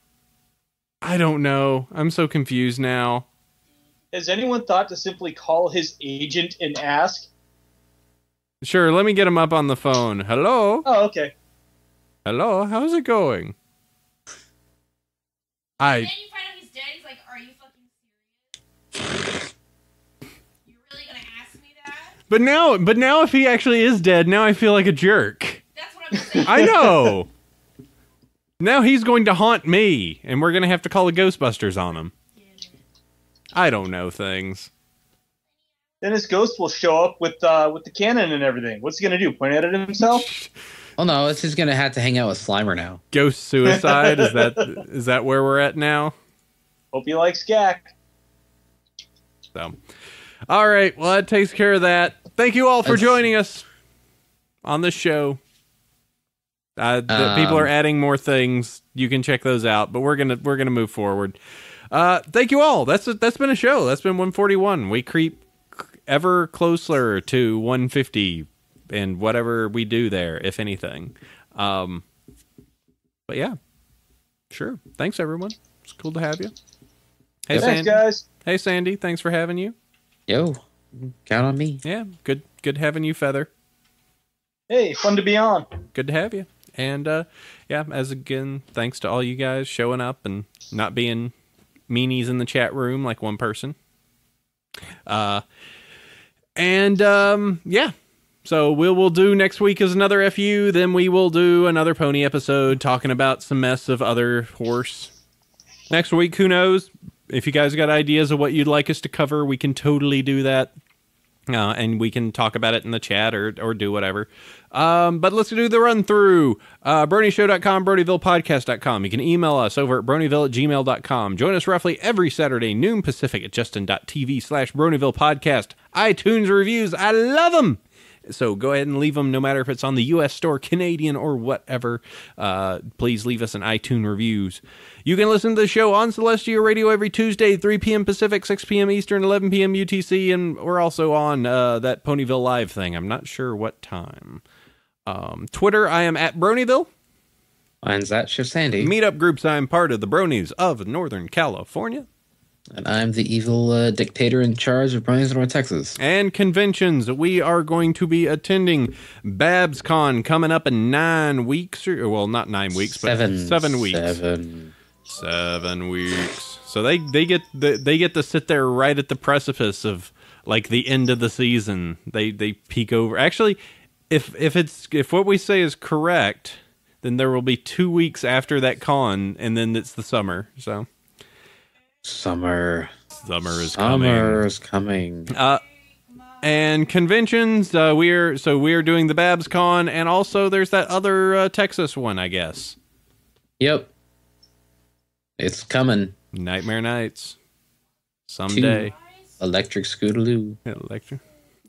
I don't know. I'm so confused now. Has anyone thought to simply call his agent and ask? Sure, let me get him up on the phone. Hello? Oh, okay. Hello, how's it going? And then you find out he's dead. He's like, "Are you fucking serious? You really gonna ask me that?" But now if he actually is dead, now I feel like a jerk. That's what I'm saying. I know. Now he's going to haunt me, and we're going to have to call the Ghostbusters on him. I don't know things. Then his ghost will show up with the cannon and everything. What's he gonna do? Point at it himself? Oh no, it's just gonna have to hang out with Slimer now. Ghost suicide? Is that where we're at now? Hope you like Skak. So, all right. Well, that takes care of that. Thank you all for joining us on this show. People are adding more things. You can check those out, but we're gonna move forward. Thank you all. That's been a show. That's been 141. We creep ever closer to 150 and whatever we do there, if anything. But yeah, sure. Thanks everyone. It's cool to have you. Hey, Thanks, Sandy. guys. Hey, Sandy. Thanks for having you. Yo, count on me. Yeah, good having you, Feather. Hey, fun to be on. Good to have you. And yeah, as again, thanks to all you guys showing up and not being meanies in the chat room like one person. Yeah. So we'll do next week is another FU. Then we will do another pony episode talking about some mess of other horse. Next week, who knows? If you guys got ideas of what you'd like us to cover, we can totally do that. And we can talk about it in the chat or do whatever. But let's do the run through. BronyShow.com, BronyvillePodcast.com. You can email us over at Bronyville@gmail.com. Join us roughly every Saturday, noon Pacific at justin.tv/BronyvillePodcast. iTunes reviews. I love them. So go ahead and leave them no matter if it's on the U.S. store, Canadian, or whatever. Please leave us an iTunes reviews. You can listen to the show on Celestia Radio every Tuesday, 3 p.m. Pacific, 6 p.m. Eastern, 11 p.m. UTC, and we're also on that Ponyville Live thing. I'm not sure what time. Twitter, I am at Bronyville. Mine's at Sandy. Meetup groups, I'm part of the Bronies of Northern California. And I'm the evil dictator in charge of Brony's North Texas. And conventions. We are going to be attending BabsCon coming up in 9 weeks. Well, not 9 weeks, but 7 weeks. 7 weeks. So they get to sit there right at the precipice of like the end of the season. They peek over. Actually, if what we say is correct, then there will be 2 weeks after that con, and then it's the summer. So. Summer is coming. And conventions, we're doing the BabsCon, and also there's that other Texas one, I guess. Yep, it's coming. Nightmare Nights, someday. Electric Scootaloo. Electric.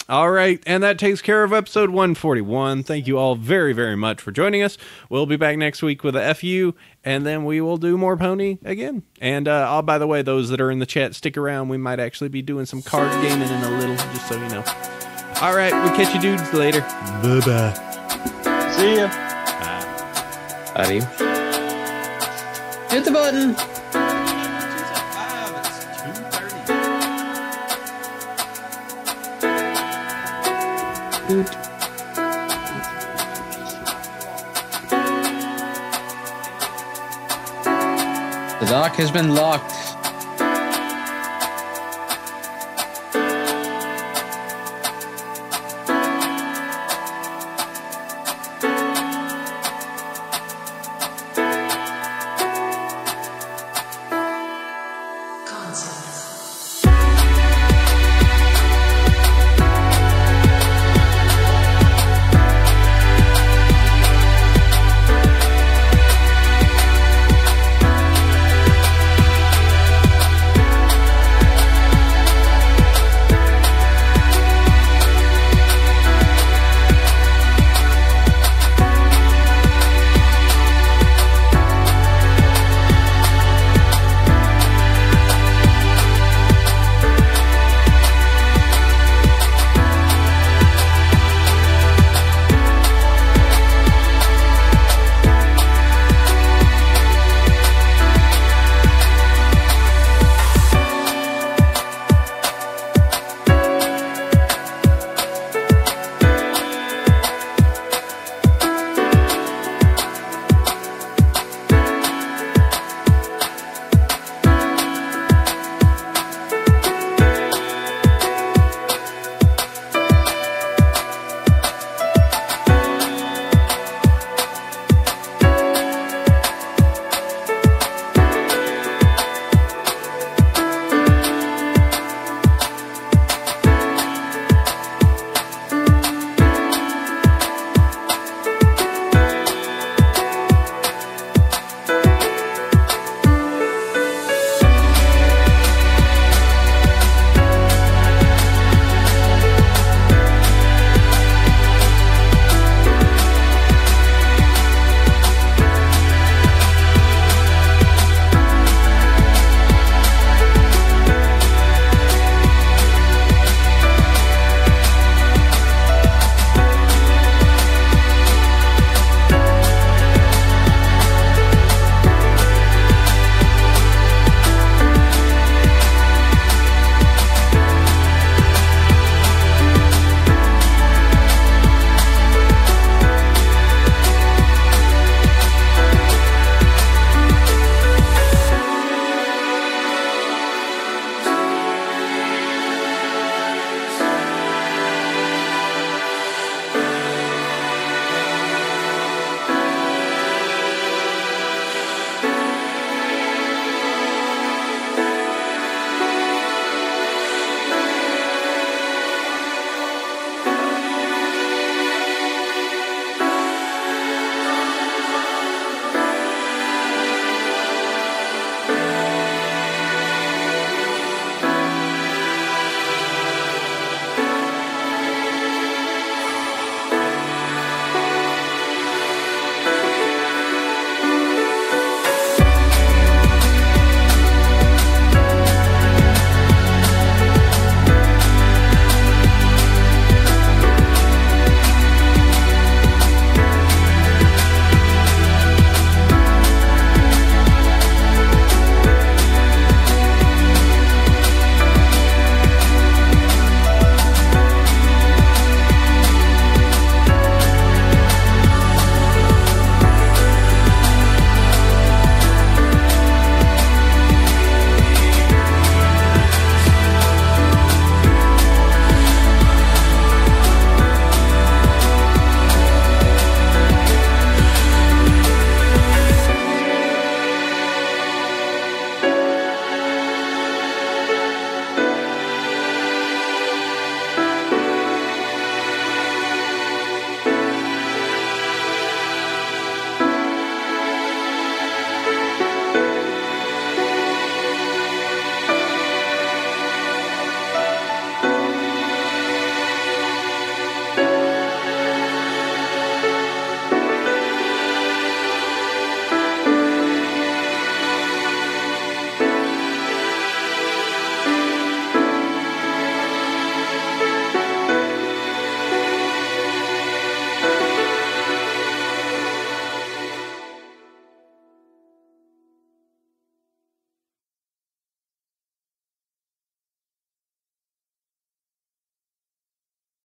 All right, and that takes care of episode 141. Thank you all very, very much for joining us. We'll be back next week with a FU, and then we will do more pony again. And by the way, those that are in the chat, stick around. We might actually be doing some card gaming in a little, just so you know. All right, we'll catch you dudes later. Bye-bye. See ya. Bye. Buddy. Hit the button. The dock has been locked.